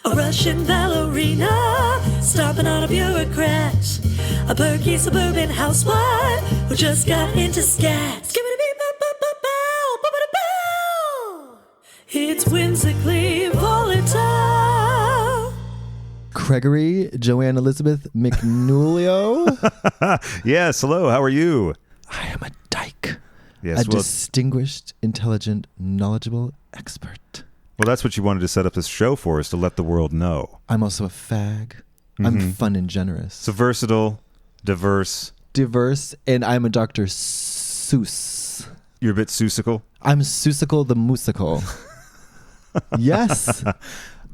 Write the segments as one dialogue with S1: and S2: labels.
S1: A Russian ballerina, stomping on a bureaucrat. A perky suburban housewife who just got into scat. It's whimsically volatile.
S2: Gregory, Joanne Elizabeth McNulio.
S3: Yes, hello, how are you?
S2: I am a dyke.
S3: Yes,
S2: a distinguished, intelligent, knowledgeable expert.
S3: Well, that's what you wanted to set up this show for, is to let the world know.
S2: I'm also a fag. I'm fun and generous.
S3: So versatile, diverse,
S2: and I'm a Dr. Seuss.
S3: You're a bit Seussical?
S2: I'm Seussical the Moosical. Yes.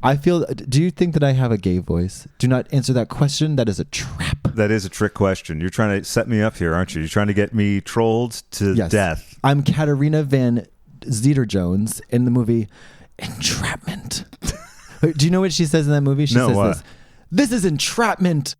S2: I feel, do you think that I have a gay voice? Do not answer that question. That is a trap.
S3: That is a trick question. You're trying to set me up here, aren't you? You're trying to get me trolled to death.
S2: I'm Katarina Van Zeta-Jones in the movie Entrapment. Do you know what she says in that movie? She says this. This is entrapment.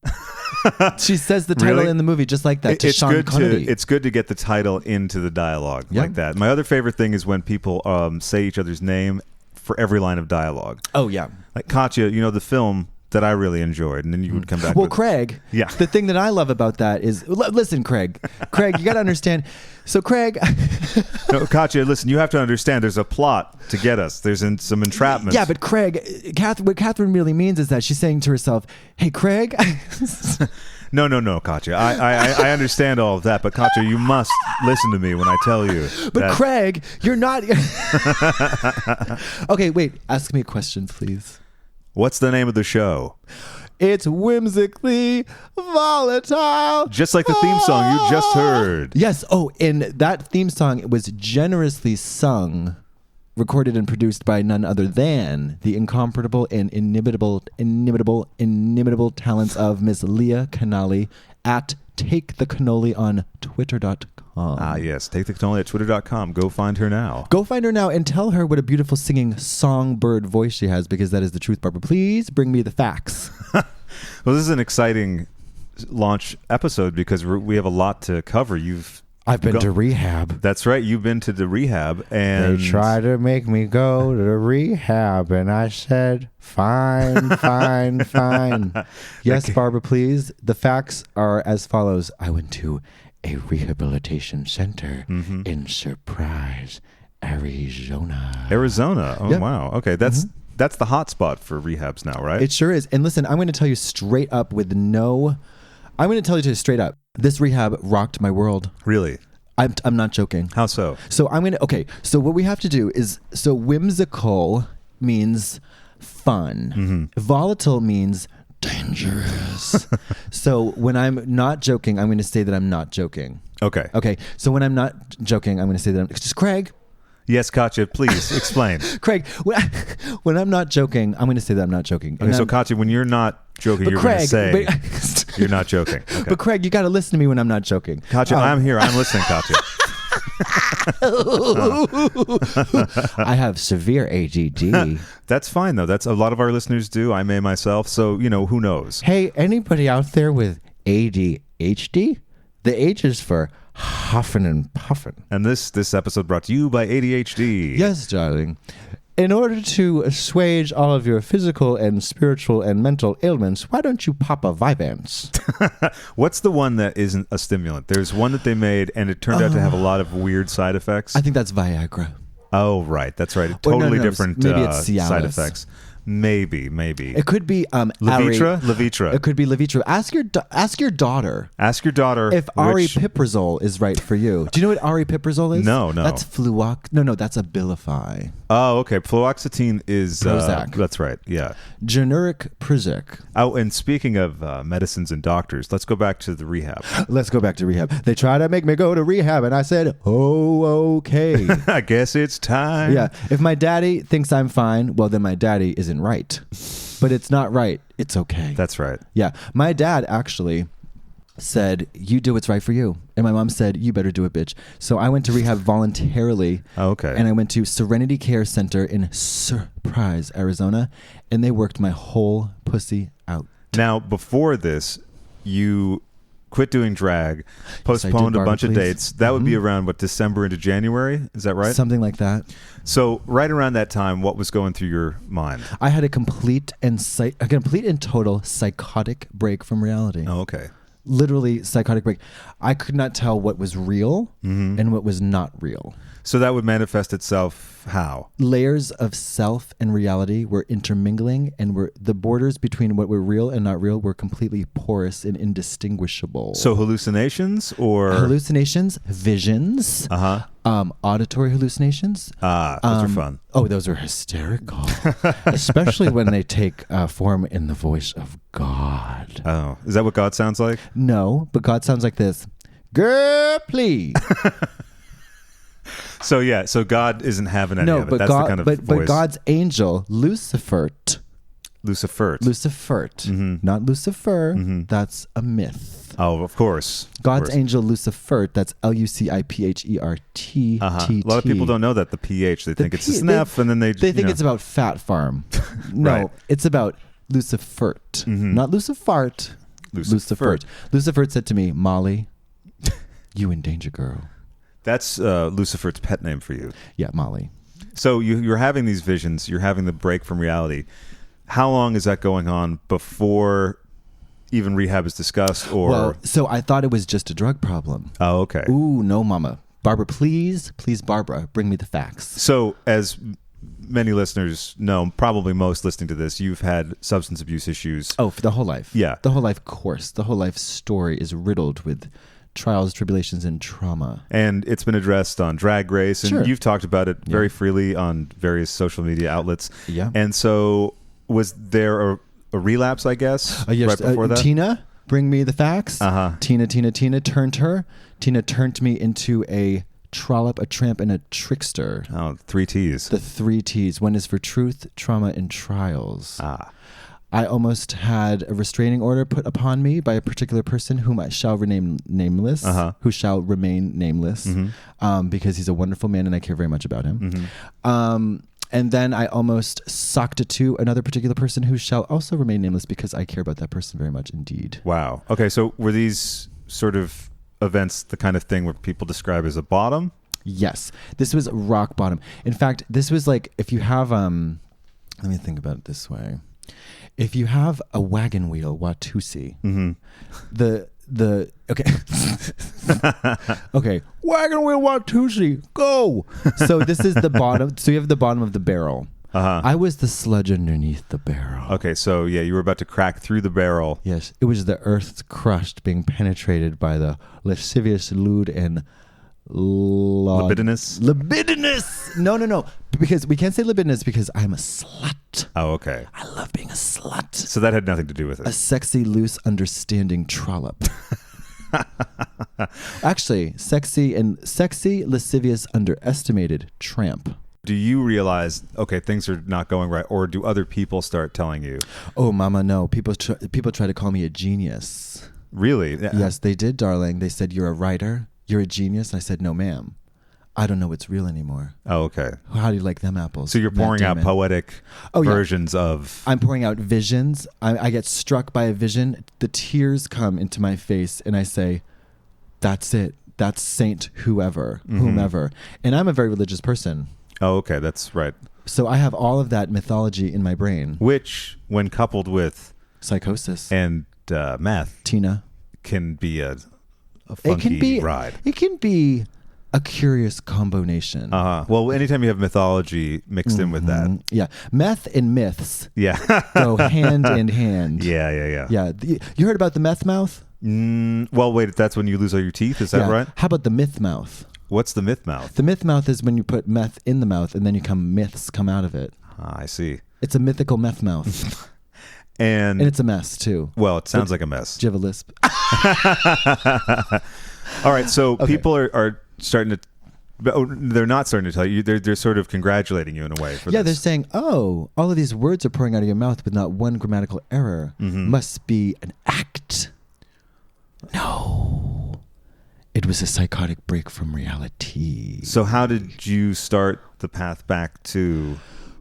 S2: She says the title in the movie just like that to Sean Connery.
S3: It's good to get the title into the dialogue like that. My other favorite thing is when people say each other's name for every line of dialogue.
S2: Oh, yeah.
S3: Like Katya, you know, the film that I really enjoyed, and then you would come back
S2: with... Craig, the thing that I love about that is... Listen, Craig, you got to understand... So, Craig...
S3: No, Katya, listen, you have to understand there's a plot to get us. There's some entrapment.
S2: Yeah, but Craig, what Catherine really means is that she's saying to herself, hey, Craig...
S3: No, Katya. I understand all of that, but Katya, you must listen to me when I tell you.
S2: But Craig, you're not... Okay, wait. Ask me a question, please.
S3: What's the name of the show?
S2: It's Whimsically Volatile.
S3: Just like the theme song you just heard.
S2: Yes. Oh, and that theme song was generously sung, recorded and produced by none other than the incomparable and inimitable talents of Miss Leah Canali at Take the Cannoli on Twitter.com.
S3: Ah, yes. Take the Cannoli at Twitter.com. Go find her now.
S2: Go find her now and tell her what a beautiful singing songbird voice she has, because that is the truth, Barbara. Please bring me the facts.
S3: Well, this is an exciting launch episode because we have a lot to cover.
S2: I've been to rehab.
S3: That's right. You've been to the rehab. And
S4: they tried to make me go to the rehab, and I said, fine, fine, fine.
S2: Yes, Barbara, please. The facts are as follows. I went to a rehabilitation center in Surprise, Arizona.
S3: Arizona? Oh, wow. Okay, that's the hot spot for rehabs now, right?
S2: It sure is. And listen, I'm going to tell you straight up I'm going to tell you straight up. This rehab rocked my world.
S3: Really?
S2: I'm not joking.
S3: How so?
S2: So so what we have to do is, so whimsical means fun. Volatile means dangerous. So when I'm not joking, I'm going to say that I'm not joking.
S3: Okay.
S2: So when I'm not joking, I'm going to say that I'm just Craig.
S3: Yes, Katya, please explain.
S2: Craig, when I'm not joking, I'm going to say that I'm not joking.
S3: Okay, so Katya, when you're not joking, you're going to say you're not joking. Okay.
S2: But Craig, you got to listen to me when I'm not joking.
S3: Katya, I'm here. I'm listening, Katya.
S2: I have severe ADD.
S3: That's fine, though. That's a lot of our listeners do. I may myself. So, who knows?
S2: Hey, anybody out there with ADHD? The H is for huffing and puffing.
S3: And this episode brought to you by ADHD.
S2: Yes, darling. In order to assuage all of your physical and spiritual and mental ailments, why don't you pop a Vyvanse?
S3: What's the one that isn't a stimulant? There's one that they made, and it turned out to have a lot of weird side effects.
S2: I think that's Viagra.
S3: Oh, right. That's right. Totally different
S2: maybe it's Cialis.
S3: Side effects. Maybe.
S2: It could be
S3: Levitra.
S2: It could be Levitra. Ask your daughter.
S3: Ask your daughter
S2: if aripiprazole is right for you. Do you know what aripiprazole is?
S3: No.
S2: That's No, that's Abilify.
S3: Oh, okay. Fluoxetine is
S2: Prozac.
S3: That's right. Yeah.
S2: Generic Prozac.
S3: Oh, and speaking of medicines and doctors, let's go back to the rehab.
S2: Let's go back to rehab. They try to make me go to rehab, and I said, "Oh, okay."
S3: I guess it's time.
S2: Yeah. If my daddy thinks I'm fine, well, then my daddy isn't right. But it's not right. It's okay.
S3: That's right.
S2: Yeah. My dad actually said, you do what's right for you. And my mom said, you better do it, bitch. So I went to rehab voluntarily.
S3: Oh, okay.
S2: And I went to Serenity Care Center in Surprise, Arizona. And they worked my whole pussy out.
S3: Now, before this, you quit doing drag, postponed a bunch of dates. That would be around, December into January? Is that right?
S2: Something like that.
S3: So right around that time, what was going through your mind?
S2: I had a complete and total psychotic break from reality.
S3: Oh, okay.
S2: Literally psychotic break. I could not tell what was real and what was not real.
S3: So that would manifest itself how?
S2: Layers of self and reality were intermingling, and the borders between what were real and not real were completely porous and indistinguishable.
S3: So hallucinations or?
S2: Hallucinations, visions, auditory hallucinations.
S3: Those are fun.
S2: Oh, those are hysterical. Especially when they take form in the voice of God.
S3: Oh, is that what God sounds like?
S2: No, but God sounds like this. Girl, please.
S3: So God isn't having any of it. That's the kind of voice.
S2: But God's angel, Lucifer, not Lucifer. That's a myth.
S3: Oh, of course.
S2: God's angel, Lucifer. That's Luciphert.
S3: A lot of people don't know that the PH. They think it's a snap, and then they
S2: think it's about Fat Farm. No,
S3: right.
S2: It's about Lucifert, not Lucifart. Lucifert. Lucifert said to me, Molly, you in danger, girl.
S3: That's Lucifer's pet name for you.
S2: Yeah, Molly.
S3: So you're having these visions. You're having the break from reality. How long is that going on before even rehab is discussed? Or
S2: so I thought it was just a drug problem.
S3: Oh, okay.
S2: Ooh, no, mama. Barbara, please, Barbara, bring me the facts.
S3: So as many listeners know, probably most listening to this, you've had substance abuse issues.
S2: Oh, for the whole life.
S3: Yeah.
S2: The whole life course. The whole life story is riddled with trials, tribulations, and trauma.
S3: And it's been addressed on Drag Race, and you've talked about it very freely on various social media outlets.
S2: Yeah.
S3: And so was there a relapse, I guess,
S2: yes,
S3: right before that?
S2: Tina, bring me the facts. Tina turned her. Tina turned me into a trollop, a tramp, and a trickster.
S3: Oh, 3 T's.
S2: The 3 T's. One is for truth, trauma, and trials. I almost had a restraining order put upon me by a particular person whom I shall remain nameless, because he's a wonderful man and I care very much about him. And then I almost socked it to another particular person who shall also remain nameless because I care about that person very much indeed.
S3: Wow. Okay, so were these sort of events the kind of thing where people describe as a bottom?
S2: Yes. This was rock bottom. In fact, this was like, if you have, let me think about it this way. If you have a wagon wheel Watusi, okay, wagon wheel Watusi, go. So this is the bottom. So you have the bottom of the barrel. I was the sludge underneath the barrel.
S3: Okay, so you were about to crack through the barrel.
S2: Yes, it was the earth's crust being penetrated by the lascivious, lewd, and
S3: libidinous.
S2: No, because we can't say libidinous because I'm a slut.
S3: Oh, okay.
S2: I love being a slut.
S3: So that had nothing to do with it.
S2: A sexy, loose, understanding trollop. Actually, sexy, lascivious, underestimated tramp.
S3: Do you realize, okay, things are not going right, or do other people start telling you?
S2: Oh, mama, no. People try to call me a genius.
S3: Really?
S2: Yes, they did, darling. They said, you're a writer. You're a genius. And I said, no, ma'am. I don't know what's real anymore.
S3: Oh, okay.
S2: How do you like them apples?
S3: So you're pouring out poetic versions of...
S2: I'm pouring out visions. I get struck by a vision. The tears come into my face and I say, that's it. That's Saint whomever. And I'm a very religious person.
S3: Oh, okay. That's right.
S2: So I have all of that mythology in my brain.
S3: Which, when coupled with...
S2: psychosis.
S3: And meth...
S2: Tina.
S3: Can be a funky ride.
S2: It can be a curious combination.
S3: Well, anytime you have mythology mixed in with that.
S2: Yeah. Meth and myths go hand in hand.
S3: Yeah.
S2: You heard about the Meth Mouth?
S3: Well, wait, that's when you lose all your teeth? Is that right?
S2: How about the Myth Mouth?
S3: What's the Myth Mouth?
S2: The Myth Mouth is when you put meth in the mouth and then myths come out of it.
S3: I see.
S2: It's a mythical meth mouth.
S3: And
S2: it's a mess, too.
S3: Well, it sounds like a mess.
S2: Do you have a lisp?
S3: All right, so people are starting to... they're not starting to tell you. They're sort of congratulating you in a way for this.
S2: Yeah, they're saying, oh, all of these words are pouring out of your mouth with not one grammatical error. Must be an act. No. It was a psychotic break from reality.
S3: So how did you start the path back to...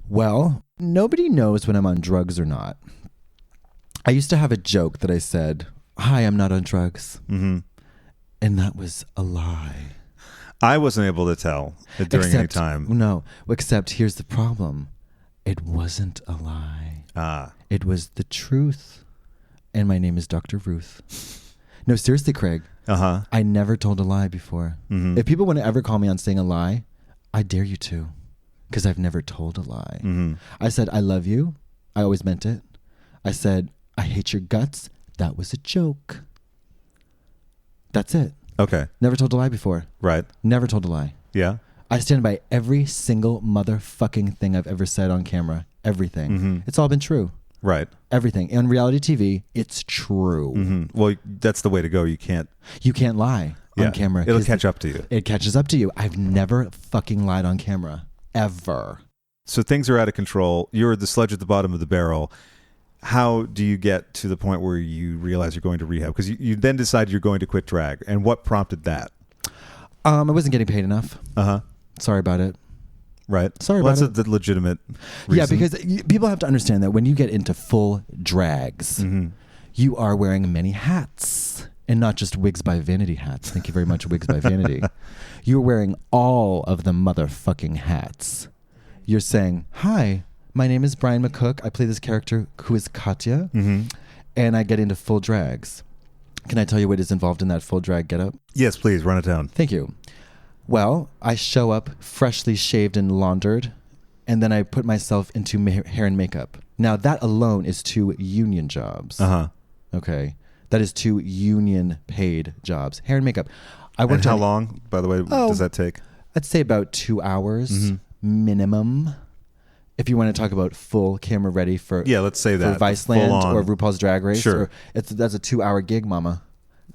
S2: Well, nobody knows when I'm on drugs or not. I used to have a joke that I said, hi, I'm not on drugs.
S3: Mm-hmm.
S2: And that was a lie.
S3: I wasn't able to tell during any time.
S2: No, except here's the problem. It wasn't a lie. It was the truth. And my name is Dr. Ruth. No, seriously, Craig.
S3: Uh-huh.
S2: I never told a lie before.
S3: Mm-hmm.
S2: If people want to ever call me on saying a lie, I dare you to. Because I've never told a lie.
S3: Mm-hmm.
S2: I said, I love you. I always meant it. I said, I hate your guts. That was a joke. That's it.
S3: Okay.
S2: Never told a lie before.
S3: Right.
S2: Never told a lie.
S3: Yeah.
S2: I stand by every single motherfucking thing I've ever said on camera. Everything.
S3: Mm-hmm.
S2: It's all been true.
S3: Right.
S2: Everything. On reality TV, it's true.
S3: Mm-hmm. Well, that's the way to go. You can't
S2: lie on camera.
S3: It'll catch up to you.
S2: It catches up to you. I've never fucking lied on camera. Ever.
S3: So things are out of control. You're the sludge at the bottom of the barrel. How do you get to the point where you realize you're going to rehab? Because you then decide you're going to quit drag. And what prompted that?
S2: I wasn't getting paid enough.
S3: Uh-huh.
S2: Sorry about it.
S3: Right.
S2: Sorry
S3: about
S2: it.
S3: That's a legitimate reason.
S2: Yeah, because people have to understand that when you get into full drags,
S3: mm-hmm.
S2: you are wearing many hats. And not just Wigs by Vanity hats. Thank you very much, Wigs by Vanity. You're wearing all of the motherfucking hats. You're saying, hi, my name is Brian McCook. I play this character who is Katya.
S3: Mm-hmm.
S2: And I get into full drags. Can I tell you what is involved in that full drag getup?
S3: Yes, please, run it down.
S2: Thank you. Well, I show up freshly shaved and laundered, and then I put myself into hair and makeup. Now, that alone is 2 union jobs.
S3: Uh-huh.
S2: Okay. That is 2 union paid jobs. Hair and makeup.
S3: And how long, by the way, does that take?
S2: I'd say about 2 hours
S3: mm-hmm.
S2: minimum. If you want to talk about full camera ready for
S3: let's say that
S2: for Viceland or RuPaul's Drag Race.
S3: Sure.
S2: That's a 2-hour gig, mama.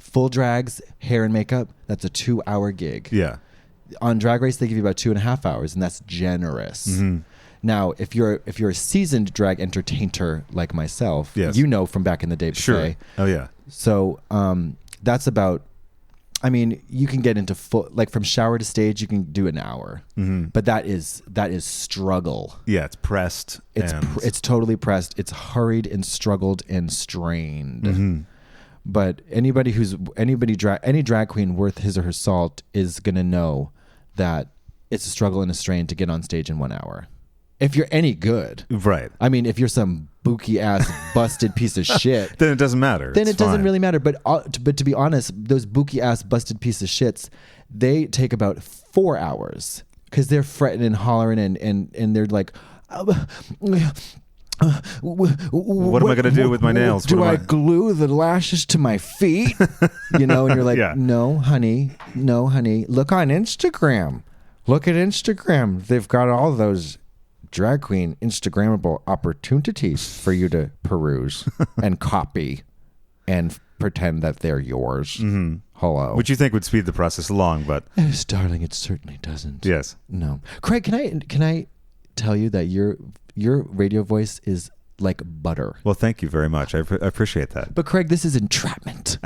S2: Full drags, hair and makeup, that's a 2-hour gig.
S3: Yeah.
S2: On Drag Race, they give you about 2.5 hours, and that's generous.
S3: Mm-hmm.
S2: Now, if you're a seasoned drag entertainer like myself,
S3: yes.
S2: you know from back in the day.
S3: Sure.
S2: Buffet.
S3: Oh yeah.
S2: So that's about. I mean, you can get into full, like from shower to stage, you can do an hour,
S3: mm-hmm.
S2: but that is struggle.
S3: Yeah, it's pressed.
S2: It's totally pressed. It's hurried and struggled and strained.
S3: Mm-hmm.
S2: But any drag queen worth his or her salt is gonna know that it's a struggle and a strain to get on stage in 1 hour. If you're any good,
S3: right?
S2: I mean, if you're some booky ass busted piece of shit,
S3: then it doesn't matter.
S2: Then it doesn't really matter. But to be honest, those booky ass busted piece of shits, they take about 4 hours because they're fretting and hollering and they're like,
S3: what am I going to do with my nails?
S2: Do I glue the lashes to my feet? And you're like,
S3: yeah.
S2: No, honey. Look on Instagram. Look at Instagram. They've got all those drag queen Instagrammable opportunities for you to peruse and copy and pretend that they're yours.
S3: Mm-hmm.
S2: Hello.
S3: Which you think would speed the process along, but
S2: yes, darling, it certainly doesn't.
S3: Yes.
S2: No. Craig, can I tell you that your radio voice is like butter?
S3: Well, thank you very much. I appreciate that.
S2: But Craig, this is entrapment.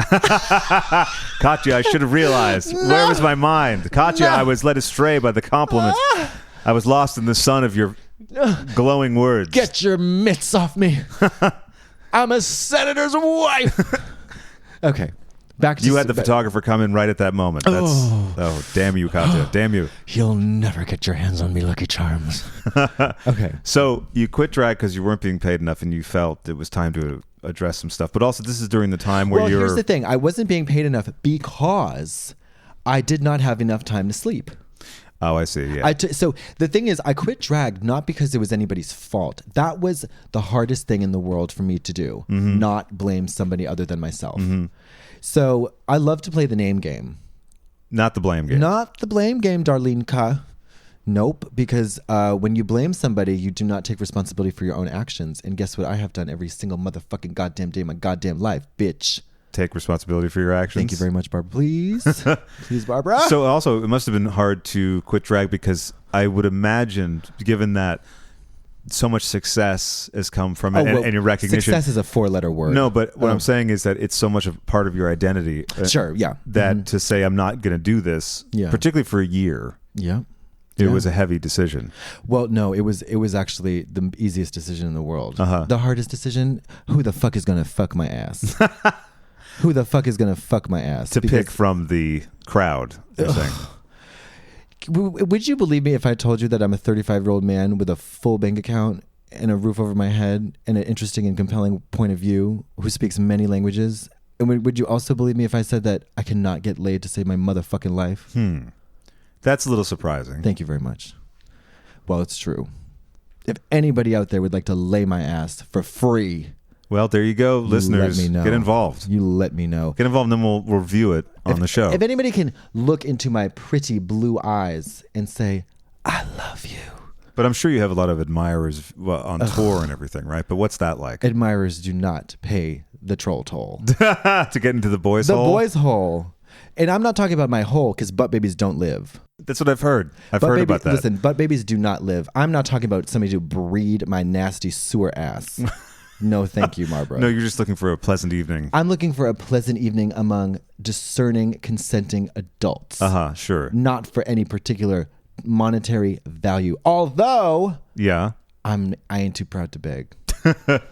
S3: Katya, I should have realized. No. Where was my mind? Katya, no. I was led astray by the compliment. I was lost in the sun of your glowing words.
S2: Get your mitts off me. I'm a senator's wife. Okay. Back to
S3: you had the photographer come in right at that moment. Oh, damn you, Katya. Damn you.
S2: You'll never get your hands on me, Lucky Charms. Okay.
S3: So you quit drag because you weren't being paid enough and you felt it was time to address some stuff. But also this is during the time where
S2: here's the thing. I wasn't being paid enough because I did not have enough time to sleep.
S3: Oh, I see. Yeah.
S2: So the thing is, I quit drag not because it was anybody's fault. That was the hardest thing in the world for me to do.
S3: Mm-hmm.
S2: Not blame somebody other than myself.
S3: Mm-hmm.
S2: So I love to play the name game.
S3: Not the blame game.
S2: Not the blame game, Darlene Ka. Nope. Because when you blame somebody, you do not take responsibility for your own actions. And guess what I have done every single motherfucking goddamn day of my goddamn life, bitch.
S3: Take responsibility for your actions.
S2: Thank you very much, Barbara. Please. Please, Barbara.
S3: So also, it must have been hard to quit drag because I would imagine, given that so much success has come from it and your recognition.
S2: Success is a 4-letter word.
S3: No, but what I'm saying is that it's so much a part of your identity.
S2: Sure, yeah.
S3: That to say I'm not going to do this, particularly for a year.
S2: Yeah.
S3: It was a heavy decision.
S2: Well, no, it was actually the easiest decision in the world.
S3: Uh-huh.
S2: The hardest decision, who the fuck is going to fuck my ass? Who the fuck is going to fuck my ass?
S3: To pick from the crowd, you're saying.
S2: Would you believe me if I told you that I'm a 35-year-old man with a full bank account and a roof over my head and an interesting and compelling point of view who speaks many languages? And would you also believe me if I said that I cannot get laid to save my motherfucking life?
S3: That's a little surprising.
S2: Thank you very much. Well, it's true. If anybody out there would like to lay my ass for free,
S3: well, there you go, listeners.
S2: Let me know.
S3: Get involved.
S2: You let me know.
S3: Get involved, and then we'll review it on the show.
S2: If anybody can look into my pretty blue eyes and say, I love you.
S3: But I'm sure you have a lot of admirers on tour and everything, right? But what's that like?
S2: Admirers do not pay the troll toll.
S3: To get into the boys' hole?
S2: The boys' hole. And I'm not talking about my hole because butt babies don't live.
S3: That's what I've heard. I've heard about that.
S2: Listen, butt babies do not live. I'm not talking about somebody to breed my nasty sewer ass. No, thank you, Marbro.
S3: No, you're just looking for a pleasant evening.
S2: I'm looking for a pleasant evening among discerning, consenting adults.
S3: Sure.
S2: Not for any particular monetary value. Although,
S3: yeah,
S2: I ain't too proud to beg.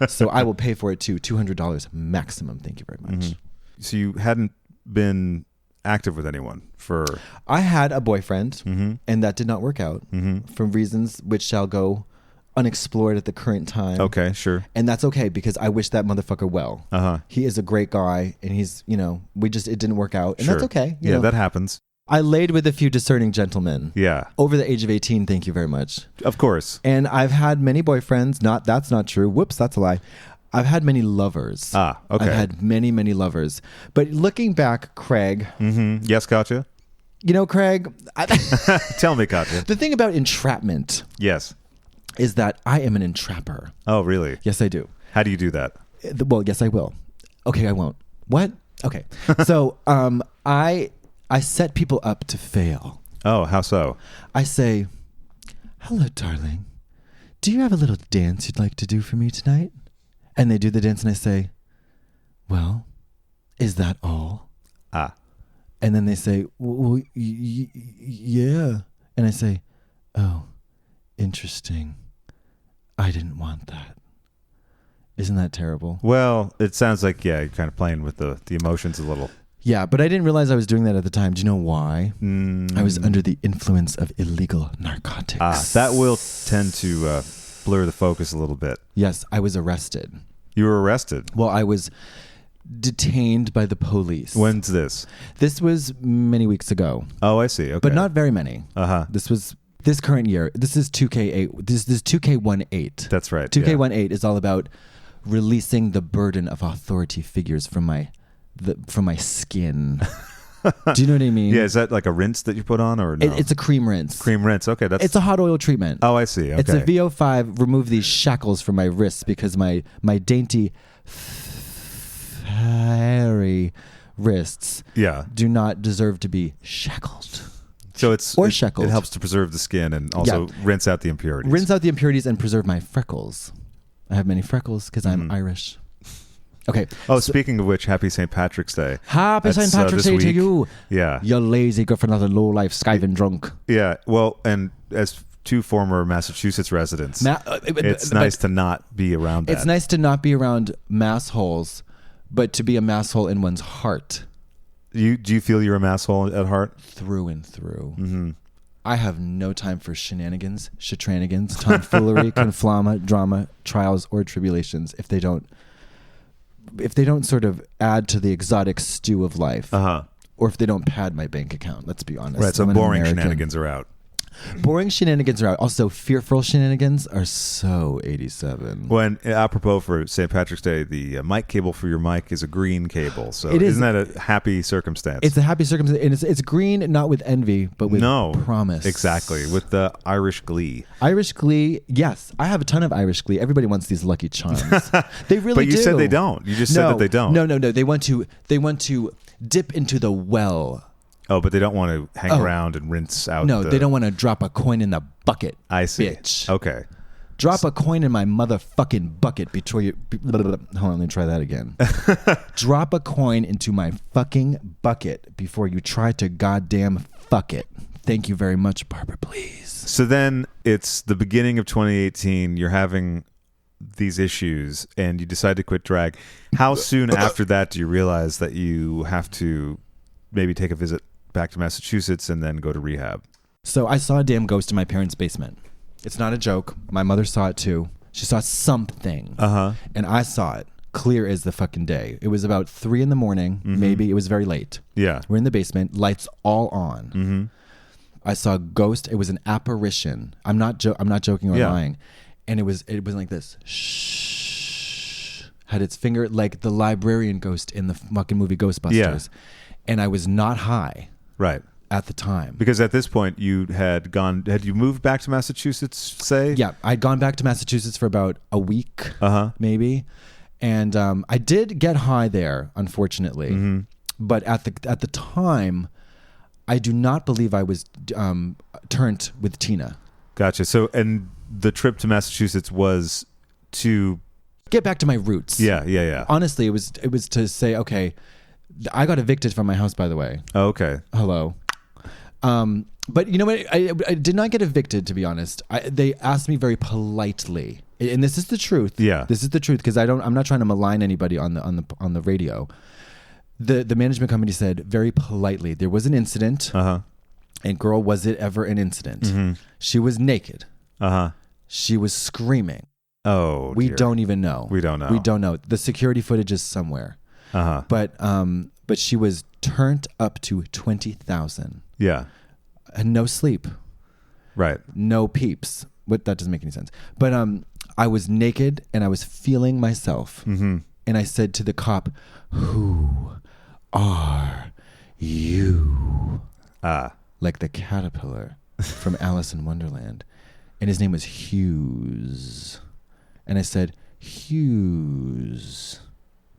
S2: So I will pay for it too. $200 maximum. Thank you very much.
S3: So you hadn't been active with anyone for...
S2: I had a boyfriend, and that did not work out for reasons which shall go unexplored at the current time.
S3: Okay, sure.
S2: And that's okay because I wish that motherfucker well. He is a great guy, and he's, it didn't work out, and that's okay. You know.
S3: That happens.
S2: I laid with a few discerning gentlemen.
S3: Yeah.
S2: Over the age of 18, thank you very much.
S3: Of course.
S2: And I've had many boyfriends. That's not true. Whoops, that's a lie. I've had many lovers.
S3: Okay.
S2: I've had many, many lovers. But looking back, Craig.
S3: Yes, Katya?
S2: Craig.
S3: Tell me, Katya.
S2: The thing about entrapment.
S3: Yes.
S2: Is that I am an entrapper.
S3: Oh, really?
S2: Yes, I do.
S3: How do you do that?
S2: Well, yes, I will. Okay, I won't. What? Okay. So I set people up to fail.
S3: Oh, how so?
S2: I say, hello, darling. Do you have a little dance you'd like to do for me tonight? And they do the dance and I say, well, is that all? And then they say, well, yeah. And I say, oh, interesting. I didn't want that. Isn't that terrible?
S3: Well, it sounds like, you're kind of playing with the emotions a little.
S2: Yeah, but I didn't realize I was doing that at the time. Do you know why? I was under the influence of illegal narcotics.
S3: That will tend to blur the focus a little bit.
S2: Yes, I was arrested.
S3: You were arrested?
S2: Well, I was detained by the police.
S3: When's this?
S2: This was many weeks ago.
S3: Oh, I see. Okay.
S2: But not very many. This was this current year. This is 2K8. This is 2K18.
S3: That's right.
S2: 2K18 is all about releasing the burden of authority figures from my skin. Do you know what I mean?
S3: Yeah, is that like a rinse that you put on or no?
S2: It's a cream rinse.
S3: Cream rinse. Okay,
S2: it's a hot oil treatment.
S3: Oh, I see. Okay.
S2: It's a VO5. Remove these shackles from my wrists because my dainty, fairy wrists do not deserve to be shackled.
S3: So
S2: shackled.
S3: It helps to preserve the skin and also rinse out the impurities.
S2: Rinse out the impurities and preserve my freckles. I have many freckles because I'm Irish. Okay.
S3: Oh, speaking of which, happy St. Patrick's Day.
S2: Happy St. Patrick's Day to you.
S3: Yeah.
S2: You lazy good for another low-life skiving drunk.
S3: Yeah. Well, and as two former Massachusetts residents, it's nice to not be around that.
S2: It's nice to not be around massholes, but to be a masshole in one's heart.
S3: Do you feel you're a masshole at heart?
S2: Through and through. I have no time for shenanigans, tomfoolery, conflama, drama, trials, or tribulations if they don't sort of add to the exotic stew of life, or if they don't pad my bank account. Let's be honest.
S3: Right. So boring shenanigans are out.
S2: Boring shenanigans are out. Also, fearful shenanigans are so 87.
S3: When apropos for St. Patrick's Day, the mic cable for your mic is a green cable. So isn't that a happy circumstance?
S2: It's a happy circumstance, and it's green not with envy, but with promise.
S3: Exactly, with the Irish glee.
S2: Irish glee, yes. I have a ton of Irish glee. Everybody wants these Lucky Charms. They really do.
S3: But you said they don't. You just said that they don't.
S2: No. They want to dip into the well.
S3: Oh, but they don't want to hang around and rinse out.
S2: No, they don't want to drop a coin in the bucket.
S3: I see.
S2: Bitch.
S3: Okay.
S2: Drop a coin in my motherfucking bucket before you... Hold on, let me try that again. Drop a coin into my fucking bucket before you try to goddamn fuck it. Thank you very much, Barbara, please.
S3: So then it's the beginning of 2018. You're having these issues and you decide to quit drag, how soon after that do you realize that you have to maybe take a visit back to Massachusetts and then go to rehab?
S2: So I saw a damn ghost in my parents' basement. It's not a joke. My mother saw it too. She saw something. And I saw it clear as the fucking day. It was about 3 a.m, maybe. It was very late.
S3: Yeah.
S2: We're in the basement, lights all on. I saw a ghost. It was an apparition. I'm not joking or lying. And it was like this. Shh. Had its finger like the librarian ghost in the fucking movie Ghostbusters. Yeah. And I was not high.
S3: Right.
S2: At the time.
S3: Because at this point you had you moved back to Massachusetts, say?
S2: Yeah. I'd gone back to Massachusetts for about a week, maybe. And I did get high there, unfortunately. But at the time, I do not believe I was turned with Tina.
S3: Gotcha. So, and the trip to Massachusetts was to
S2: get back to my roots.
S3: Yeah.
S2: Honestly, it was to say, okay, I got evicted from my house, by the way.
S3: Oh, okay.
S2: Hello. But you know what? I did not get evicted, to be honest. They asked me very politely, and this is the truth.
S3: Yeah,
S2: this is the truth because I'm not trying to malign anybody on the radio. The management company said very politely there was an incident. And girl, was it ever an incident? She was naked. She was screaming.
S3: Oh,
S2: we
S3: dear.
S2: Don't even know.
S3: We don't know.
S2: We don't know. The security footage is somewhere. But she was turned up to 20,000.
S3: Yeah.
S2: And no sleep.
S3: Right.
S2: No peeps. That doesn't make any sense. But I was naked and I was feeling myself. And I said to the cop, "Who are you?" Like the caterpillar from Alice in Wonderland. And his name was Hughes. And I said, "Hughes."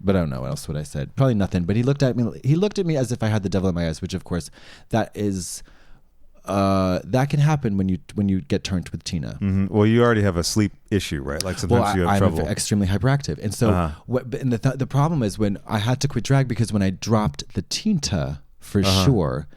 S2: But I don't know what else would I said. Probably nothing. But he looked at me. He looked at me as if I had the devil in my eyes, which of course that is that can happen when you get turned with Tina.
S3: Well, you already have a sleep issue, right? Like sometimes you have trouble.
S2: I'm extremely hyperactive, and so and the problem is when I had to quit drag because when I dropped the Tinta for sure,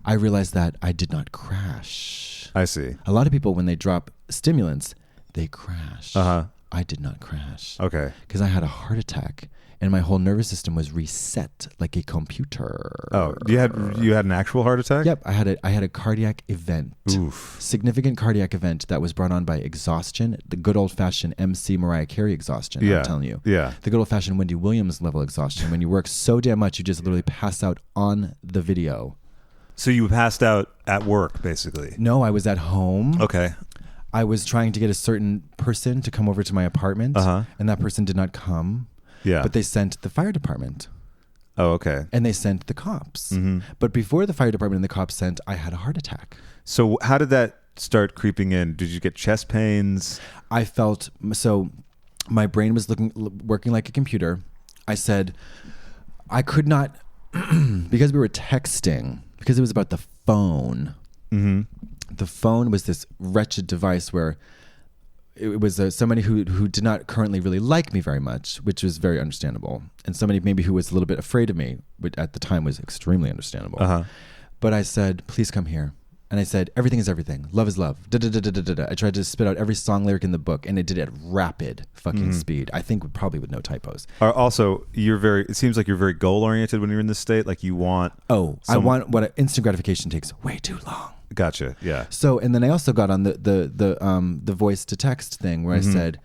S2: I realized that I did not crash.
S3: I see.
S2: A lot of people when they drop stimulants, they crash. I did not crash.
S3: Okay.
S2: Because I had a heart attack. And my whole nervous system was reset like a computer.
S3: Oh, you had an actual heart attack?
S2: Yep, I had a cardiac event.
S3: Oof.
S2: Significant cardiac event that was brought on by exhaustion, the good old-fashioned MC Mariah Carey exhaustion, I'm telling you.
S3: Yeah.
S2: The good old-fashioned Wendy Williams level exhaustion. When you work so damn much, you just literally pass out on the video.
S3: So you passed out at work, basically?
S2: No, I was at home.
S3: Okay.
S2: I was trying to get a certain person to come over to my apartment, and that person did not come.
S3: Yeah.
S2: But they sent the fire department.
S3: Oh, okay.
S2: And they sent the cops. But before the fire department and the cops sent, I had a heart attack.
S3: So how did that start creeping in? Did you get chest pains?
S2: I felt, so my brain was working like a computer. I said, I could not, because we were texting, because it was about the phone. The phone was this wretched device where it was somebody who did not currently really like me very much, which was very understandable. And somebody maybe who was a little bit afraid of me, which at the time was extremely understandable. But I said, "Please come here." And I said, "Everything is everything. Love is love." Da-da-da-da-da-da. I tried to spit out every song lyric in the book, and it did it at rapid fucking speed. I think probably with no typos.
S3: Also, it seems like you're very goal-oriented when you're in this state. Like you want...
S2: I want what instant gratification takes way too long.
S3: Gotcha. Yeah.
S2: So, and then I also got on the voice to text thing where I said,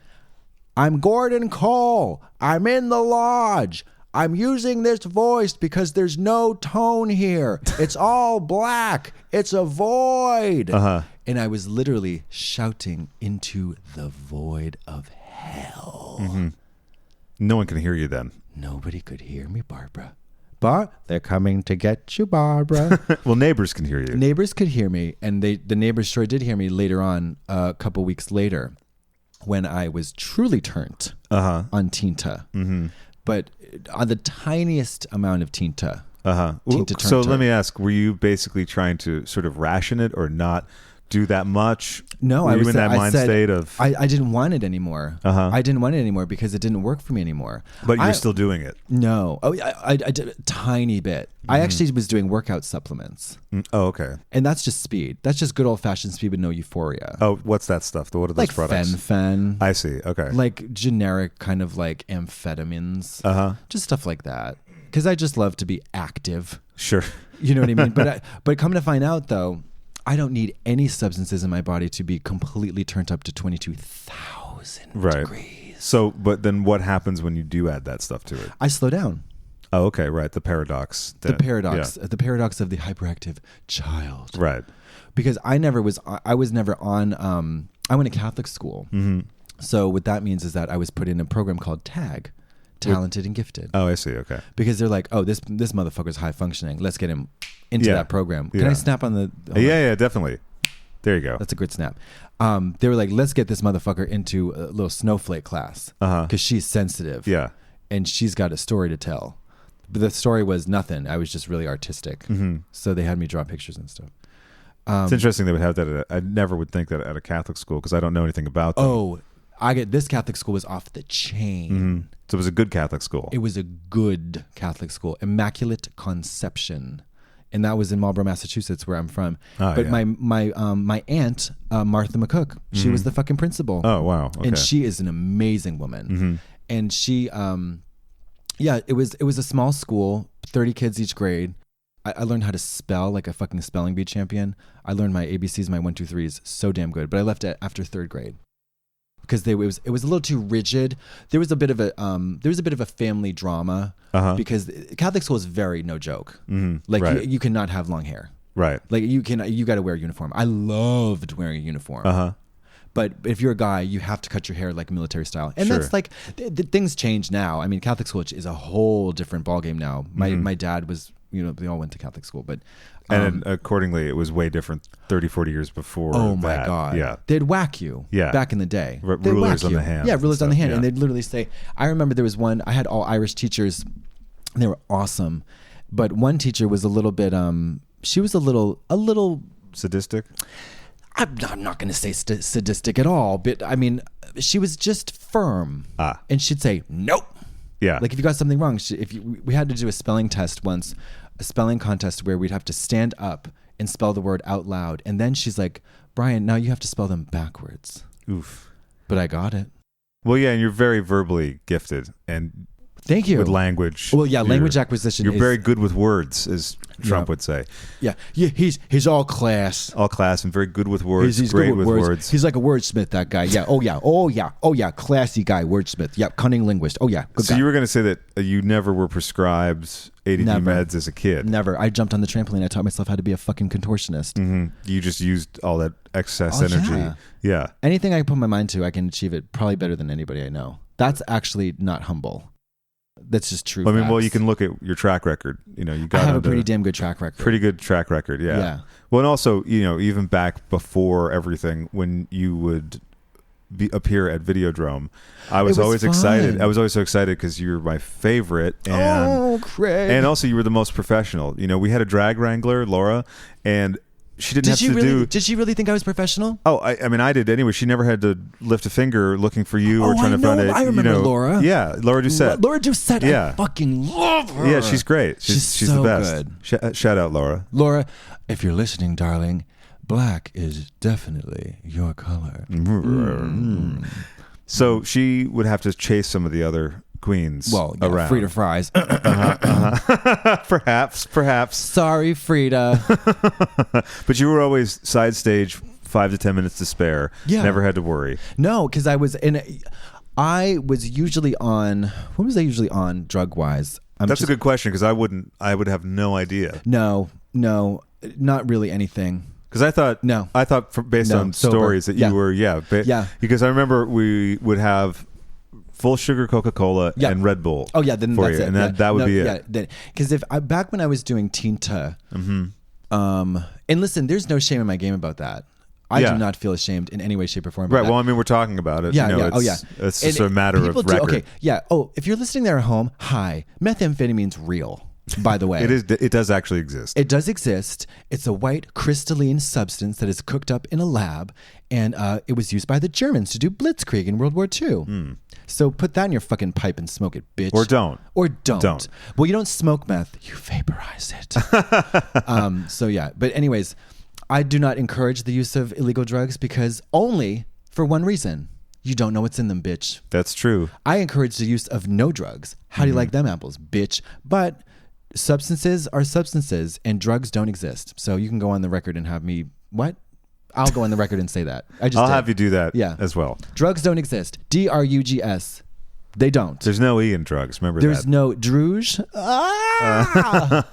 S2: "I'm Gordon Cole. I'm in the lodge. I'm using this voice because there's no tone here. It's all black. It's a void." And I was literally shouting into the void of hell.
S3: No one can hear you then.
S2: Nobody could hear me, Barbara.
S4: But they're coming to get you, Barbara.
S3: Well, neighbors can hear you.
S2: Neighbors could hear me, and the neighbors sure did hear me later on, a couple weeks later, when I was truly turned on Tinta. But on the tiniest amount of Tinta.
S3: So let me ask, were you basically trying to sort of ration it or not do that much?
S2: No,
S3: Were
S2: I
S3: you
S2: was
S3: in that
S2: I
S3: mind
S2: said,
S3: state of.
S2: I didn't want it anymore.
S3: Uh-huh.
S2: I didn't want it anymore because it didn't work for me anymore.
S3: But you're still doing it.
S2: No. Oh, I did a tiny bit. I actually was doing workout supplements.
S3: Oh, okay.
S2: And that's just speed. That's just good old fashioned speed with no euphoria.
S3: Oh, what's that stuff? What are those
S2: like
S3: products?
S2: Fen.
S3: I see. Okay.
S2: Like generic kind of like amphetamines.
S3: Uh-huh.
S2: Just stuff like that. Because I just love to be active.
S3: Sure.
S2: You know what I mean? But come to find out though, I don't need any substances in my body to be completely turned up to 22,000 degrees.
S3: So, but then what happens when you do add that stuff to it?
S2: I slow down.
S3: Oh, okay, right. The paradox.
S2: The paradox of the hyperactive child.
S3: Right.
S2: Because I was never on, I went to Catholic school.
S3: Mm-hmm.
S2: So what that means is that I was put in a program called TAG, Talented and Gifted.
S3: Oh, I see. Okay.
S2: Because they're like, oh, this motherfucker's high functioning. Let's get him into that program. Can I snap on the...
S3: Yeah, definitely. There you go.
S2: That's a good snap. They were like, let's get this motherfucker into a little snowflake class. Because she's sensitive.
S3: Yeah.
S2: And she's got a story to tell. But the story was nothing. I was just really artistic.
S3: Mm-hmm.
S2: So they had me draw pictures and stuff.
S3: It's interesting they would have that. I never would think that at a Catholic school because I don't know anything about them.
S2: Oh, this Catholic school was off the chain.
S3: Mm-hmm. So it was a good Catholic school.
S2: It was a good Catholic school. Immaculate Conception. And that was in Marlborough, Massachusetts, where I'm from. But my aunt, Martha McCook, she was the fucking principal.
S3: Oh, wow. Okay.
S2: And she is an amazing woman.
S3: Mm-hmm.
S2: And she, it was a small school, 30 kids each grade. I learned how to spell like a fucking spelling bee champion. I learned my ABCs, my 1, 2, 3s so damn good. But I left it after 3rd grade. Because it was a little too rigid. There was a bit of a family drama because Catholic school is very no joke.
S3: Mm-hmm.
S2: Like you cannot have long hair.
S3: Right.
S2: Like you got to wear a uniform. I loved wearing a uniform. But if you're a guy, you have to cut your hair like military style. And that's like things change now. I mean, Catholic school is a whole different ballgame now. My dad was, they all went to Catholic school, but
S3: and accordingly, it was way different 30, 40 years before.
S2: Oh my God.
S3: Yeah.
S2: They'd whack you back in the day.
S3: Rulers on the hand.
S2: Yeah, rulers on the hand. And they'd literally say, I remember there was one, I had all Irish teachers. And they were awesome. But one teacher was a little bit, she was a little
S3: sadistic.
S2: I'm not going to say sadistic at all, but I mean, she was just firm. And she'd say, nope.
S3: Yeah.
S2: Like if you got something wrong, we had to do a spelling test once, a spelling contest where we'd have to stand up and spell the word out loud. And then she's like, Brian, now you have to spell them backwards.
S3: Oof.
S2: But I got it.
S3: Well, yeah, and you're very verbally gifted and
S2: thank you.
S3: With language.
S2: Well, yeah, language acquisition.
S3: You're very good with words, as Trump would say.
S2: Yeah, he's all class.
S3: All class and very good with words.
S2: He's
S3: great
S2: good with
S3: words.
S2: He's like a wordsmith, that guy. Yeah. Oh yeah. Classy guy, wordsmith. Yeah, cunning linguist. Oh yeah. Good
S3: So
S2: guy.
S3: you were going to say that you never were prescribed ADD meds as a kid.
S2: Never. I jumped on the trampoline. I taught myself how to be a fucking contortionist.
S3: Mm-hmm. You just used all that excess energy. Yeah.
S2: Anything I put my mind to, I can achieve it probably better than anybody I know. That's actually not humble. That's just true.
S3: I mean,
S2: facts.
S3: well, you can look at your track record. You
S2: I have a pretty damn good track record.
S3: Pretty good track record, yeah. Well, and also, even back before everything, when you would appear at Videodrome, I was always excited. I was always so excited because you were my favorite. And,
S2: Craig.
S3: And also, you were the most professional. We had a drag wrangler, Laura, and she didn't
S2: Did she really think I was professional?
S3: Oh, I mean, I did anyway. She never had to lift a finger looking for you or trying to find it.
S2: I remember Laura.
S3: Yeah, Laura Doucette.
S2: Laura Doucette. Yeah. I fucking love her.
S3: Yeah, she's great. She's
S2: so
S3: the best.
S2: good.
S3: Shout out, Laura.
S2: Laura, if you're listening, darling, black is definitely your color. Mm.
S3: So she would have to chase some of the other queens around.
S2: Frida Fries.
S3: Perhaps.
S2: Sorry, Frida.
S3: But you were always side stage, 5 to 10 minutes to spare.
S2: Yeah.
S3: Never had to worry.
S2: No, because I was usually on. What was I usually on drug wise?
S3: That's a good question because I would have no idea.
S2: No, not really anything.
S3: Because I thought based on stories that you were, because I remember we would have full sugar Coca-Cola and Red Bull.
S2: Oh yeah, then that's it.
S3: And that would be it.
S2: Because back when I was doing Tinta, and listen, there's no shame in my game about that. I do not feel ashamed in any way, shape, or form.
S3: Right. Well, I mean, we're talking about it. It's just a matter of record.
S2: Okay. Yeah. Oh, if you're listening there at home, hi. Methamphetamine's real. by the way.
S3: It does actually exist.
S2: It does exist. It's a white crystalline substance that is cooked up in a lab, and it was used by the Germans to do blitzkrieg in World War II. So put that in your fucking pipe and smoke it, bitch.
S3: Or don't.
S2: Don't. Well, you don't smoke meth. You vaporize it. So yeah. But anyways, I do not encourage the use of illegal drugs because only for one reason. You don't know what's in them, bitch.
S3: That's true.
S2: I encourage the use of no drugs. How do you like them apples, bitch? But substances are substances and drugs don't exist. So you can go on the record and have me, what? I'll go on the record and say that.
S3: I'll have you do that as well.
S2: Drugs don't exist. drugs. They don't.
S3: There's no E in drugs. Remember
S2: There's
S3: that.
S2: no druge.
S3: Drug.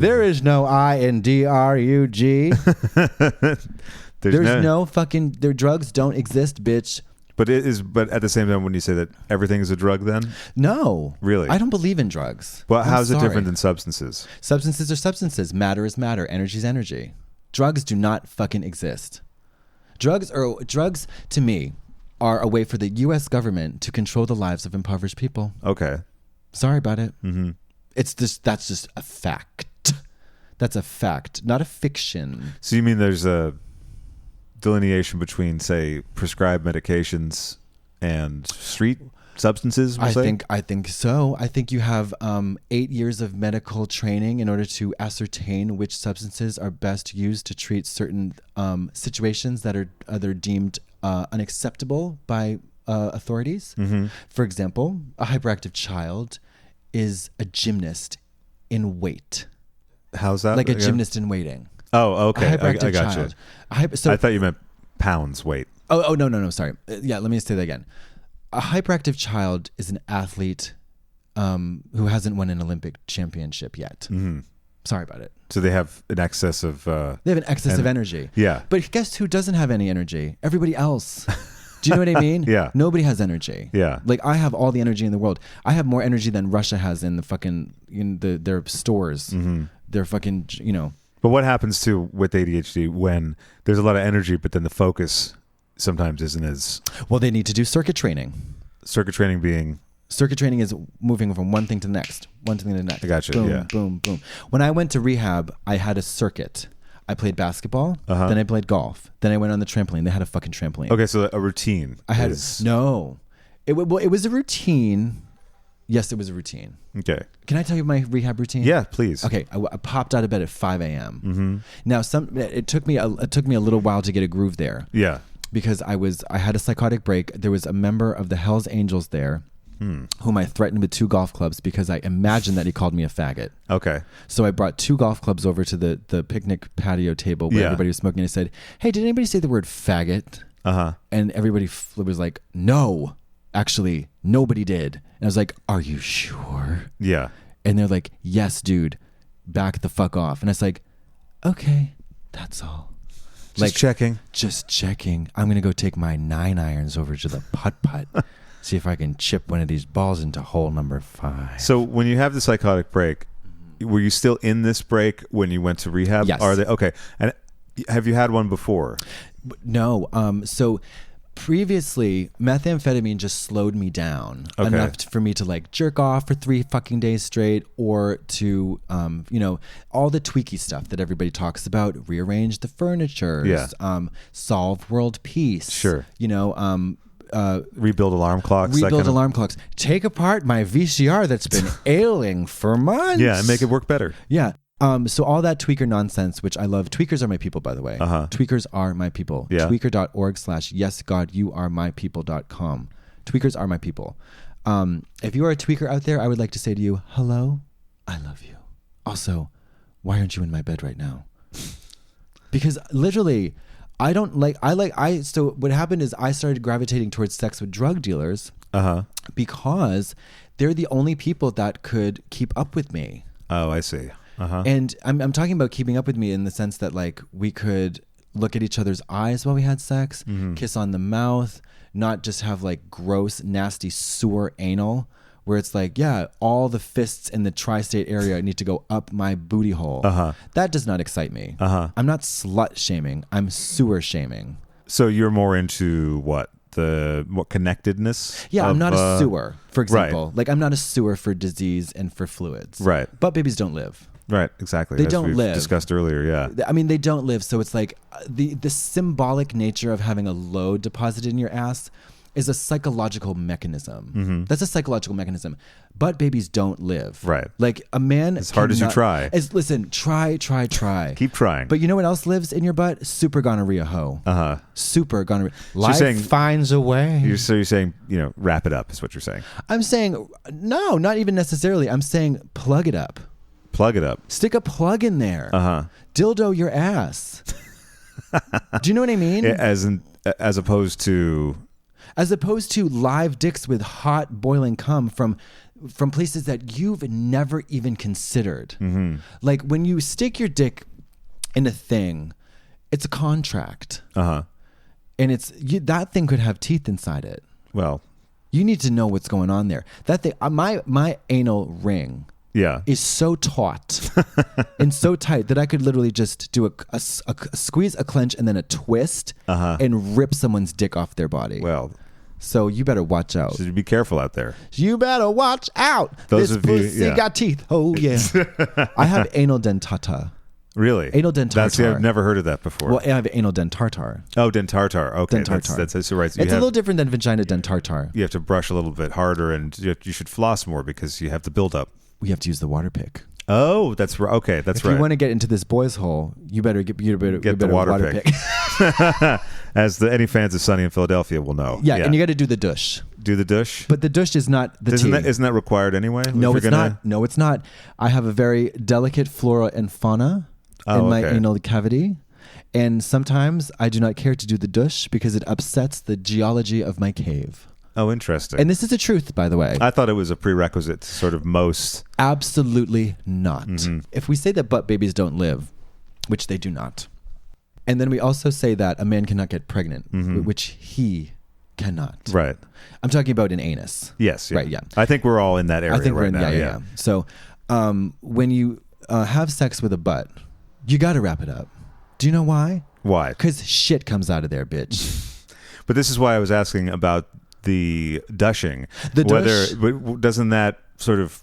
S2: There is no I in drug. There's no fucking, their drugs don't exist, bitch.
S3: But at the same time, when you say that everything is a drug, then
S2: no,
S3: really,
S2: I don't believe in drugs.
S3: Well, how's it different than substances?
S2: Substances are substances. Matter is matter. Energy is energy. Drugs do not fucking exist. Drugs to me are a way for the U.S. government to control the lives of impoverished people.
S3: Okay,
S2: sorry about it. That's just a fact. That's a fact, not a fiction.
S3: So you mean there's a delineation between, say, prescribed medications and street substances?
S2: I think so. I think you have 8 years of medical training in order to ascertain which substances are best used to treat certain situations that are deemed unacceptable by authorities. For example, a hyperactive child is a gymnast in weight.
S3: How's that?
S2: Like a gymnast in waiting.
S3: Oh, okay.
S2: I got
S3: child. You. I thought you meant pounds weight.
S2: Oh, no. Sorry. Yeah, let me say that again. A hyperactive child is an athlete who hasn't won an Olympic championship yet. Sorry about it.
S3: So they have an excess of...
S2: of energy.
S3: Yeah.
S2: But guess who doesn't have any energy? Everybody else. Do you know what I mean?
S3: Yeah.
S2: Nobody has energy.
S3: Yeah.
S2: Like I have all the energy in the world. I have more energy than Russia has in their stores. They're fucking,
S3: But what happens with ADHD when there's a lot of energy, but then the focus sometimes isn't as...
S2: Well, they need to do circuit training.
S3: Circuit training being...
S2: Circuit training is moving from one thing to the next. One thing to the next.
S3: I got you.
S2: Boom,
S3: yeah.
S2: boom, boom. When I went to rehab, I had a circuit. I played basketball. Then I played golf. Then I went on the trampoline. They had a fucking trampoline.
S3: Okay, so a routine.
S2: No. It was a routine. Yes, it was a routine.
S3: Okay.
S2: Can I tell you my rehab routine?
S3: Yeah, please.
S2: Okay, I popped out of bed at 5 a.m. Now, it took me a little while to get a groove there.
S3: Yeah.
S2: Because I had a psychotic break. There was a member of the Hells Angels there, whom I threatened with 2 golf clubs because I imagined that he called me a faggot.
S3: Okay.
S2: So I brought 2 golf clubs over to the picnic patio table where everybody was smoking. And I said, "Hey, did anybody say the word faggot?" And everybody was like, "No, actually, nobody did." And I was like, "Are you sure?"
S3: Yeah.
S2: And they're like, "Yes, dude, back the fuck off." And it's like, "Okay, that's all."
S3: Just checking.
S2: Just checking. I'm going to go take my 9 irons over to the putt-putt. See if I can chip one of these balls into hole number 5.
S3: So when you have the psychotic break, were you still in this break when you went to rehab?
S2: Yes.
S3: Are they okay? And have you had one before?
S2: No. So previously, methamphetamine just slowed me down enough for me to like jerk off for 3 fucking days straight, or to all the tweaky stuff that everybody talks about, rearrange the furniture, solve world peace,
S3: sure,
S2: rebuild
S3: alarm clocks,
S2: take apart my VCR that's been ailing for months,
S3: and make it work better.
S2: So all that tweaker nonsense, which I love. Tweakers are my people, by the way. Tweakers are my people. Tweaker.org/yesgodyouaremypeople.com. Tweakers are my people. If you are a tweaker out there, I would like to say to you, hello, I love you. Also, why aren't you in my bed right now? Because literally, so what happened is I started gravitating towards sex with drug dealers because they're the only people that could keep up with me.
S3: Oh, I see.
S2: And I'm talking about keeping up with me in the sense that like we could look at each other's eyes while we had sex, kiss on the mouth, not just have like gross, nasty sewer anal where it's like, all the fists in the tri-state area need to go up my booty hole. That does not excite me. I'm not slut shaming. I'm sewer shaming.
S3: So you're more into what? what connectedness.
S2: Yeah, I'm not a sewer, for example.
S3: Right.
S2: Like I'm not a sewer for disease and for fluids.
S3: Right.
S2: But babies don't live.
S3: Right, exactly.
S2: They
S3: As
S2: don't
S3: we've
S2: live.
S3: Discussed earlier, yeah.
S2: I mean, they don't live. So it's like the symbolic nature of having a load deposited in your ass is a psychological mechanism.
S3: Mm-hmm.
S2: That's a psychological mechanism. But babies don't live.
S3: Right.
S2: Like a man.
S3: As hard as you try.
S2: Listen, try.
S3: Keep trying.
S2: But you know what else lives in your butt? Super gonorrhea hoe.
S3: Uh-huh.
S2: Super gonorrhea.
S4: Life finds a way.
S3: So you're saying, wrap it up is what you're saying.
S2: I'm saying, no, not even necessarily. I'm saying plug it up.
S3: Plug it up.
S2: Stick a plug in there.
S3: Uh-huh.
S2: Dildo your ass. Do you know what I mean?
S3: As opposed to
S2: live dicks with hot boiling cum from places that you've never even considered.
S3: Mm-hmm.
S2: Like when you stick your dick in a thing, it's a contract.
S3: Uh-huh.
S2: And that thing could have teeth inside it.
S3: Well,
S2: you need to know what's going on there. That thing, my anal ring is so taut and so tight that I could literally just do a squeeze, a clench, and then a twist and rip someone's dick off their body.
S3: Well,
S2: so you better watch out.
S3: So be careful out there.
S2: You better watch out. This pussy got teeth. Oh yeah. I have anal dentata.
S3: Really?
S2: Anal dentartar.
S3: I've never heard of that before.
S2: Well, I have anal dentartar.
S3: Oh, dentartar. Okay.
S2: Dentartar.
S3: That's right. So
S2: it's a little different than vagina dentartar.
S3: You have to brush a little bit harder, and you should floss more because you have the buildup.
S2: We have to use the water pick.
S3: Oh, that's right. Okay, that's right.
S2: If you want to get into this boy's hole, you better get
S3: the water pick. As any fans of Sunny in Philadelphia will know.
S2: Yeah, and you got to do the dush.
S3: Do the dush?
S2: But the dush is not the tea.
S3: Isn't that required anyway?
S2: No, it's not. No, it's not. I have a very delicate flora and fauna in my anal cavity. And sometimes I do not care to do the dush because it upsets the geology of my cave.
S3: Oh, interesting.
S2: And this is the truth, by the way.
S3: I thought it was a prerequisite to sort of most.
S2: Absolutely not.
S3: Mm-hmm.
S2: If we say that butt babies don't live, which they do not, and then we also say that a man cannot get pregnant, which he cannot.
S3: Right.
S2: I'm talking about an anus.
S3: Yes. Yeah.
S2: Right, yeah.
S3: I think we're all in that area right now.
S2: Yeah. So when you have sex with a butt, you got to wrap it up. Do you know why?
S3: Why?
S2: Because shit comes out of there, bitch.
S3: But this is why I was asking about the dushing. Doesn't that sort of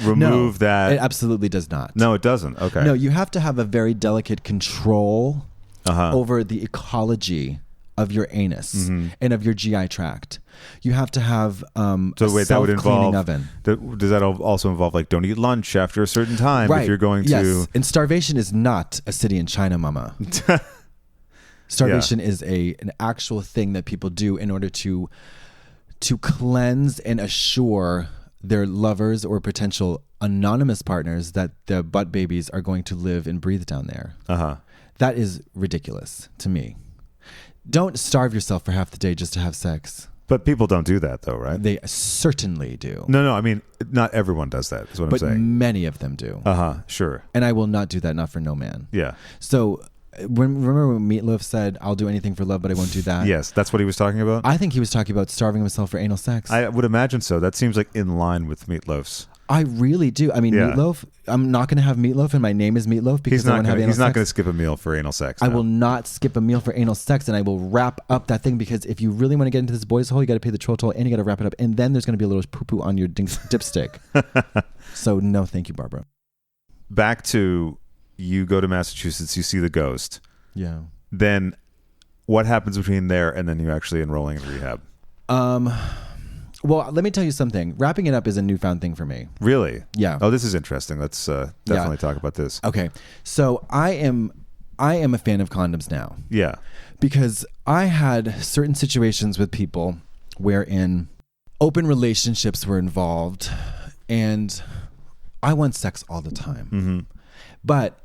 S3: remove that?
S2: It absolutely does not.
S3: No, it doesn't. Okay.
S2: No, you have to have a very delicate control over the ecology of your anus and of your GI tract. You have to have a self-cleaning oven.
S3: Does that also involve like don't eat lunch after a certain time if you're going to?
S2: Yes, and starvation is not a city in China, mama. Starvation is an actual thing that people do in order to cleanse and assure their lovers or potential anonymous partners that the butt babies are going to live and breathe down there. That is ridiculous to me. Don't starve yourself for half the day just to have sex.
S3: But people don't do that though, right?
S2: They certainly do.
S3: No, I mean, not everyone does that, is what I'm saying.
S2: But many of them do.
S3: Sure.
S2: And I will not do that, not for no man.
S3: Yeah.
S2: So remember when Meatloaf said, I'll do anything for love, but I won't do that?
S3: Yes, that's what he was talking about?
S2: I think he was talking about starving himself for anal sex.
S3: I would imagine so. That seems like in line with Meatloaf's.
S2: I really do. I mean, Meatloaf, I'm not going to have Meatloaf and my name is Meatloaf because I want to have anal sex.
S3: He's not going to skip a meal for anal sex.
S2: I will not skip a meal for anal sex, and I will wrap up that thing because if you really want to get into this boy's hole, you got to pay the troll toll and you got to wrap it up. And then there's going to be a little poo-poo on your dipstick. So no, thank you, Barbara.
S3: Back to you go to Massachusetts, you see the ghost.
S2: Yeah.
S3: Then what happens between there and then you actually enrolling in rehab?
S2: Well, let me tell you something. Wrapping it up is a newfound thing for me.
S3: Really?
S2: Yeah.
S3: Oh, this is interesting. Let's definitely talk about this.
S2: Okay. So I am a fan of condoms now.
S3: Yeah.
S2: Because I had certain situations with people wherein open relationships were involved and I want sex all the time. But,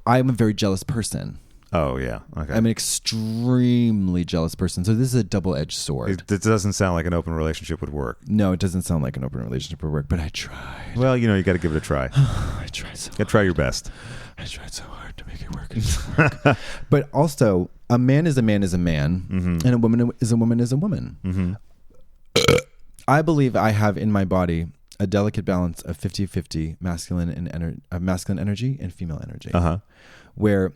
S2: I'm a very jealous person.
S3: Oh, yeah. Okay.
S2: I'm an extremely jealous person. So this is a double-edged sword.
S3: It doesn't sound like an open relationship would work.
S2: No, it doesn't sound like an open relationship would work, but I tried.
S3: Well, you got to give it a try.
S2: I tried so hard.
S3: You got to try your best.
S2: I tried so hard to make it work. But also, a man is a man is a man, and a woman is a woman is a woman. I believe I have in my body a delicate balance of 50-50 masculine energy and female energy. Where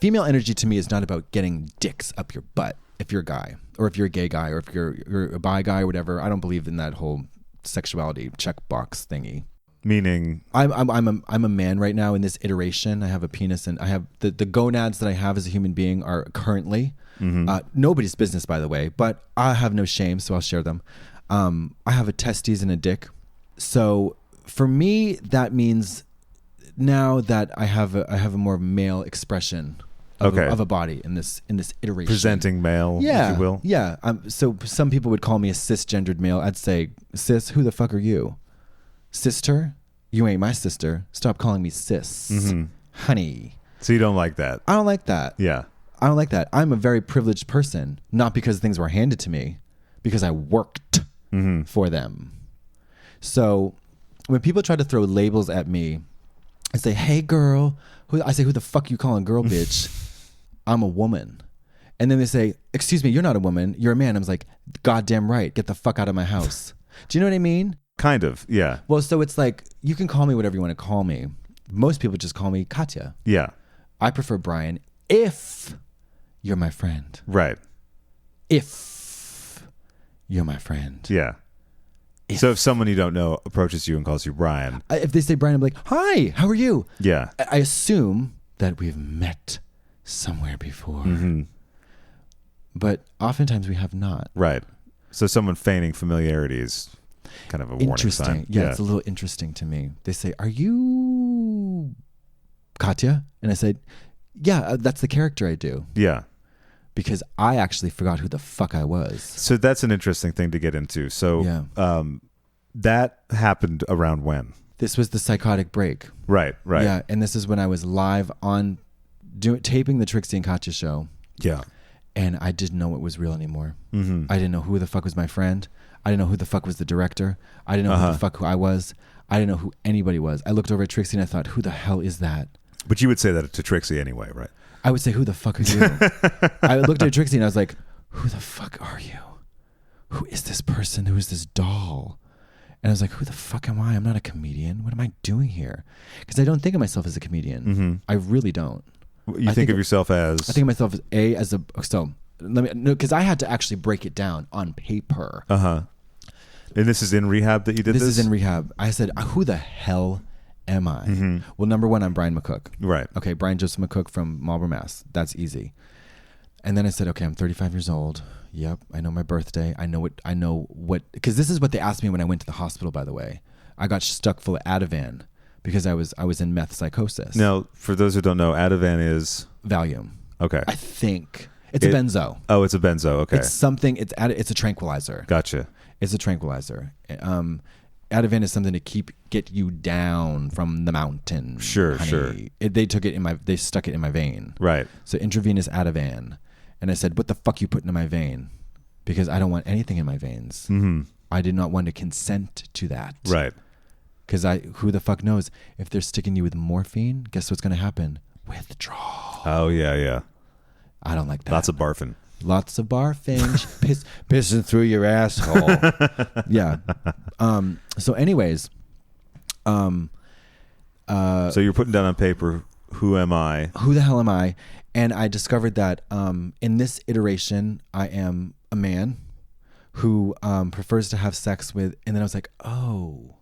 S2: female energy to me is not about getting dicks up your butt. if you're a guy, or if you're a gay guy, or if you're a bi guy or whatever. I don't believe in that whole sexuality checkbox thingy.
S3: Meaning,
S2: I'm a man right now in this iteration. I have a penis, and I have the gonads that I have as a human being are currently nobody's business, by the way, but I have no shame, so I'll share them. I have a testes and a dick. So for me, that means now that I have a more male expression of a body in this iteration.
S3: Presenting male, if you will.
S2: Yeah. So some people would call me a cisgendered male. I'd say, sis, who the fuck are you? Sister? You ain't my sister. Stop calling me sis. Honey.
S3: So you don't like that?
S2: I don't like that.
S3: Yeah.
S2: I don't like that. I'm a very privileged person, not because things were handed to me, because I worked for them. So when people try to throw labels at me, I say, hey girl. I say, who the fuck you calling girl, bitch? I'm a woman. And then they say, excuse me, you're not a woman, you're a man. I was like, goddamn right, get the fuck out of my house. Do you know what I mean?
S3: Kind of, yeah.
S2: Well, so it's like, you can call me whatever you want to call me. Most people just call me Katya.
S3: Yeah.
S2: I prefer Brian if you're my friend.
S3: Right.
S2: If you're my friend.
S3: Yeah. So if someone you don't know approaches you and calls you Brian.
S2: If they say Brian, I'm like, hi, how are you?
S3: Yeah.
S2: I assume that we've met somewhere before. But oftentimes we have not.
S3: Right. So someone feigning familiarity is kind of a warning sign.
S2: Yeah, it's a little interesting to me. They say, are you Katya? And I said, yeah, that's the character I do.
S3: Yeah.
S2: Because I actually forgot who the fuck I was.
S3: So that's an interesting thing to get into. So that happened around when?
S2: This was the psychotic break.
S3: Right.
S2: Yeah, and this is when I was live on taping the Trixie and Katya show.
S3: Yeah.
S2: And I didn't know it was real anymore. I didn't know who the fuck was my friend. I didn't know who the fuck was the director. I didn't know who the fuck I was. I didn't know who anybody was. I looked over at Trixie and I thought, who the hell is that?
S3: But you would say that to Trixie anyway, right?
S2: I would say, who the fuck are you? I looked at Trixie and I was like, who the fuck are you? Who is this person? Who is this doll? And I was like, who the fuck am I? I'm not a comedian. What am I doing here? Because I don't think of myself as a comedian. I really don't.
S3: You think of yourself as?
S2: I think of myself as a. So let me, because I had to actually break it down on paper.
S3: And this is in rehab that you did this?
S2: This is in rehab. I said, who the hell am I? Well, number one, I'm Brian McCook. Right. Okay, Brian Joseph McCook from Marlborough, Mass. That's easy. And then I said, okay, I'm 35 years old. Yep, I know my birthday. I know what, because this is what they asked me when I went to the hospital, by the way. I got stuck full of Ativan because I was in meth psychosis.
S3: Now, for those who don't know, Ativan is?
S2: Valium.
S3: Okay.
S2: I think. It's a benzo.
S3: Oh, it's a benzo. Okay.
S2: It's something, it's a tranquilizer.
S3: Gotcha.
S2: It's a tranquilizer. Ativan is something to get you down from the mountain.
S3: Sure,
S2: honey.
S3: sure.
S2: They stuck it in my vein.
S3: Right.
S2: So intravenous Ativan. And I said, what the fuck you putting in my vein? Because I don't want anything in my veins. I did not want to consent to that.
S3: Right.
S2: Because who the fuck knows? If they're sticking you with morphine, guess what's going to happen? Withdrawal.
S3: Oh, yeah.
S2: I don't like that.
S3: Lots of barfing.
S2: Lots of barfing. Pissing through your asshole. Yeah. So anyways.
S3: So you're putting down on paper, who am I?
S2: Who the hell am I? And I discovered that in this iteration, I am a man who prefers to have sex with, and then I was like, oh,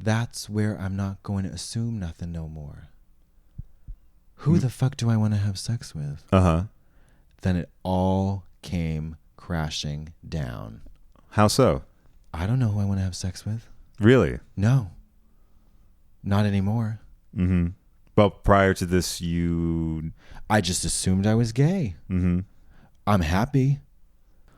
S2: that's where I'm not going to assume nothing no more. Who the fuck do I want to have sex with? Then it all came crashing down.
S3: How so?
S2: I don't know who I want to have sex with.
S3: Really?
S2: No. Not anymore.
S3: Well, prior to this,
S2: I just assumed I was gay. I'm happy.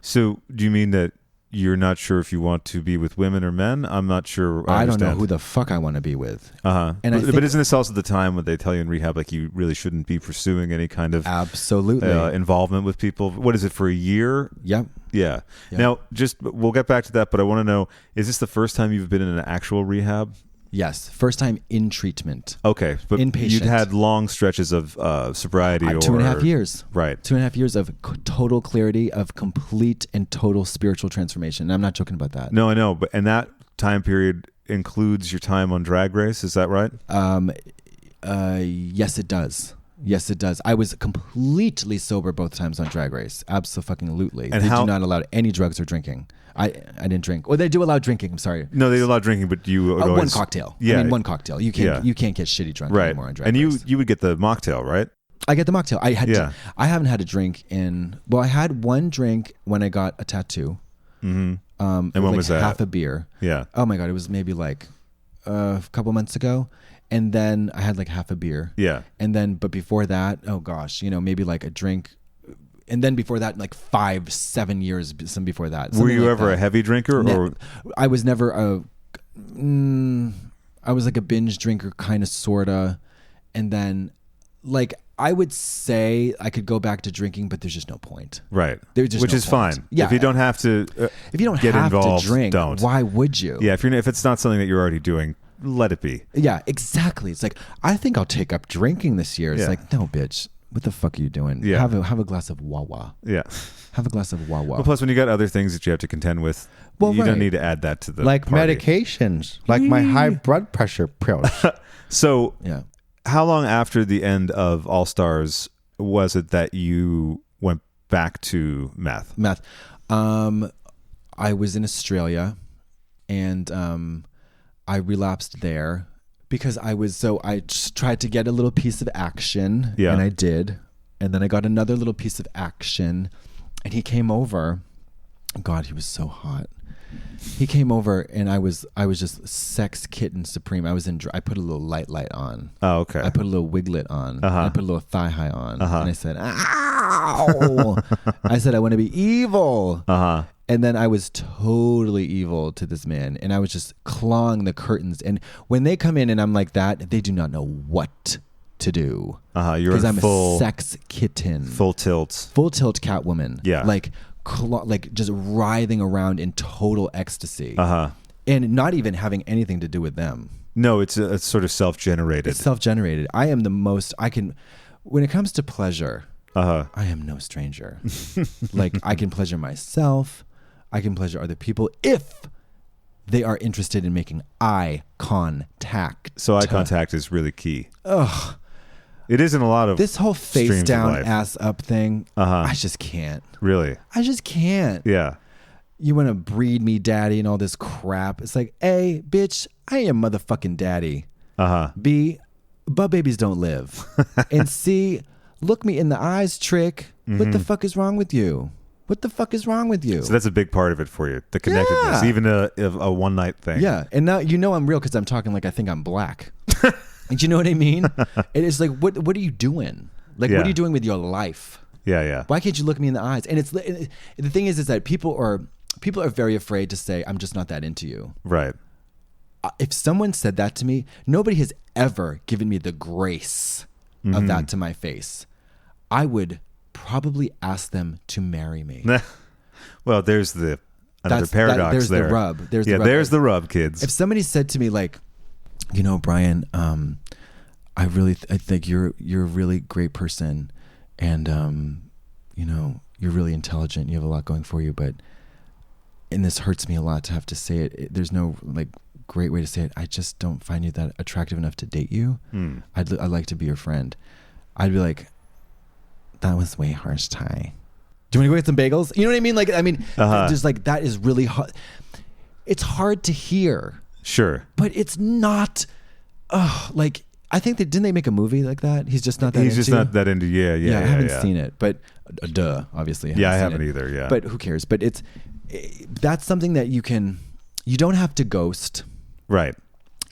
S3: So do you mean that you're not sure if you want to be with women or men? I'm not sure.
S2: I don't know who the fuck I want to be with.
S3: And but isn't this also the time when they tell you in rehab, like, you really shouldn't be pursuing any kind of
S2: absolutely
S3: involvement with people? What is it, for a year?
S2: Yep.
S3: Yeah. Now, we'll get back to that, but I want to know, is this the first time you've been in an actual rehab?
S2: Yes, first time in treatment.
S3: Okay, but
S2: inpatient.
S3: You'd had long stretches of sobriety, or
S2: 2.5 years.
S3: Right,
S2: 2.5 years of total clarity, of complete and total spiritual transformation. And I'm not joking about that.
S3: No, I know, and that time period includes your time on Drag Race. Is that right?
S2: Yes, it does. Yes, it does. I was completely sober both times on Drag Race. Absolutely.
S3: And
S2: they
S3: how-
S2: do not allow any drugs or drinking. I didn't drink. Well, they do allow drinking. I'm sorry.
S3: No, they allow drinking, but you would always,
S2: one cocktail.
S3: Yeah,
S2: I mean, one cocktail. You can't get shitty drunk
S3: right.
S2: anymore on Drag
S3: And
S2: Race.
S3: you would get the mocktail, right?
S2: I get the mocktail. I haven't had a drink in. Well, I had one drink when I got a tattoo.
S3: Mm-hmm. And when
S2: like
S3: was that?
S2: Half a beer.
S3: Yeah.
S2: Oh my God, it was maybe like a couple months ago. And then I had like half a beer.
S3: Yeah.
S2: And then, but before that, oh gosh, maybe like a drink. And then before that, like 5-7 years, some before that.
S3: Were you
S2: like
S3: ever a heavy drinker, or
S2: I was never I was like a binge drinker, kind of, sorta. And then, like, I would say I could go back to drinking, but there's just no point.
S3: right?
S2: There's just
S3: Which
S2: no
S3: is
S2: point.
S3: fine.
S2: Yeah.
S3: If you don't have to,
S2: If you don't
S3: get
S2: have
S3: involved,
S2: to drink,
S3: don't.
S2: why would you?
S3: Yeah. If it's not something that you're already doing, let it be.
S2: Yeah, exactly. It's like, I think I'll take up drinking this year. It's
S3: Yeah.
S2: like, no, bitch. What the fuck are you doing?
S3: Yeah.
S2: Have a glass of Wawa.
S3: Yeah.
S2: Have a glass of Wawa.
S3: Well, plus when you got other things that you have to contend with,
S2: Well,
S3: you
S2: right.
S3: don't need to add that to the
S4: Like
S3: party.
S4: medications, like my high blood pressure pills.
S3: So,
S2: Yeah.
S3: how long after the end of All Stars was it that you went back to meth?
S2: Meth. I was in Australia, and I relapsed there because I just tried to get a little piece of action,
S3: Yeah.
S2: and I did. And then I got another little piece of action, and he came over. God, he was so hot. He came over, and I was just sex kitten supreme. I put a little light on.
S3: Oh, okay.
S2: I put a little wiglet on.
S3: Uh-huh.
S2: I put a little thigh high on.
S3: Uh-huh.
S2: And I said, ow. I said, I want to be evil.
S3: Uh-huh.
S2: And then I was totally evil to this man. And I was just clawing the curtains. And when they come in and I'm like that, they do not know what to do.
S3: You're
S2: Because
S3: in
S2: I'm
S3: full
S2: a sex kitten.
S3: full tilt.
S2: Full tilt Catwoman.
S3: Yeah.
S2: Like just writhing around in total ecstasy.
S3: Uh-huh.
S2: And not even having anything to do with them.
S3: No, it's sort of self-generated.
S2: It's self-generated. I am the most, when it comes to pleasure,
S3: Uh-huh.
S2: I am no stranger. Like, I can pleasure myself. I can pleasure other people if they are interested in making eye contact.
S3: So eye contact is really key.
S2: Ugh.
S3: It is in a lot of
S2: This whole face
S3: streams of
S2: down,
S3: life.
S2: ass up thing,
S3: Uh-huh.
S2: I just can't.
S3: Really?
S2: I just can't.
S3: Yeah.
S2: You want to breed me daddy and all this crap. It's like, A, bitch, I am motherfucking daddy.
S3: Uh-huh.
S2: B, butt babies don't live. And C, look me in the eyes, trick. What the fuck is wrong with you? What the fuck is wrong with you?
S3: So that's a big part of it for you, the connectedness,
S2: Yeah.
S3: even a one-night thing.
S2: Yeah. And now I'm real because I'm talking like I think I'm black. And you know what I mean? It is like, what are you doing? Like,
S3: Yeah.
S2: what are you doing with your life?
S3: Yeah, yeah.
S2: Why can't you look me in the eyes? And the thing is that people are very afraid to say, I'm just not that into you.
S3: Right.
S2: If someone said that to me, nobody has ever given me the grace of that to my face. I would probably ask them to marry me.
S3: Well, there's another paradox
S2: there's
S3: there.
S2: the rub. There's the rub.
S3: There's the rub, kids.
S2: If somebody said to me like, Brian, I think you're a really great person, and you're really intelligent. You have a lot going for you, and this hurts me a lot to have to say it. There's no like great way to say it. I just don't find you that attractive enough to date you. I'd like to be your friend. I'd be like, that was way harsh, Ty. Do you want to go get some bagels? You know what I mean? Like, just like that is really hard. It's hard to hear.
S3: Sure.
S2: But it's not. Like I think didn't they make a movie like that? He's just not that.
S3: He's just not that into. Yeah.
S2: I haven't seen it, but obviously.
S3: I haven't
S2: seen it.
S3: either. Yeah.
S2: But who cares? But that's something that you don't have to ghost,
S3: right.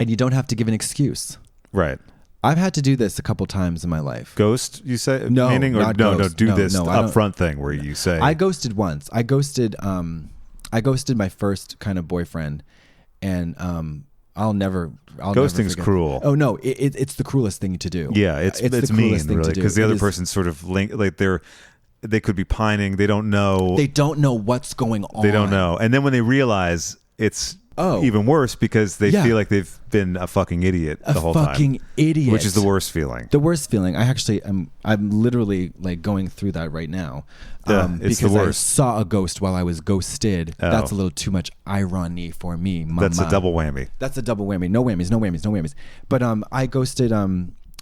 S2: and you don't have to give an excuse.
S3: Right.
S2: I've had to do this a couple times in my life.
S3: Ghost, you say?
S2: No,
S3: meaning, or
S2: not
S3: no,
S2: ghost.
S3: do
S2: No,
S3: this
S2: no, I don't-
S3: upfront thing where you say.
S2: I ghosted once. I ghosted my first kind of boyfriend, and
S3: Ghosting's cruel.
S2: Oh no, it's the cruelest thing to do.
S3: Yeah, it's
S2: the
S3: mean,
S2: cruelest thing
S3: really,
S2: to do.
S3: because the
S2: It
S3: other
S2: is-
S3: person's sort of like they could be pining. They don't know.
S2: They don't know what's going on.
S3: They don't know, and then when they realize, it's
S2: Oh.
S3: even worse because they
S2: Yeah.
S3: feel like they've been a fucking idiot the whole time.
S2: fucking idiot.
S3: Which is the worst feeling.
S2: The worst feeling. I'm literally like going through that right now.
S3: It's the
S2: because
S3: worst.
S2: I saw a ghost while I was ghosted.
S3: Oh.
S2: That's a little too much irony for me. Mama.
S3: That's a double whammy.
S2: That's a double whammy. No whammies. But I ghosted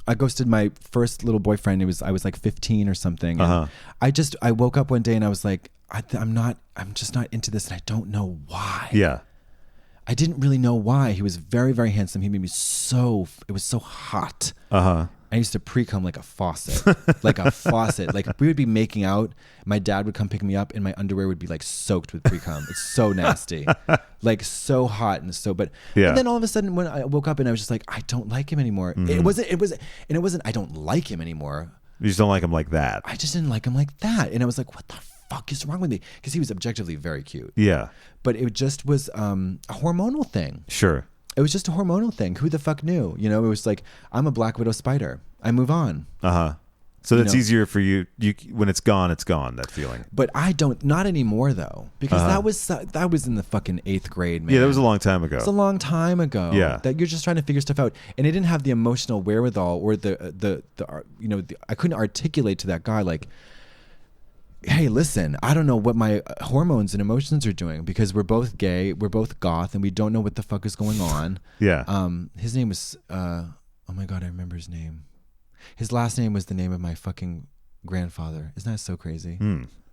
S2: I ghosted my first little boyfriend. I was like 15 or something. And I woke up one day and I was like, I'm just not into this, and I don't know why.
S3: Yeah.
S2: I didn't really know why. He was very, very handsome. He made me it was so hot. I used to pre-cum like a faucet, Like we would be making out. My dad would come pick me up and my underwear would be like soaked with pre-cum. It's so nasty, like so hot and so, and then all of a sudden when I woke up and I was just like, I don't like him anymore. It wasn't, I don't like him anymore.
S3: You just don't like him like that.
S2: I just didn't like him like that. And I was like, what the fuck is wrong with me? Because he was objectively very cute.
S3: Yeah.
S2: But it just was a hormonal thing.
S3: Sure.
S2: It was just a hormonal thing. Who the fuck knew? You know, it was like, I'm a black widow spider. I move on.
S3: So that's easier for you. When it's gone, that feeling.
S2: But I don't, not anymore though, because that was in the fucking 8th grade, man.
S3: Yeah, that was a long time ago.
S2: It's a long time ago.
S3: Yeah.
S2: That you're just trying to figure stuff out. And I didn't have the emotional wherewithal or I couldn't articulate to that guy like, hey, listen, I don't know what my hormones and emotions are doing because we're both gay, we're both goth, and we don't know what the fuck is going on.
S3: Yeah.
S2: His name was, oh my God, I remember his name. His last name was the name of my fucking grandfather. Isn't that so crazy?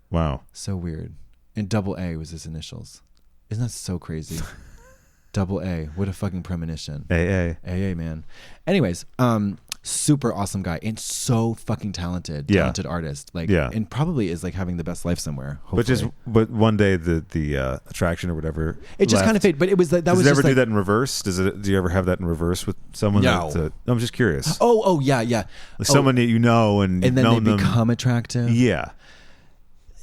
S3: Wow.
S2: So weird. And double A was his initials. Isn't that so crazy? Double A. What a fucking premonition.
S3: AA,
S2: man. Anyways, super awesome guy and so fucking talented artist. Like, and probably is like having the best life somewhere. Hopefully.
S3: But one day the attraction or whatever.
S2: It just kind of faded. But it was that was.
S3: Does it
S2: just
S3: ever do
S2: like,
S3: that in reverse? Do you ever have that in reverse with someone?
S2: No.
S3: I'm just curious.
S2: Oh yeah.
S3: Like someone that you know and
S2: then they become attractive.
S3: Yeah.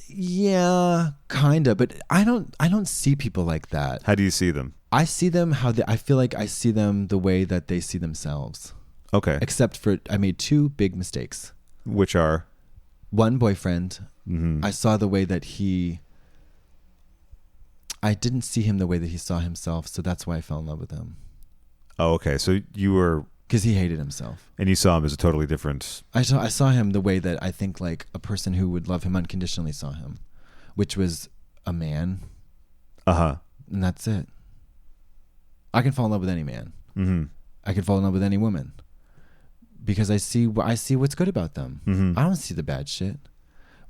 S2: Yeah, kinda. But I don't see people like that.
S3: How do you see them?
S2: I see them I feel like I see them the way that they see themselves.
S3: Okay.
S2: Except for I made 2 big mistakes.
S3: Which are?
S2: One boyfriend, I saw the way that I didn't see him the way that he saw himself, so that's why I fell in love with him.
S3: Oh, okay. So you were...
S2: Because he hated himself.
S3: And you saw him as a totally different...
S2: I saw him the way that I think like a person who would love him unconditionally saw him, which was a man. And that's it. I can fall in love with any man. I can fall in love with any woman. Because I see what's good about them. I don't see the bad shit.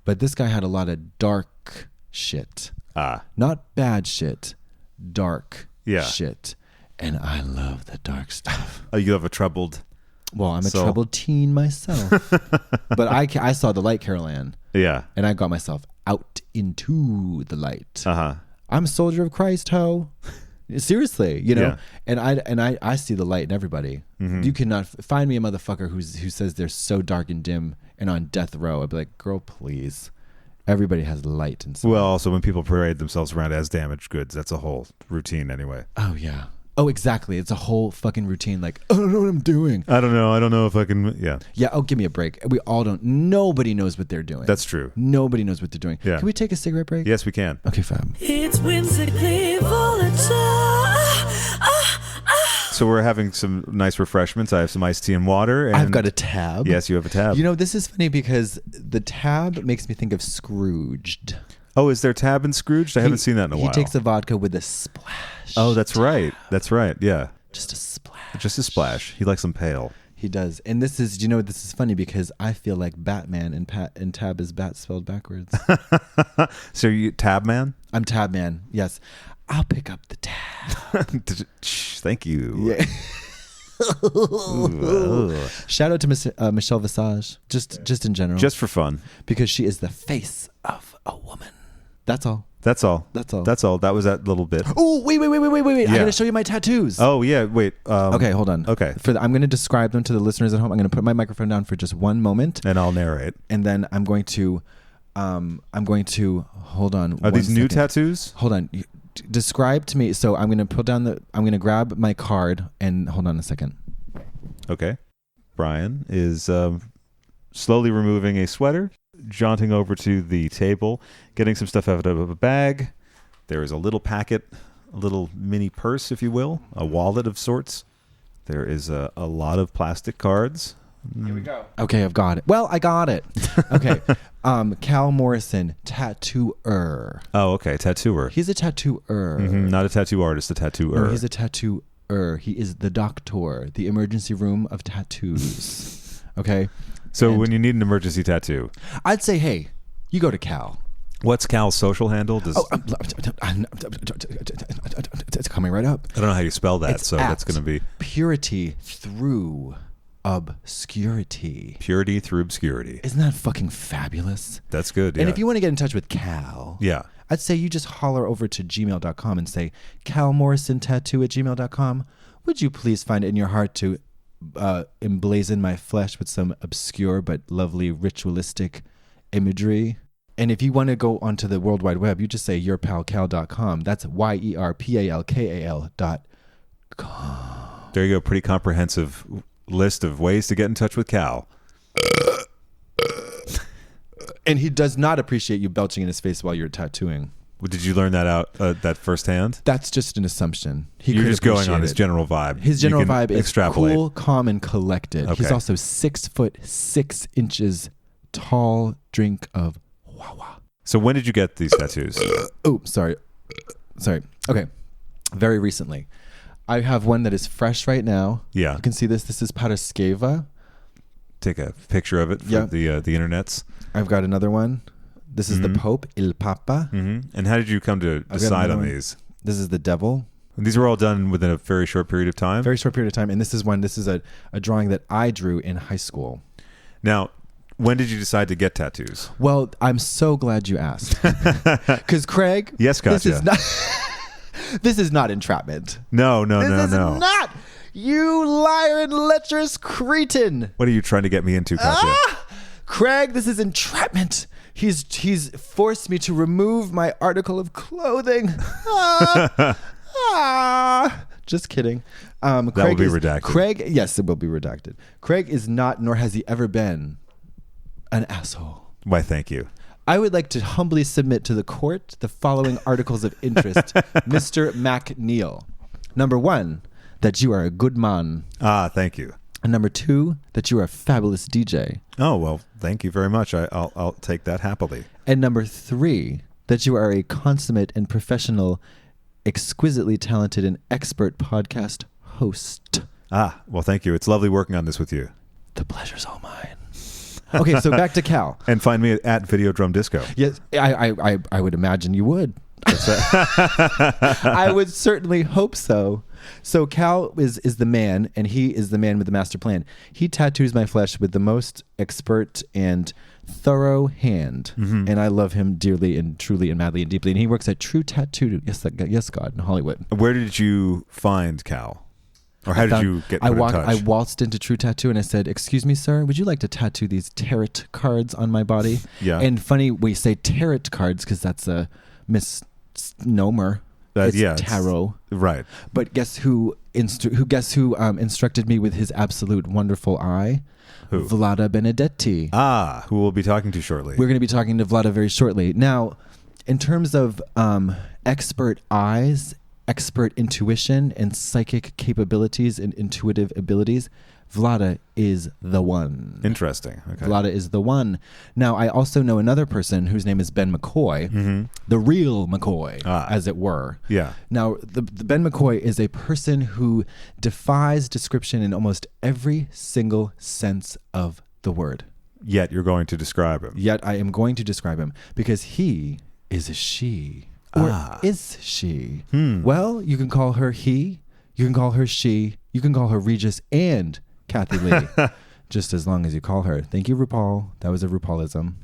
S2: But this guy had a lot of dark shit. Not bad shit. Dark shit. And I love the dark stuff.
S3: Oh, you have a troubled...
S2: Well, I'm a troubled teen myself. But I saw the light, Carol Ann.
S3: Yeah.
S2: And I got myself out into the light. I'm a soldier of Christ, ho. Seriously, you know, and I see the light in everybody. You cannot find me a motherfucker who says they're so dark and dim and on death row. I'd be like, girl, please. Everybody has light inside.
S3: Well, also when people parade themselves around as damaged goods, that's a whole routine anyway.
S2: Oh yeah. Oh, exactly. It's a whole fucking routine. Like, I don't know what I'm doing.
S3: I don't know if I can. Yeah.
S2: Yeah. Oh, give me a break. We all don't. Nobody knows what they're doing.
S3: That's true.
S2: Nobody knows what they're doing.
S3: Yeah.
S2: Can we take a cigarette break?
S3: Yes, we can.
S2: Okay, fab.
S1: It's whimsically volatile.
S3: So we're having some nice refreshments. I have some iced tea and water. And
S2: I've got a tab.
S3: Yes, you have a tab.
S2: You know, this is funny because the tab makes me think of Scrooged.
S3: Oh, is there tab in Scrooged? I haven't seen that in a while.
S2: He takes a vodka with a splash.
S3: Oh, that's right. That's right. Yeah.
S2: Just a splash.
S3: Just a splash. He likes them pale.
S2: He does. And this is, you know, this is funny because I feel like Batman and tab is bat spelled backwards.
S3: So are you Tab Man?
S2: I'm Tab Man. Yes. I'll pick up the tab.
S3: Thank you.
S2: Yeah. Shout out to Michelle Visage, just in general,
S3: just for fun,
S2: because she is the face of a woman. That's all.
S3: That's all.
S2: That's all.
S3: That's all. That was that little bit.
S2: Oh, wait.
S3: Yeah.
S2: I'm going to show you my tattoos.
S3: Oh yeah, wait.
S2: Okay, hold on.
S3: Okay.
S2: I'm going to describe them to the listeners at home. I'm going to put my microphone down for just one moment,
S3: and I'll narrate.
S2: And then I'm going to hold on.
S3: Are these new tattoos?
S2: Hold on. Describe to me. So I'm going to grab my card and hold on a second.
S3: Okay. Brian is slowly removing a sweater, jaunting over to the table, getting some stuff out of a bag. There is a little packet, a little mini purse, if you will, a wallet of sorts. There is a lot of plastic cards.
S2: Here we go. Okay, I've got it. Well, I got it. Okay. Cal Morrison, tattooer.
S3: Oh, okay. Tattooer.
S2: He's a tattooer.
S3: Not a tattoo artist, a tattooer.
S2: No, he's a tattooer. He is the doctor, the emergency room of tattoos. Okay.
S3: So when you need an emergency tattoo,
S2: I'd say, hey, you go to Cal.
S3: What's Cal's social handle?
S2: It's coming right up.
S3: I don't know how you spell that,
S2: It's
S3: so that's going to be
S2: Purity Through Obscurity.
S3: Purity Through Obscurity.
S2: Isn't that fucking fabulous?
S3: That's good. Yeah.
S2: And if you want to get in touch with Cal, I'd say you just holler over to gmail.com and say, calmorrisontatattoo@gmail.com. Would you please find it in your heart to emblazon my flesh with some obscure but lovely ritualistic imagery? And if you want to go onto the World Wide Web, you just say yourpalcal.com. That's YERPALKAL.com.
S3: There you go. Pretty comprehensive list of ways to get in touch with Cal.
S2: And he does not appreciate you belching in his face while you're tattooing.
S3: Did you learn that out that firsthand?
S2: That's just an assumption.
S3: You're just going on his general vibe.
S2: His general vibe is
S3: extrapolate.
S2: Cool, calm, and collected.
S3: Okay.
S2: He's also 6'6" tall, drink of wawa.
S3: So when did you get these tattoos?
S2: Sorry. Okay. Very recently. I have one that is fresh right now.
S3: Yeah.
S2: You can see this. This is Paraskeva.
S3: Take a picture of it for the internets.
S2: I've got another one. This is the Pope, Il Papa.
S3: And how did you come to decide on these?
S2: This is the Devil.
S3: And these were all done within a very short period of time?
S2: Very short period of time. And this is a drawing that I drew in high school.
S3: Now, when did you decide to get tattoos?
S2: Well, I'm so glad you asked. Because Craig,
S3: yes, Katya.
S2: This is not entrapment.
S3: No.
S2: This is not. You liar and lecherous cretin.
S3: What are you trying to get me into, Katya?
S2: Craig, this is entrapment. He's forced me to remove my article of clothing. Just kidding.
S3: That will be redacted.
S2: Craig, yes, it will be redacted. Craig is not, nor has he ever been, an asshole.
S3: Why, thank you.
S2: I would like to humbly submit to the court the following articles of interest, Mr. MacNeil. Number 1, that you are a good man.
S3: Thank you.
S2: And number 2, that you are a fabulous DJ.
S3: Oh, well, thank you very much. I'll take that happily.
S2: And number 3, that you are a consummate and professional, exquisitely talented and expert podcast host.
S3: Well, thank you. It's lovely working on this with you.
S2: The pleasure's all mine. Okay, so back to Cal.
S3: And find me at Videodrome Disco.
S2: Yes, I would imagine you would. I would certainly hope so. So Cal is the man, and he is the man with the master plan. He tattoos my flesh with the most expert and thorough hand, and I love him dearly and truly and madly and deeply. And he works at True Tattoo, yes, God, in Hollywood.
S3: Where did you find Cal? Or how did you get put in touch?
S2: I waltzed into True Tattoo and I said, "Excuse me, sir, would you like to tattoo these tarot cards on my body?"
S3: Yeah.
S2: And funny, we say tarot cards because that's a misnomer. It's tarot,
S3: right?
S2: But guess who instructed me with his absolute wonderful eye?
S3: Who?
S2: Vlada Benedetti.
S3: Who we'll be talking to shortly.
S2: We're going to be talking to Vlada very shortly. Now, in terms of expert eyes, expert intuition, and psychic capabilities and intuitive abilities, Vlada is the one.
S3: Interesting. Okay.
S2: Vlada is the one. Now, I also know another person whose name is Ben McCoy, the real McCoy, as it were.
S3: Yeah.
S2: Now, the Ben McCoy is a person who defies description in almost every single sense of the word.
S3: Yet you're going to describe him.
S2: Yet I am going to describe him because he is a she. Or is she? Well, you can call her he, you can call her she, you can call her Regis and Kathy Lee, just as long as you call her. Thank you, RuPaul. That was a RuPaulism.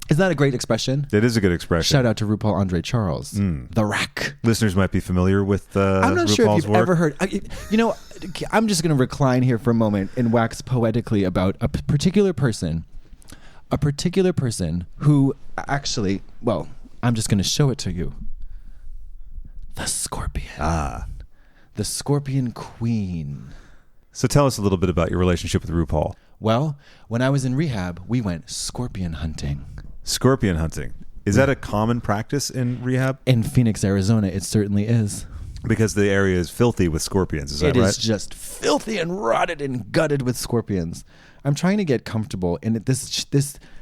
S2: Is that a great expression?
S3: It is a good expression.
S2: Shout out to RuPaul Andre Charles, the Rack.
S3: Listeners might be familiar with
S2: I'm not
S3: RuPaul's
S2: sure if you've
S3: work.
S2: ever heard. I'm just going to recline here for a moment and wax poetically about a particular person who actually, well, I'm just going to show it to you. The Scorpion. The Scorpion Queen.
S3: So tell us a little bit about your relationship with RuPaul.
S2: Well, when I was in rehab, we went scorpion hunting.
S3: Scorpion hunting. Is that a common practice in rehab?
S2: In Phoenix, Arizona, it certainly is.
S3: Because the area is filthy with scorpions, is that right?
S2: It is just filthy and rotted and gutted with scorpions. I'm trying to get comfortable, and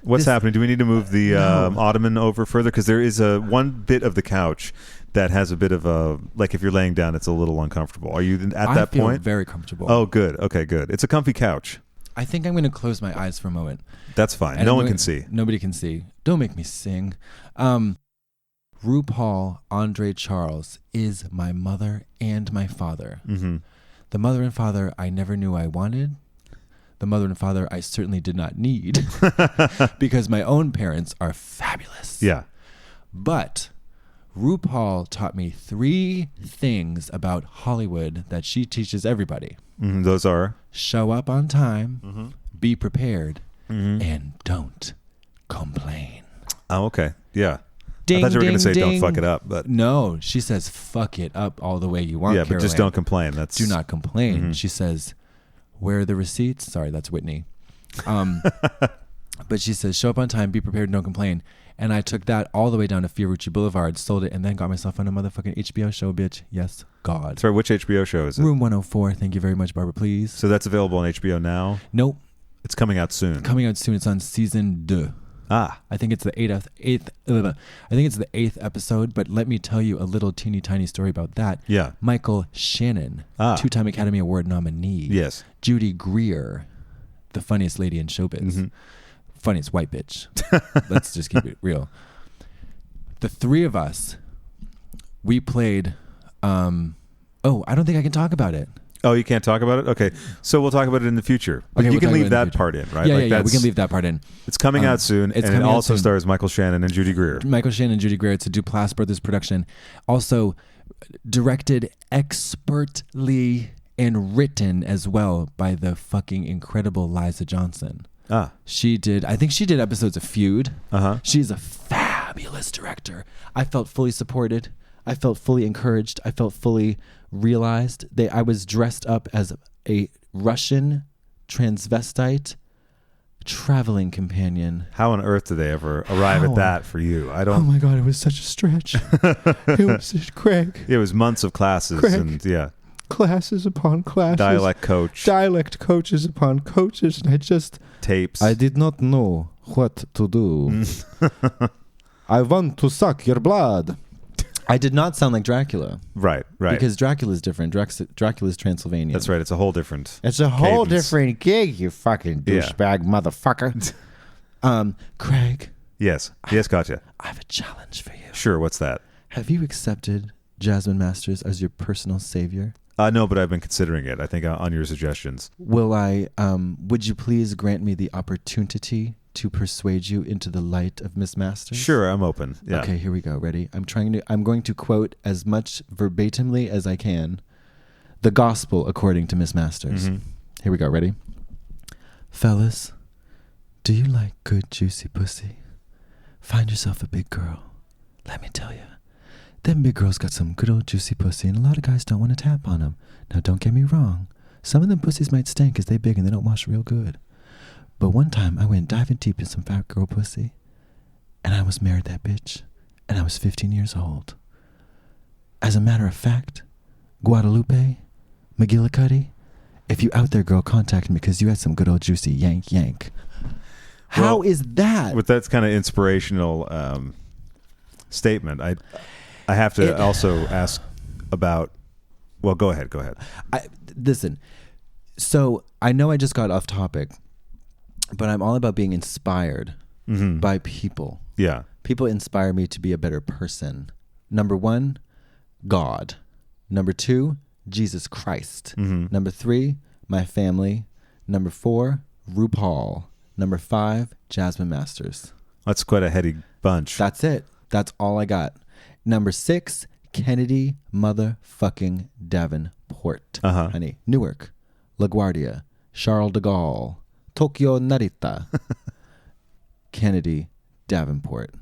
S3: What's happening? Do we need to move the ottoman over further? Because there is one bit of the couch that has a bit of a, like if you're laying down, it's a little uncomfortable. Are you at that point?
S2: I feel very comfortable.
S3: Oh, good. Okay, good. It's a comfy couch.
S2: I think I'm going to close my eyes for a moment.
S3: That's fine.
S2: And
S3: No one can see.
S2: Nobody can see. Don't make me sing. RuPaul Andre Charles is my mother and my father.
S3: Mm-hmm.
S2: The mother and father I never knew I wanted. The mother and father I certainly did not need because my own parents are fabulous.
S3: Yeah.
S2: But RuPaul taught me 3 things about Hollywood that she teaches everybody.
S3: Mm-hmm. Those are?
S2: Show up on time,
S3: Mm-hmm.
S2: be prepared,
S3: Mm-hmm.
S2: and don't complain.
S3: Oh, okay. Yeah.
S2: Ding,
S3: I thought you were going to say
S2: ding,
S3: don't fuck it up, but
S2: no, she says fuck it up all the way you want.
S3: yeah, but just
S2: Caroline.
S3: don't complain. That's
S2: Do not complain.
S3: Mhm.
S2: She says, where are the receipts? Sorry, that's Whitney. But she says, show up on time, be prepared, and don't complain. And I took that all the way down to Fiorucci Boulevard, sold it, and then got myself on a motherfucking HBO show, bitch. Yes, God.
S3: Sorry, which HBO show is it?
S2: Room 104. Thank you very much, Barbara, please.
S3: So that's available on HBO now?
S2: Nope.
S3: It's coming out soon.
S2: Coming out soon. It's on season 2.
S3: Ah.
S2: I think it's the eighth. I think it's the 8th episode. But let me tell you a little teeny tiny story about that.
S3: Yeah.
S2: Michael Shannon,
S3: Ah.
S2: 2-time Academy Award nominee.
S3: Yes.
S2: Judy Greer, the funniest lady in showbiz.
S3: Mhm.
S2: Funniest white bitch. Let's just keep it real. The 3 of us, we played. I don't think I can talk about it.
S3: Oh, you can't talk about it? Okay. So we'll talk about it in the future. But
S2: Okay,
S3: you
S2: we'll
S3: can
S2: talk
S3: leave
S2: about it in the
S3: that
S2: future.
S3: part in, right?
S2: Yeah,
S3: Like
S2: yeah, we
S3: that's-
S2: can leave that part in.
S3: It's coming out soon,
S2: it's
S3: and it
S2: coming out
S3: also
S2: soon.
S3: stars Michael Shannon and Judy Greer.
S2: Michael Shannon and Judy Greer. It's a Duplass Brothers production. Also directed expertly and written as well by the fucking incredible Liza Johnson.
S3: Ah.
S2: I think she did episodes of Feud.
S3: Uh-huh.
S2: She's a fabulous director. I felt fully supported. I felt fully encouraged. I felt fully realized. I was dressed up as a Russian transvestite traveling companion.
S3: How on earth did they ever arrive
S2: How?
S3: at that for you? I
S2: Oh
S3: don't.
S2: my God, it was such a stretch. It was Craig.
S3: It was months of classes
S2: Craig.
S3: and yeah,
S2: Classes upon classes.
S3: dialect coach,
S2: Dialect coaches upon coaches. And
S3: tapes.
S2: I did not know what to do. I want to suck your blood. I did not sound like Dracula.
S3: Right.
S2: Because Dracula's different. Dracula's Transylvanian.
S3: That's right. It's a whole different.
S4: It's a whole
S3: cadence.
S4: different gig, you fucking
S3: Yeah.
S4: douchebag motherfucker.
S2: Craig,
S3: Yes. Yes, Katya.
S2: I have a challenge for you.
S3: Sure. What's that?
S2: Have you accepted Jasmine Masters as your personal savior?
S3: No, but I've been considering it. I think on your suggestions.
S2: Would you please grant me the opportunity to persuade you into the light of Miss Masters?
S3: Sure, I'm open. Yeah.
S2: Okay, here we go. Ready? I'm going to quote as much verbatimly as I can the gospel according to Miss Masters.
S3: Mhm.
S2: Here we go. Ready? Fellas, do you like good juicy pussy? Find yourself a big girl. Let me tell you. Them big girls got some good old juicy pussy, and a lot of guys don't want to tap on them. Now, don't get me wrong. Some of them pussies might stink because they big and they don't wash real good. But one time, I went diving deep in some fat girl pussy, and I almost married that bitch, and I was 15 years old. As a matter of fact, Guadalupe, McGillicuddy, if you out there, girl, contact me because you had some good old juicy yank. How is that?
S3: With that kind of inspirational statement, I have to also ask about. Well, go ahead.
S2: Listen, so I know I just got off topic, but I'm all about being inspired by people.
S3: Yeah.
S2: People inspire me to be a better person. Number 1, God. Number 2, Jesus Christ. Number 3, my family. Number 4, RuPaul. Number 5, Jasmine Masters.
S3: That's quite a heady bunch.
S2: That's it. That's all I got. Number 6, Kennedy motherfucking Davenport. Honey. Newark, LaGuardia, Charles de Gaulle, Tokyo Narita, Kennedy Davenport.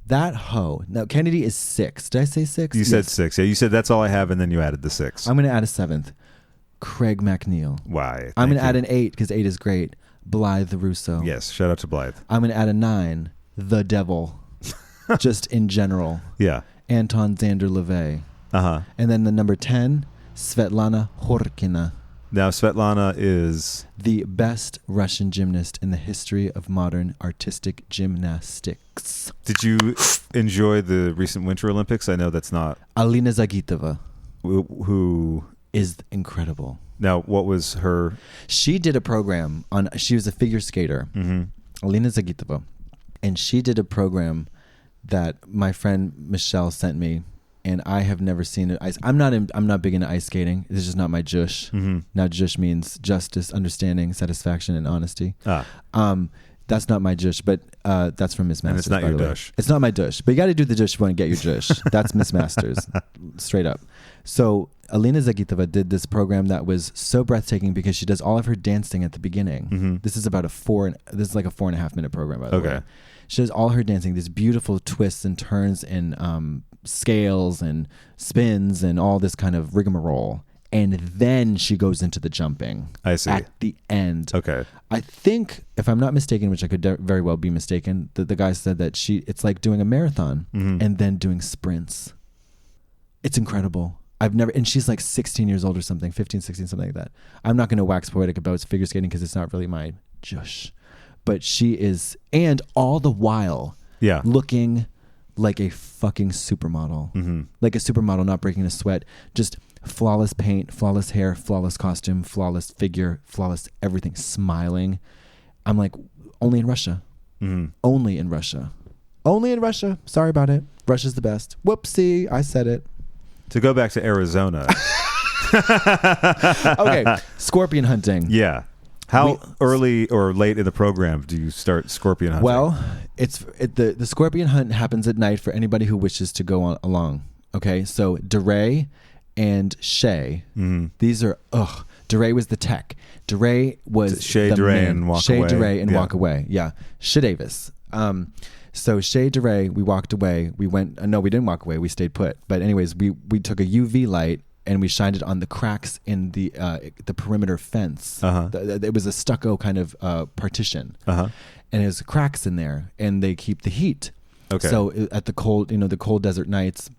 S2: That hoe. Now, Kennedy is 6. Did I say 6?
S3: You said 6. Yeah, you said that's all I have, and then you added the 6.
S2: I'm going to add a 7th. Craig McNeil.
S3: Why?
S2: I'm going to add an 8 because 8 is great. Blythe Russo.
S3: Yes, shout out to Blythe.
S2: I'm going to add a 9. The Devil. Just in general.
S3: Yeah.
S2: Anton Zander LaVey. And then the number 10, Svetlana Horkina.
S3: Now, Svetlana is
S2: the best Russian gymnast in the history of modern artistic gymnastics.
S3: Did you enjoy the recent Winter Olympics? I know that's not
S2: Alina Zagitova.
S3: who
S2: is incredible.
S3: Now, what was her?
S2: She did a program on. She was a figure skater, Alina Zagitova, and she did a program that my friend Michelle sent me, and I have never seen it. I'm not big into ice skating. This is just not my jush. Now, jush means justice, understanding, satisfaction, and honesty. That's not my jush, but that's from Miss Masters.
S3: And it's not your dush.
S2: It's not my dush, but you got to do the dush if you want to get your jush. That's Miss Masters, straight up. So Alina Zagitova did this program that was so breathtaking because she does all of her dancing at the beginning. This is about this is like a 4.5 minute program, by the way. She does all her dancing, these beautiful twists and turns and scales and spins and all this kind of rigmarole. And then she goes into the jumping.
S3: I see.
S2: At the end.
S3: Okay.
S2: I think, if I'm not mistaken, which I could very well be mistaken, that the guy said that it's like doing a marathon and then doing sprints. It's incredible. And she's like 16 years old or something, 15, 16, something like that. I'm not going to wax poetic about figure skating because it's not really my jush. But she is, and all the while, looking like a fucking supermodel. Like a supermodel, not breaking a sweat. Just flawless paint, flawless hair, flawless costume, flawless figure, flawless everything, smiling. I'm like, only in Russia. Only in Russia. Only in Russia. Sorry about it. Russia's the best. Whoopsie, I said it.
S3: To go back to Arizona.
S2: Okay, scorpion hunting.
S3: Yeah. How early or late in the program do you start scorpion hunting?
S2: Well, the scorpion hunt happens at night for anybody who wishes to go along. Okay, so DeRay and Shay, these are, DeRay was the tech. DeRay was
S3: Shay, DeRay, and Walk
S2: Shay,
S3: Away.
S2: DeRay, and Walk Away. Yeah. Shay Davis. So Shay, DeRay, we walked away. We went, no, we didn't walk away. We stayed put. But anyways, we took a UV light and we shined it on the cracks in the perimeter fence. It was a stucco kind of partition. And there's cracks in there and they keep the heat. Okay. So at the cold desert nights,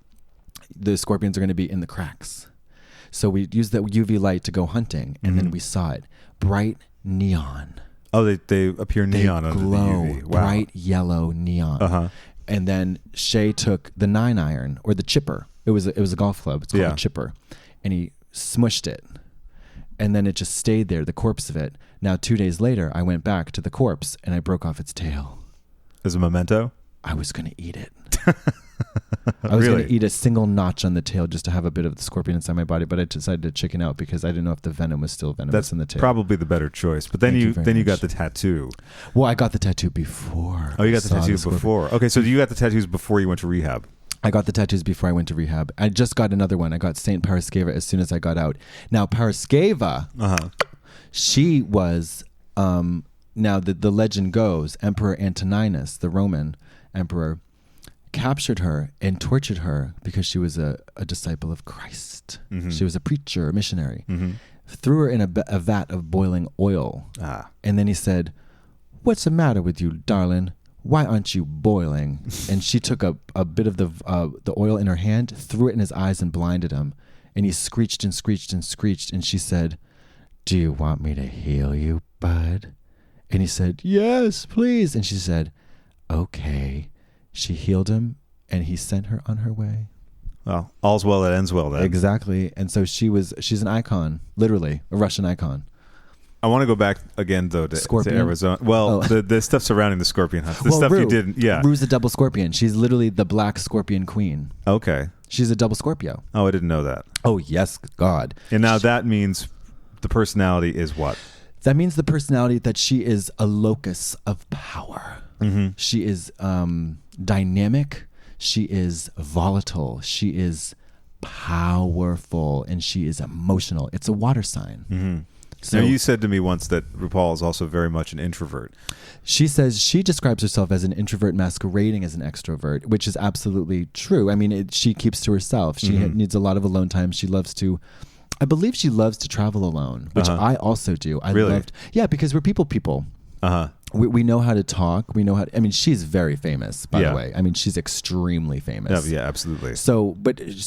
S2: the scorpions are going to be in the cracks. So we used that UV light to go hunting, and then we saw it. Bright neon.
S3: Oh, they appear neon under the UV. Wow.
S2: Bright yellow neon. And then Shay took the 9-iron or the chipper. It was a golf club. It's called a chipper. And he smushed it. And then it just stayed there, the corpse of it. Now, 2 days later, I went back to the corpse and I broke off its tail.
S3: As a memento?
S2: I was going to eat it. I was going to eat a single notch on the tail just to have a bit of the scorpion inside my body, but I decided to chicken out because I didn't know if the venom was still venomous in the tail.
S3: That's probably the better choice. But then you got the tattoo.
S2: Well, I got the tattoo before.
S3: Oh, you got the tattoo before. Okay, so you got the tattoos before you went to rehab.
S2: I got the tattoos before I went to rehab. I just got another one. I got Saint Paraskeva as soon as I got out. Now, Paraskeva, she was, now the legend goes, Emperor Antoninus, the Roman emperor, captured her and tortured her because she was a disciple of Christ. She was a preacher, a missionary. Threw her in a vat of boiling oil. And then he said, "What's the matter with you, darling? Why aren't you boiling?" And she took a bit of the oil in her hand, threw it in his eyes and blinded him. And he screeched and screeched and screeched. And she said, "Do you want me to heal you, bud?" And he said, "Yes, please." And she said, "Okay." She healed him, and he sent her on her way.
S3: Well, all's well that ends well then.
S2: Exactly. And so she's an icon, literally, a Russian icon.
S3: I want to go back again, though, to Arizona. Well, the stuff surrounding the scorpion hunt. The stuff
S2: Rue.
S3: you didn't,
S2: Rue's a double scorpion. She's literally the black scorpion queen.
S3: Okay.
S2: She's a double Scorpio.
S3: Oh, I didn't know that.
S2: Oh, yes, God.
S3: And now that means the personality is what?
S2: That means the personality that she is a locus of power. She is dynamic. She is volatile. She is powerful, and she is emotional. It's a water sign. So
S3: now, you said to me once that RuPaul is also very much an introvert.
S2: She says she describes herself as an introvert masquerading as an extrovert, which is absolutely true. I mean, she keeps to herself. She needs a lot of alone time. I believe she loves to travel alone, which I also do. Yeah, because we're people. We know how to talk. We know how to, I mean, she's very famous, by the way. I mean, she's extremely famous.
S3: Yeah, absolutely.
S2: So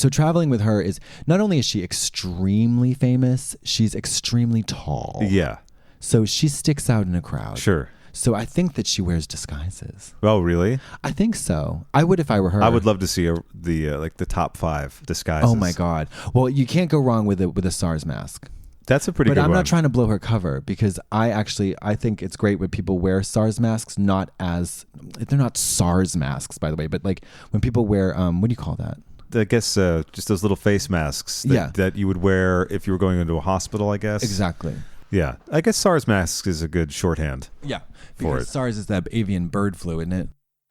S2: traveling with her is, not only is she extremely famous, she's extremely tall.
S3: Yeah.
S2: So she sticks out in a crowd.
S3: Sure.
S2: So I think that she wears disguises.
S3: Oh, really?
S2: I think so. I would if I were her.
S3: I would love to see the top 5 disguises.
S2: Oh my God. Well, you can't go wrong with a SARS mask.
S3: That's a pretty good one.
S2: But I'm not trying to blow her cover because I think it's great when people wear SARS masks, they're not SARS masks, by the way, but like when people wear, what do you call that?
S3: I guess just those little face masks that you would wear if you were going into a hospital, I guess.
S2: Exactly.
S3: Yeah. I guess SARS mask is a good shorthand.
S2: Yeah. Because SARS is that avian bird flu, isn't it?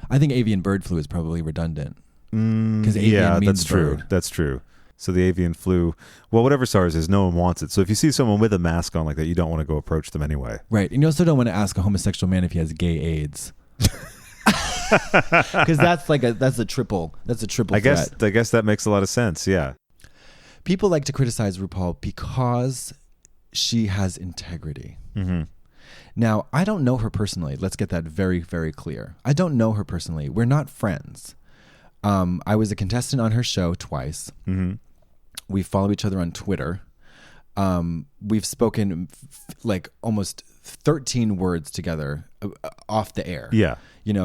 S2: I think avian bird flu is probably redundant. Because avian means bird.
S3: True. That's true. So the avian flu, well, whatever SARS is, no one wants it. So if you see someone with a mask on like that, you don't want to go approach them anyway.
S2: Right. And you also don't want to ask a homosexual man if he has gay AIDS. Because that's a triple threat.
S3: I guess that makes a lot of sense. Yeah.
S2: People like to criticize RuPaul because she has integrity.
S3: Mm-hmm.
S2: Now, I don't know her personally. Let's get that very, very clear. I don't know her personally. We're not friends. I was a contestant on her show twice.
S3: Mm-hmm.
S2: We follow each other on Twitter. We've spoken like almost 13 words together off the air.
S3: Yeah.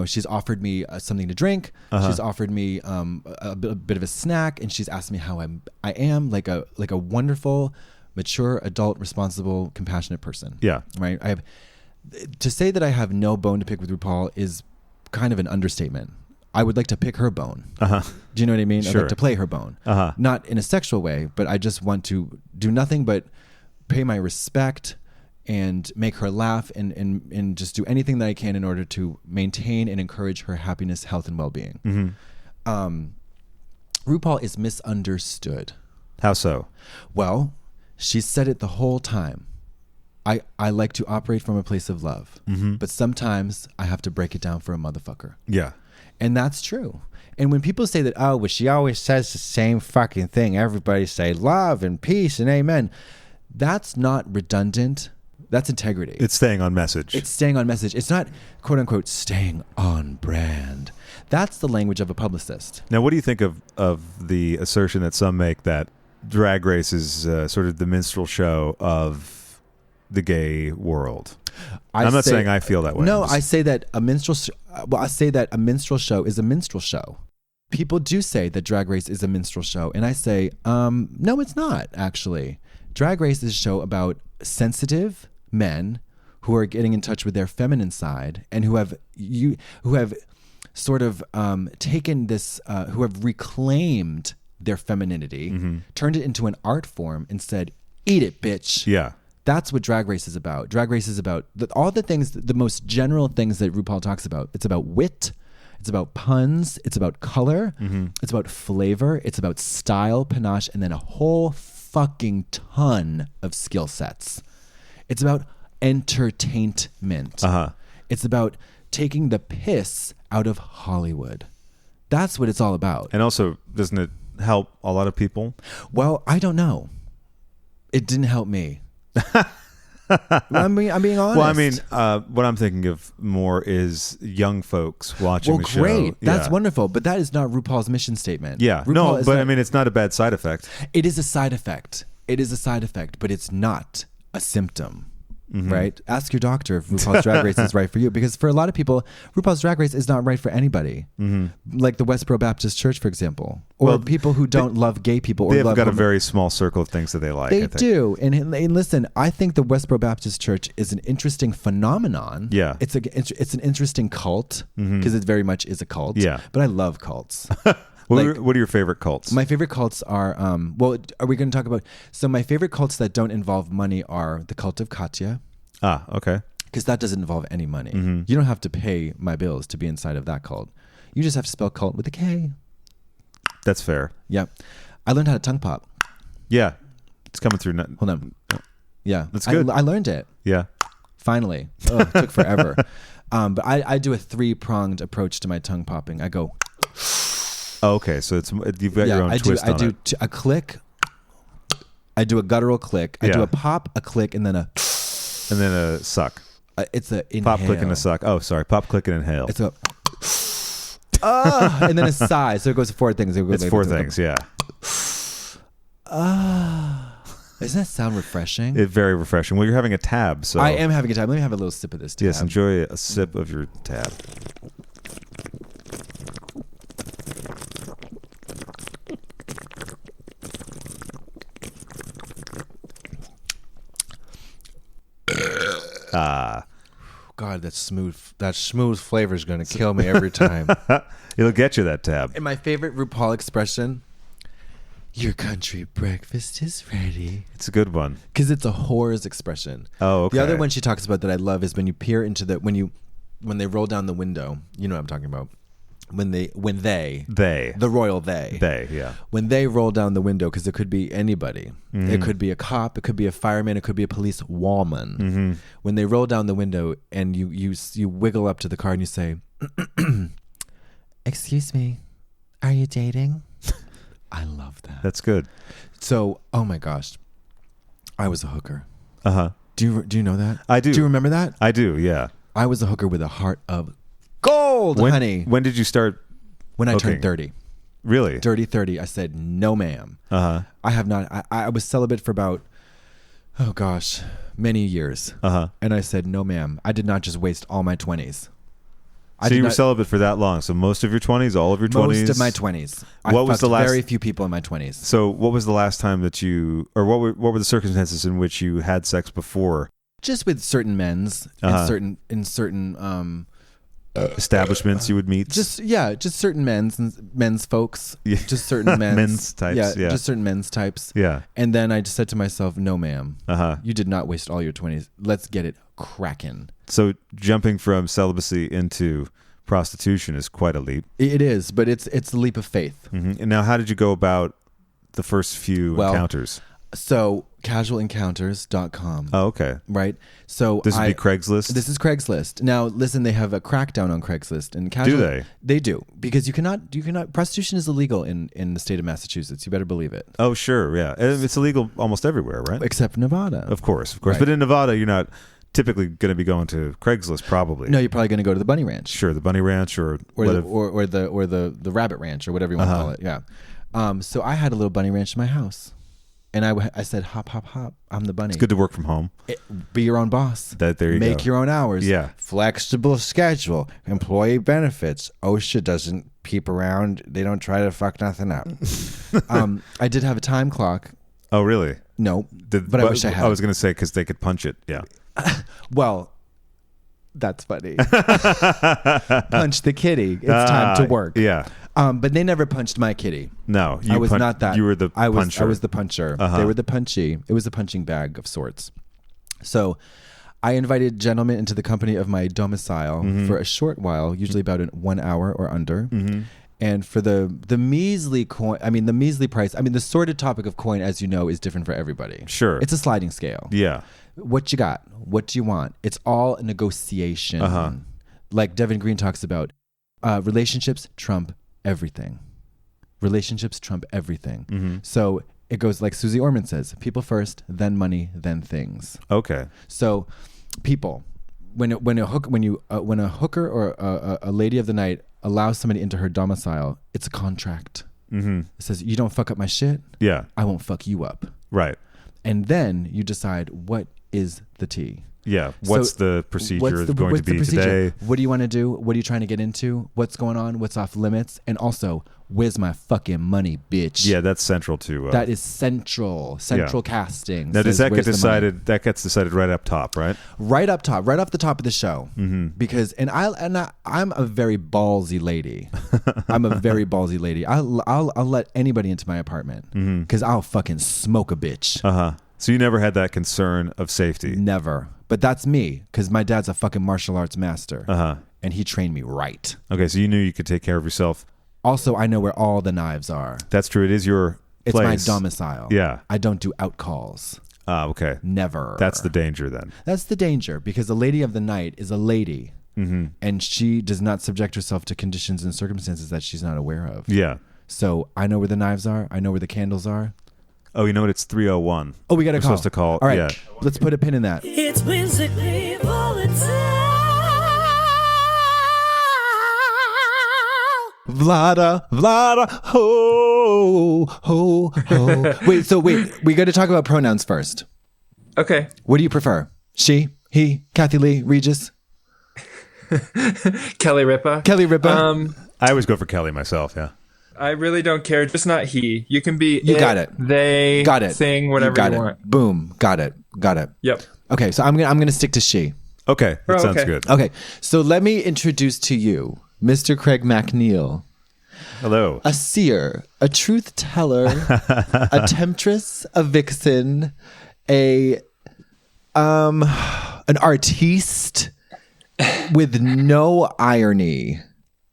S2: She's offered me something to drink. She's offered me a bit of a snack, and she's asked me how I am, like a wonderful, mature, adult, responsible, compassionate person.
S3: Yeah.
S2: Right. To say that I have no bone to pick with RuPaul is kind of an understatement. I would like to pick her bone.
S3: Uh-huh.
S2: Do you know what I mean?
S3: Sure.
S2: I'd like to play her bone.
S3: Uh-huh.
S2: Not in a sexual way, but I just want to do nothing but pay my respect and make her laugh and just do anything that I can in order to maintain and encourage her happiness, health, and well-being.
S3: Mm-hmm.
S2: RuPaul is misunderstood.
S3: How so?
S2: Well, she's said it the whole time. I like to operate from a place of love, but sometimes I have to break it down for a motherfucker.
S3: Yeah.
S2: And that's true. And when people say that, well, she always says the same fucking thing. Everybody say love and peace and amen. That's not redundant. That's integrity.
S3: It's staying on message.
S2: It's staying on message. It's not, quote unquote, staying on brand. That's the language of a publicist.
S3: Now, what do you think of the assertion that some make that Drag Race is sort of the minstrel show of the gay world? I'm not saying I feel that way.
S2: No, I say that a minstrel show is a minstrel show. People do say that Drag Race is a minstrel show, and I say, no, it's not actually. Drag Race is a show about sensitive men who are getting in touch with their feminine side and who have sort of taken this, who have reclaimed their femininity, turned it into an art form, and said, "Eat it, bitch."
S3: Yeah.
S2: That's what Drag Race is about. Drag Race is about all the things, the most general things that RuPaul talks about. It's about wit. It's about puns. It's about color. It's about flavor. It's about style, panache, and then a whole fucking ton of skill sets. It's about entertainment. It's about taking the piss out of Hollywood. That's what it's all about.
S3: And also, doesn't it help a lot of people?
S2: Well, I don't know. It didn't help me. I'm being honest.
S3: Well, I mean, what I'm thinking of more is young folks watching the show.
S2: Well, great. That's wonderful. But that is not RuPaul's mission statement.
S3: Yeah. I mean, it's not a bad side effect.
S2: It is a side effect. It is a side effect, but it's not a symptom. Right? Ask your doctor if RuPaul's Drag Race is right for you, because for a lot of people, RuPaul's Drag Race is not right for anybody. Like the Westboro Baptist Church, for example, or people who don't love gay people. Or
S3: they've got a very small circle of things that they like.
S2: They do, and listen, I think the Westboro Baptist Church is an interesting phenomenon.
S3: Yeah,
S2: it's an interesting cult because it very much is a cult.
S3: Yeah,
S2: but I love cults.
S3: What are your favorite cults?
S2: My favorite cults are, are we going to talk about? So my favorite cults that don't involve money are the cult of Katya.
S3: Ah, okay.
S2: Because that doesn't involve any money. You don't have to pay my bills to be inside of that cult. You just have to spell cult with a K.
S3: That's fair.
S2: Yeah. I learned how to tongue pop.
S3: Yeah. It's coming through.
S2: Hold on. Yeah.
S3: That's good.
S2: I learned it.
S3: Yeah.
S2: Finally. Oh, it took forever. But I do a 3-pronged approach to my tongue popping. I go...
S3: Oh, okay, so you've got your own twist on it.
S2: I do a click. I do a guttural click. I do a pop, a click, and then a
S3: suck.
S2: It's a inhale.
S3: Pop, click, and a suck. Oh, sorry. Pop, click, and inhale.
S2: It's a and then a sigh. So it goes 4 things.
S3: It's 4 things. Yeah.
S2: Doesn't that sound refreshing?
S3: It's very refreshing. Well, you're having a tab, so
S2: I am having a tab. Let me have a little sip of this tab.
S3: Yes, enjoy a sip of your tab.
S4: God, that smooth flavor is going to kill me every time.
S3: It'll get you that tab.
S2: And my favorite RuPaul expression, your country breakfast is ready.
S3: It's a good one.
S2: Because it's a whore's expression.
S3: Oh, okay.
S2: The other one she talks about that I love is when you peer into when they roll down the window. You know what I'm talking about. When they, the royal they,
S3: yeah.
S2: When they roll down the window, because it could be anybody. It could be a cop, it could be a fireman, it could be a police woman. When they roll down the window and you wiggle up to the car and you say, excuse me, are you dating? I love that.
S3: That's good.
S2: So, oh my gosh, I was a hooker.
S3: Uh-huh.
S2: Do you know that?
S3: I do.
S2: Do you remember that?
S3: I do, yeah.
S2: I was a hooker with a heart of gold, honey.
S3: When did you start
S2: When I
S3: hooking?
S2: turned 30.
S3: Really?
S2: Dirty 30. I said, no, ma'am.
S3: Uh-huh.
S2: I have not. I was celibate for about, oh gosh, many years.
S3: Uh-huh.
S2: And I said, no, ma'am. I did not just waste all my 20s.
S3: So you were celibate for that long. So most of your 20s, all of your 20s?
S2: Most of my 20s.
S3: What was the last?
S2: Very few people in my 20s.
S3: So what was the last time that you, or what were the circumstances in which you had sex before?
S2: Just with certain men's in certain
S3: establishments you would meet?
S2: Just certain men's folks.
S3: Yeah.
S2: Just certain
S3: men's types. Yeah.
S2: Just certain men's types.
S3: Yeah.
S2: And then I just said to myself, no, ma'am.
S3: Uh-huh.
S2: You did not waste all your 20s. Let's get it cracking.
S3: So jumping from celibacy into prostitution is quite a leap.
S2: It is, but it's a leap of faith.
S3: Mm-hmm. And now how did you go about the first few encounters?
S2: So casualencounters.com.
S3: Oh, okay.
S2: Right. So
S3: this would be Craigslist.
S2: This is Craigslist. Now, listen, they have a crackdown on Craigslist and
S3: do they?
S2: They do, because you cannot. Prostitution is illegal in the state of Massachusetts. You better believe it.
S3: Oh, sure, yeah. It's illegal almost everywhere, right?
S2: Except Nevada.
S3: Of course.
S2: Right.
S3: But in Nevada, you're not typically going to be going to Craigslist, probably.
S2: No, you're probably going to go to the Bunny Ranch.
S3: Sure, the Bunny Ranch or
S2: the Rabbit Ranch or whatever you want to call it. Yeah. So I had a little bunny ranch in my house. And I said, hop, hop, hop. I'm the bunny.
S3: It's good to work from home.
S2: Be your own boss.
S3: There you go.
S2: Make your own hours.
S3: Yeah.
S4: Flexible schedule. Employee benefits. OSHA doesn't peep around. They don't try to fuck nothing up.
S2: I did have a time clock.
S3: Oh, really?
S2: No, but I wish I had.
S3: I was going to say because they could punch it. Yeah.
S2: Well, that's funny. Punch the kitty. It's time to work.
S3: Yeah.
S2: But they never punched my kitty.
S3: No,
S2: I was not that.
S3: You were the puncher.
S2: I was the puncher.
S3: Uh-huh.
S2: They were the punchy. It was a punching bag of sorts. So I invited gentlemen into the company of my domicile for a short while, usually about 1 hour or under. Mm-hmm. And for the measly the measly price, the sordid topic of coin, as you know, is different for everybody.
S3: Sure.
S2: It's a sliding scale.
S3: Yeah.
S2: What you got? What do you want? It's all a negotiation.
S3: Uh-huh.
S2: Like Devin Green talks about, relationships trump everything. Relationships trump everything. Mm-hmm. So it goes like Susie Orman says, people first, then money, then things.
S3: Okay.
S2: So people, when a hooker or a lady of the night allows somebody into her domicile, it's a contract. Mm-hmm. It says, you don't fuck up my shit.
S3: Yeah.
S2: I won't fuck you up.
S3: Right.
S2: And then you decide, what is the tea?
S3: Yeah. What's the procedure going to be today?
S2: What do you want to do? What are you trying to get into? What's going on? What's off limits? And also, where's my fucking money, bitch?
S3: Yeah, that's central to...
S2: that is central casting.
S3: Now, does that get decided? That gets decided right up top, right?
S2: Right up top, right off the top of the show. Mm-hmm. Because, I'm a very ballsy lady. I'm a very ballsy lady. I'll let anybody into my apartment because I'll fucking smoke a bitch.
S3: Uh-huh. So you never had that concern of safety?
S2: Never. But that's me, because my dad's a fucking martial arts master.
S3: Uh-huh.
S2: And he trained me right.
S3: Okay, so you knew you could take care of yourself.
S2: Also, I know where all the knives are.
S3: That's true. It is your place.
S2: It's my domicile.
S3: Yeah.
S2: I don't do outcalls.
S3: Okay.
S2: Never.
S3: That's the danger then.
S2: That's the danger, because the lady of the night is a lady. Mm-hmm. And she does not subject herself to conditions and circumstances that she's not aware of.
S3: Yeah.
S2: So I know where the knives are. I know where the candles are.
S3: Oh, you know what? It's 3:01.
S2: Oh, we got to call.
S3: We're supposed to call.
S2: All right.
S3: Yeah.
S2: Let's put a pin in that.
S1: It's whimsically volatile.
S2: Vlada, ho, ho, ho. Wait, we got to talk about pronouns first.
S5: Okay.
S2: What do you prefer? She, he, Kathy Lee, Regis?
S5: Kelly Ripa.
S3: I always go for Kelly myself, yeah.
S5: I really don't care, just not he. You can be
S2: got it.
S5: They,
S2: got it.
S5: thing, whatever you want.
S2: Boom, got it.
S5: Yep.
S2: Okay, so I'm gonna stick to she.
S3: Okay, that sounds good.
S2: Okay, so let me introduce to you Mr. Craig McNeil.
S3: Hello.
S2: A seer, a truth teller, a temptress, a vixen, an artiste with no irony.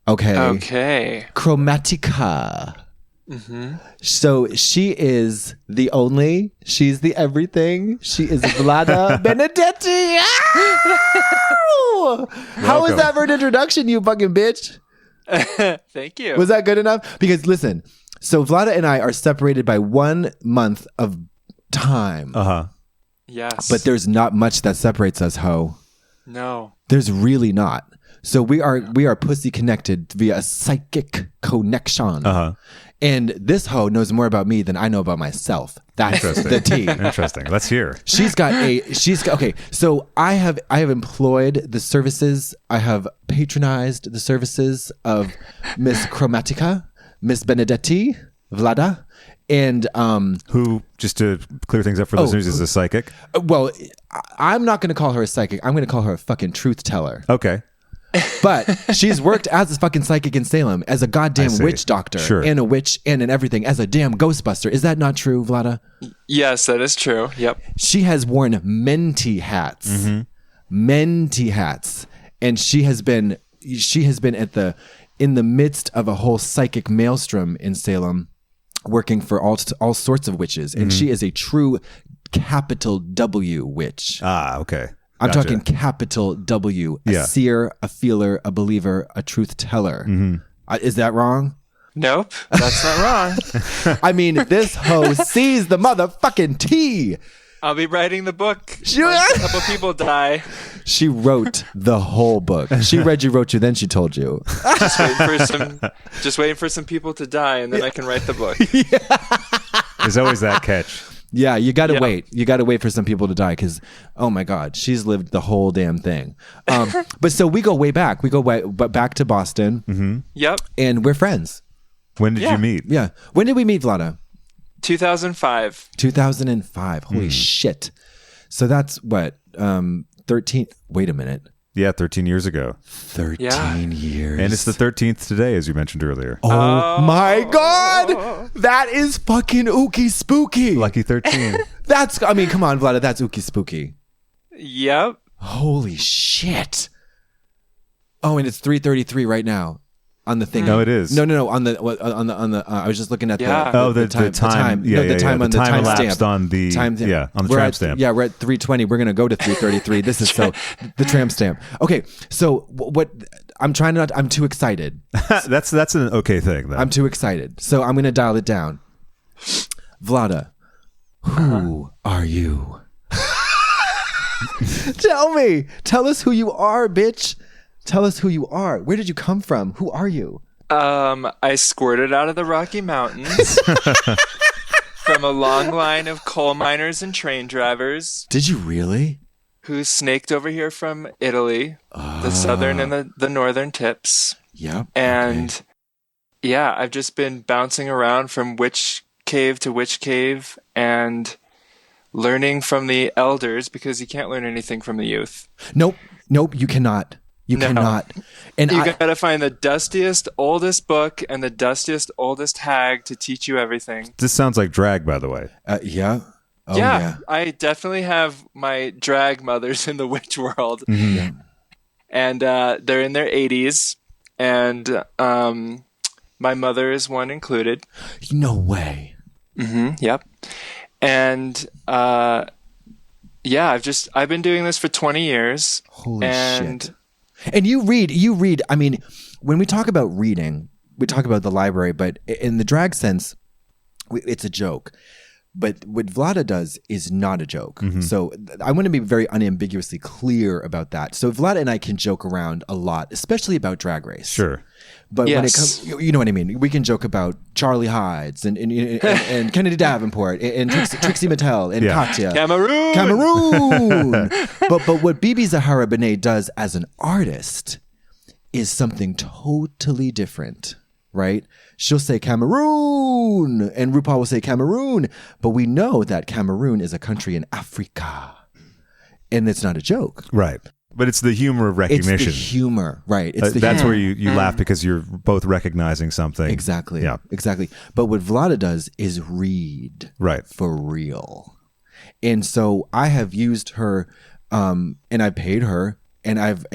S2: Okay. Kromatika. Mm-hmm. So she's the everything. She is Vlada Benedetti. How was that for an introduction, you fucking bitch?
S6: Thank you.
S2: Was that good enough? Because listen, so Vlada and I are separated by 1 month of time.
S6: Yes.
S2: But there's not much that separates us, ho.
S6: No.
S2: There's really not. So we are pussy connected via a psychic connection. And this hoe knows more about me than I know about myself. That's the tea.
S3: Interesting. Let's hear.
S2: She's got okay. So I have employed the services. I have patronized the services of Miss Kromatika, Miss Benedetti, Vlada, and
S3: who, just to clear things up for listeners, is a psychic.
S2: Well, I'm not going to call her a psychic. I'm going to call her a fucking truth teller.
S3: Okay.
S2: But she's worked as a fucking psychic in Salem, as a goddamn witch doctor, and a witch, and an everything, as a damn Ghostbuster. Is that not true, Vlada?
S6: Yes, that is true. Yep.
S2: She has worn Menti hats, and she has been in the midst of a whole psychic maelstrom in Salem, working for all sorts of witches, and she is a true capital W witch.
S3: Okay.
S2: I'm talking capital W, a seer, a feeler, a believer, a truth teller. Is that wrong?
S6: Nope, that's not wrong.
S2: I mean, this hoe sees the motherfucking tea.
S6: I'll be writing the book. Once a couple people die.
S2: She wrote the whole book. She read you, wrote you, then she told you.
S6: Just waiting for some people to die, and then I can write the book.
S3: There's always that catch.
S2: Yeah, you got to wait. You got to wait for some people to die because, oh my God, she's lived the whole damn thing. But so we go way back. We go back to Boston.
S6: Yep.
S2: And we're friends.
S3: When did you meet?
S2: Yeah. When did we meet, Vlada?
S6: 2005.
S2: 2005. Holy shit. So that's what? 13. Wait a minute.
S3: Yeah, 13 years ago.
S2: 13 years.
S3: And it's the 13th today, as you mentioned earlier.
S2: Oh my God. That is fucking ookie spooky.
S3: Lucky 13.
S2: Come on, Vlada. That's ookie spooky.
S6: Yep.
S2: Holy shit. Oh, and it's 3:33 right now on the thing.
S3: No, it is.
S2: No. On the I was just looking at the time.
S3: The time.
S2: The time on the time
S3: elapsed
S2: stamp.
S3: on the on the tramp stamp.
S2: Yeah, we're at 3:20. We're gonna go to 3:33. This is so the tramp stamp. Okay, so what? I'm trying not. I'm too excited.
S3: That's an okay thing. Then.
S2: I'm too excited, so I'm gonna dial it down. Vlada, who are you? Tell us who you are, bitch. Tell us who you are. Where did you come from? Who are you?
S6: I squirted out of the Rocky Mountains from a long line of coal miners and train drivers.
S2: Did you really?
S6: Who snaked over here from Italy, the southern and the northern tips.
S2: Yep.
S6: And I've just been bouncing around from witch cave to witch cave and learning from the elders because you can't learn anything from the youth.
S2: Nope, you cannot. You cannot. And
S6: you gotta find the dustiest, oldest book and the dustiest, oldest hag to teach you everything.
S3: This sounds like drag, by the way.
S2: Yeah. Oh,
S6: yeah. I definitely have my drag mothers in the witch world. And they're in their 80s. And my mother is one included.
S2: No way.
S6: Yep. And I've been doing this for 20 years.
S2: Holy shit. And you read, I mean, when we talk about reading, we talk about the library, but in the drag sense, it's a joke. But what Vlada does is not a joke.
S3: Mm-hmm.
S2: So I want to be very unambiguously clear about that. So Vlada and I can joke around a lot, especially about Drag Race.
S3: Sure.
S2: But when it
S6: Yes.
S2: comes, you know what I mean? We can joke about Charlie Hides and Kennedy Davenport and Trixie Mattel and
S3: Yeah.
S2: Katya.
S6: Cameroon.
S2: But what Bibi Zahara Benet does as an artist is something totally different, right? She'll say Cameroon and RuPaul will say Cameroon, but we know that Cameroon is a country in Africa. And it's not a joke.
S3: Right. But it's the humor of recognition.
S2: It's the humor, right? It's the
S3: That's
S2: humor.
S3: where you laugh because you're both recognizing something.
S2: Exactly.
S3: Yeah.
S2: Exactly. But what Vlada does is read
S3: Right.
S2: for real. And so I have used her and I paid her and I've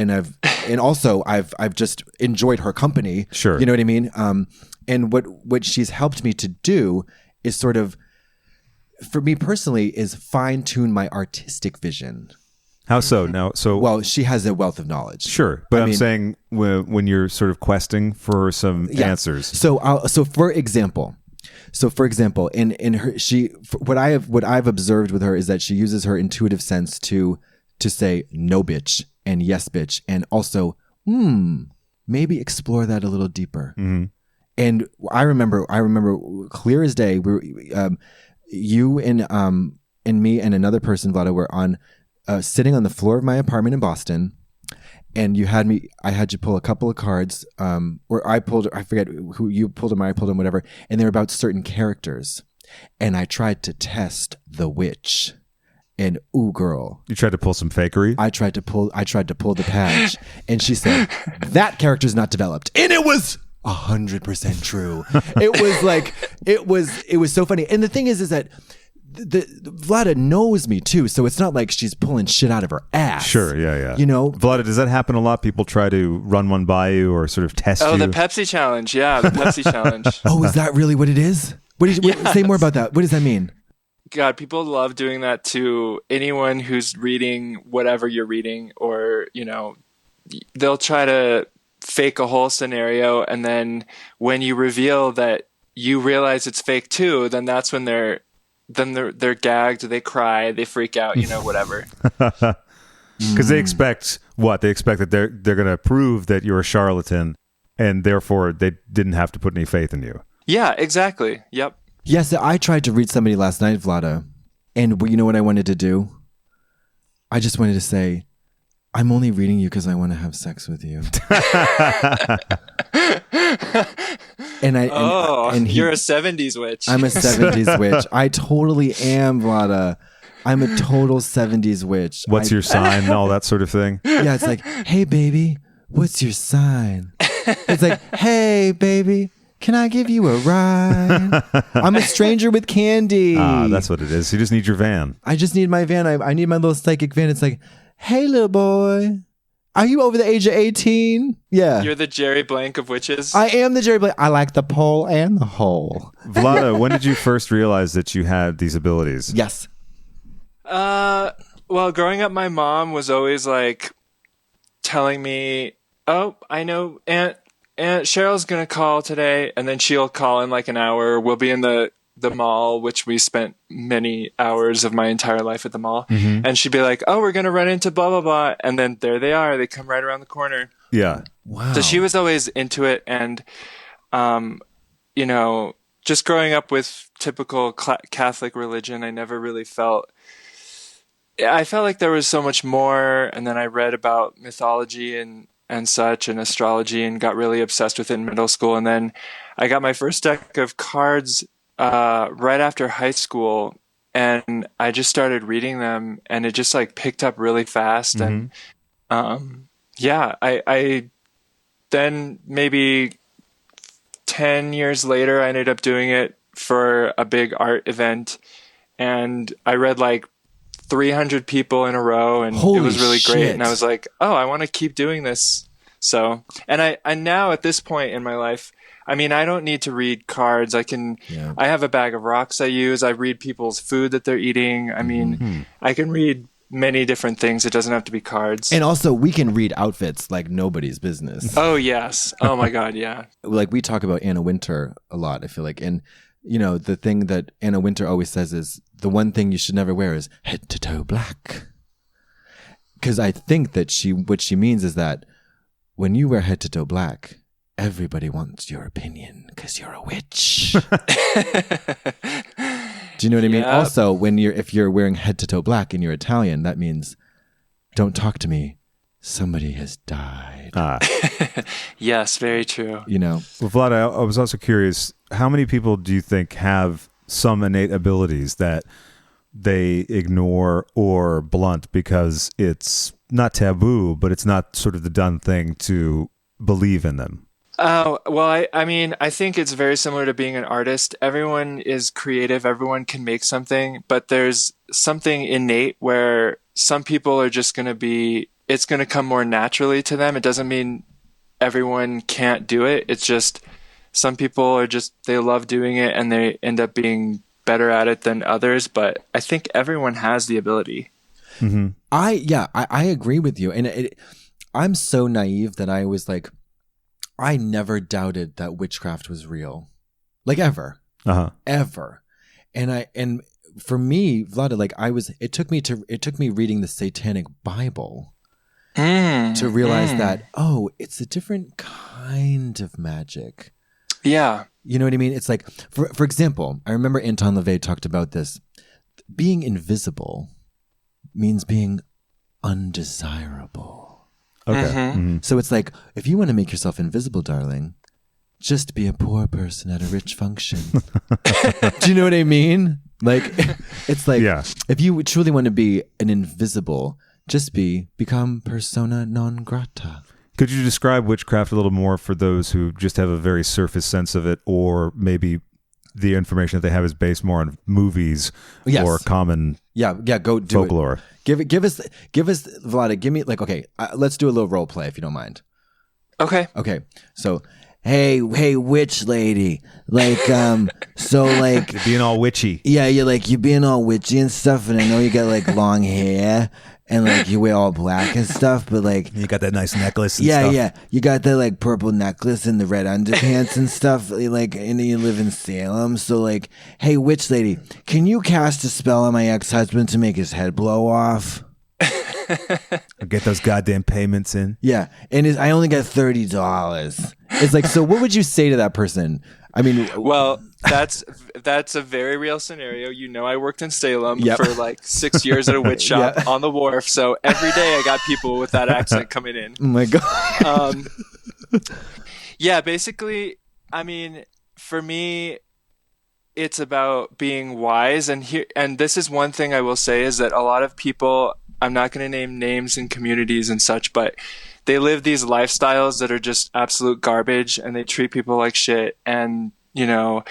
S2: just enjoyed her company.
S3: Sure.
S2: You know what I mean? And what she's helped me to do is sort of, for me personally, is fine tune my artistic vision.
S3: How so? Now,
S2: Well, she has a wealth of knowledge.
S3: sure. But
S2: I
S3: I'm
S2: mean-
S3: saying when you're sort of questing for some answers.
S2: So for example, in her what I've observed with her is that she uses her intuitive sense to say no bitch and yes bitch and also maybe explore that a little deeper.
S3: Mm-hmm.
S2: And I remember clear as day. You and me and another person, Vlada, were on sitting on the floor of my apartment in Boston. And I had you pull a couple of cards, or I forget who you pulled them, I pulled them, whatever. And they were about certain characters. And I tried to test the witch. And ooh, girl.
S3: You tried to pull some fakery.
S2: I tried to pull the patch. And she said, that character's not developed. And it was 100% true. It was like, it was so funny. And the thing is that the Vlada knows me too, so it's not like she's pulling shit out of her ass.
S3: Sure, yeah.
S2: You know,
S3: Vlada, does that happen a lot? People try to run one by you or sort of test
S6: Oh,
S3: you?
S6: the Pepsi challenge. Yeah, the Pepsi challenge.
S2: oh, is that really what it is? Say more about that. What does that mean?
S6: God, people love doing that to anyone who's reading whatever you're reading, or, you know, they'll try to fake a whole scenario, and then when you reveal that you realize it's fake too, then that's when they're gagged, they cry, they freak out, you know, whatever.
S3: Because they expect what? They expect that they're going to prove that you're a charlatan, and therefore they didn't have to put any faith in you.
S6: Yeah, exactly. Yep.
S2: Yes, I tried to read somebody last night, Vlada, and you know what I wanted to do? I just wanted to say, I'm only reading you because I want to have sex with you. and
S6: you're a 70s witch.
S2: I'm a 70s witch. I totally am, Vlada. I'm a total 70s witch.
S3: What's your sign? All that sort of thing.
S2: Yeah, it's like, hey, baby, what's your sign? It's like, hey, baby, can I give you a ride? I'm a stranger with candy.
S3: That's what it is. You just need your van.
S2: I just need my van. I need my little psychic van. It's like, hey, little boy, are you over the age of 18? Yeah.
S6: You're the Jerry Blank of witches.
S2: I am the Jerry Blake. I like the pole and the hole.
S3: Vlada, when did you first realize that you had these abilities?
S2: Yes.
S6: Well, growing up, my mom was always like telling me, oh, I know Aunt Cheryl's going to call today, and then she'll call in like an hour. We'll be in the mall, which we spent many hours of my entire life at the mall. Mm-hmm. And she'd be like, oh, we're going to run into blah, blah, blah. And then there they are. They come right around the corner.
S3: Yeah.
S2: Wow.
S6: So she was always into it. And, you know, just growing up with typical Catholic religion, I never really I felt like there was so much more. And then I read about mythology and such, and astrology, and got really obsessed with it in middle school. And then I got my first deck of cards right after high school, and I just started reading them, and it just like picked up really fast. Mm-hmm. And I then maybe 10 years later, I ended up doing it for a big art event, and I read like 300 people in a row, and
S2: Holy
S6: it was really
S2: shit.
S6: great. And I was like, oh, I want to keep doing this. So, and I now at this point in my life, I mean, I don't need to read cards. I have a bag of rocks I use. I read people's food that they're eating. I mean, I can read many different things. It doesn't have to be cards.
S2: And also, we can read outfits like nobody's business.
S6: Oh, yes. Oh, my God. Yeah.
S2: Like, we talk about Anna Wintour a lot, I feel like. And the thing that Anna Wintour always says is the one thing you should never wear is head to toe black. Because I think that what she means is that when you wear head to toe black, everybody wants your opinion because you're a witch. Do you know what I mean?
S6: Yeah.
S2: Also, if you're wearing head to toe black and you're Italian, that means don't talk to me. Somebody has died.
S6: Yes, very true.
S3: Well, Vlad, I was also curious, how many people do you think have some innate abilities that they ignore or blunt because it's not taboo, but it's not sort of the done thing to believe in them?
S6: Well, I think it's very similar to being an artist. Everyone is creative. Everyone can make something, but there's something innate where some people are just going to be, it's going to come more naturally to them. It doesn't mean everyone can't do it. It's just some people are just, they love doing it and they end up being better at it than others. But I think everyone has the ability.
S2: Mm-hmm. I agree with you. And I'm so naive that I was like, I never doubted that witchcraft was real, like ever, ever. And for me, Vlada, like it took me reading the Satanic Bible to realize that, it's a different kind of magic.
S6: Yeah.
S2: You know what I mean? It's like, for example, I remember Anton LaVey talked about this. Being invisible means being undesirable.
S3: Okay.
S2: Mm-hmm. So it's like, if you want to make yourself invisible, darling, just be a poor person at a rich function. Do you know what I mean? Like, it's like, if you truly want to be an invisible, just become persona non grata.
S3: Could you describe witchcraft a little more for those who just have a very surface sense of it, or maybe the information that they have is based more on movies or common
S2: go do
S3: folklore?
S2: Give us Vlada, give me let's do a little role play if you don't mind.
S6: Okay.
S2: So, hey witch lady, so
S3: you're being all witchy.
S2: Yeah, you're being all witchy and stuff, and I know you got long hair and you wear all black and stuff, but you
S3: got that nice necklace and stuff.
S2: Yeah, you got that purple necklace and the red underpants and stuff, and you live in Salem, so hey witch lady, can you cast a spell on my ex-husband to make his head blow off?
S3: Get those goddamn payments in.
S2: Yeah, and I only got $30. It's so what would you say to that person? I mean,
S6: well, that's a very real scenario. I worked in Salem for 6 years at a witch shop on the wharf. So every day I got people with that accent coming in.
S2: Oh my God.
S6: Basically, I mean, for me, it's about being wise. And this is one thing I will say is that a lot of people, I'm not going to name names in communities and such, but they live these lifestyles that are just absolute garbage, and they treat people like shit, and they're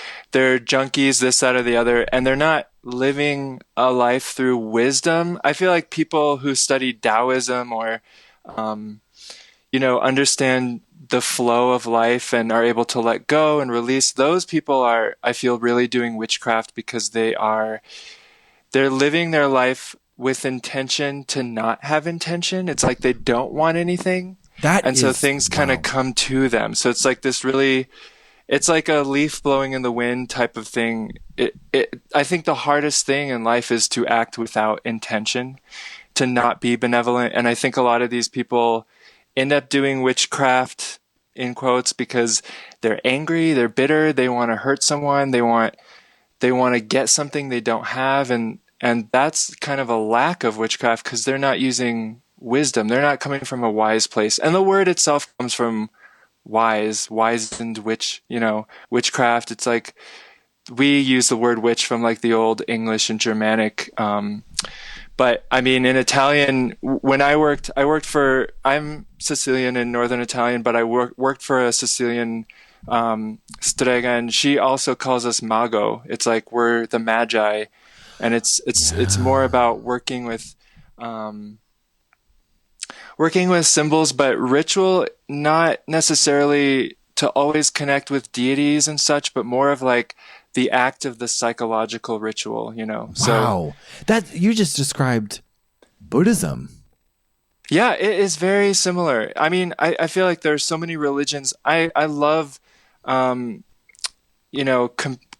S6: junkies, this, that, or the other, and they're not living a life through wisdom. I feel like people who study Taoism or understand the flow of life and are able to let go and release, those people are, I feel, really doing witchcraft because they're living their life with intention to not have intention. It's like they don't want anything. So things kind of come to them. So it's like this really, it's like a leaf blowing in the wind type of thing. I think the hardest thing in life is to act without intention, to not be benevolent. And I think a lot of these people end up doing witchcraft, in quotes, because they're angry, they're bitter, they want to hurt someone, they want to get something they don't have. And that's kind of a lack of witchcraft because they're not using wisdom. They're not coming from a wise place. And the word itself comes from wizened witch, witchcraft. It's like we use the word witch from the old English and Germanic. But I mean, in Italian, when I'm Sicilian and Northern Italian, but I worked for a Sicilian strega, and she also calls us mago. It's like we're the magi. And it's more about working with symbols, but ritual, not necessarily to always connect with deities and such, but more of the act of the psychological ritual, So,
S2: wow, that you just described Buddhism.
S6: Yeah, it is very similar. I mean, I feel like there's so many religions. I love,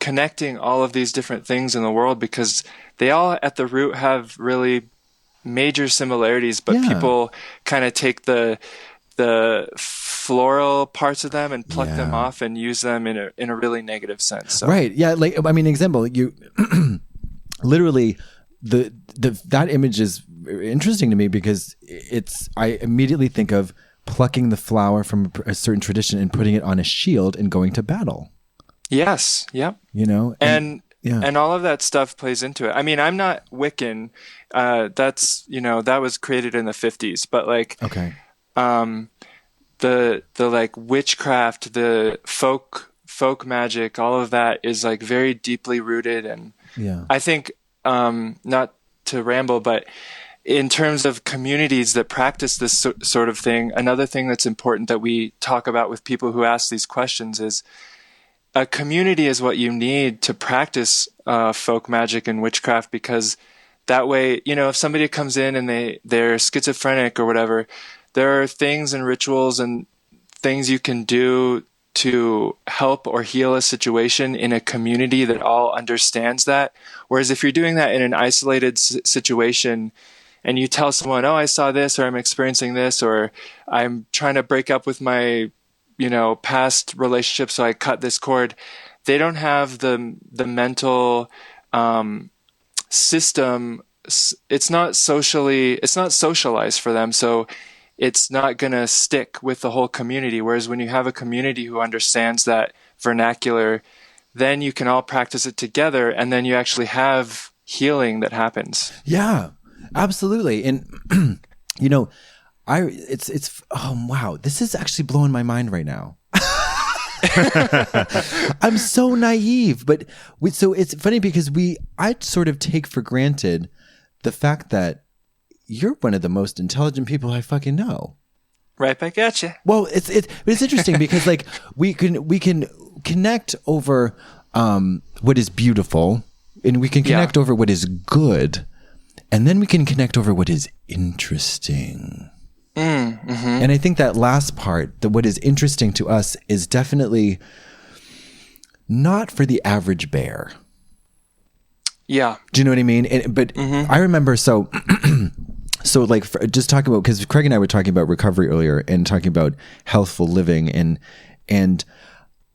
S6: connecting all of these different things in the world, because they all at the root have really major similarities, but people kind of take the floral parts of them and pluck them off and use them in a really negative sense. So.
S2: Right. Yeah. Like, I mean, example, you literally that image is interesting to me because I immediately think of plucking the flower from a certain tradition and putting it on a shield and going to battle.
S6: Yes. Yep.
S2: You know,
S6: and all of that stuff plays into it. I mean, I'm not Wiccan. That's, that was created in the 50s, but like,
S2: okay.
S6: The like witchcraft, the folk magic, all of that is like very deeply rooted. And I think, not to ramble, but in terms of communities that practice this sort of thing, another thing that's important that we talk about with people who ask these questions is a community is what you need to practice folk magic and witchcraft, because that way, if somebody comes in and they're schizophrenic or whatever, there are things and rituals and things you can do to help or heal a situation in a community that all understands that. Whereas if you're doing that in an isolated situation and you tell someone, oh, I saw this, or I'm experiencing this, or I'm trying to break up with my, past relationship, so I cut this cord, they don't have the mental system. It's not socialized for them. So it's not going to stick with the whole community. Whereas when you have a community who understands that vernacular, then you can all practice it together, and then you actually have healing that happens.
S2: Yeah, absolutely. And, oh, wow, this is actually blowing my mind right now. I'm so naive, but so it's funny because I sort of take for granted the fact that you're one of the most intelligent people I fucking know.
S6: Right back at you.
S2: Well, it's interesting because like we can connect over what is beautiful, and we can connect over what is good, and then we can connect over what is interesting.
S6: Mm-hmm.
S2: And I think that last part, what is interesting to us, is definitely not for the average bear.
S6: Yeah.
S2: Do you know what I mean? But I remember so like just talking about, because Craig and I were talking about recovery earlier and talking about healthful living, and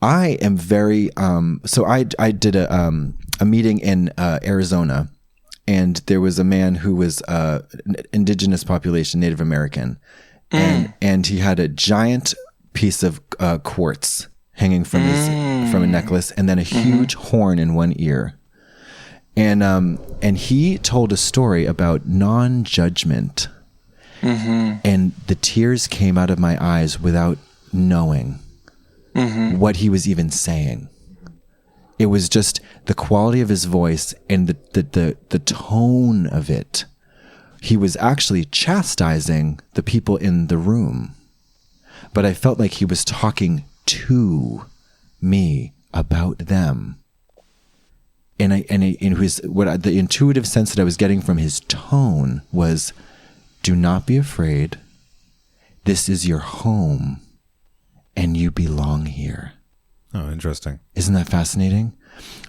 S2: I am very so I did a meeting in Arizona, and there was a man who was indigenous population, Native American, and he had a giant piece of quartz hanging from a necklace, and then a huge horn in one ear. And he told a story about non-judgment, and the tears came out of my eyes without knowing what he was even saying. It was just the quality of his voice and the tone of it. He was actually chastising the people in the room, but I felt like he was talking to me about them. And the intuitive sense that I was getting from his tone was, do not be afraid. This is your home, and you belong here.
S3: Oh, interesting.
S2: Isn't that fascinating?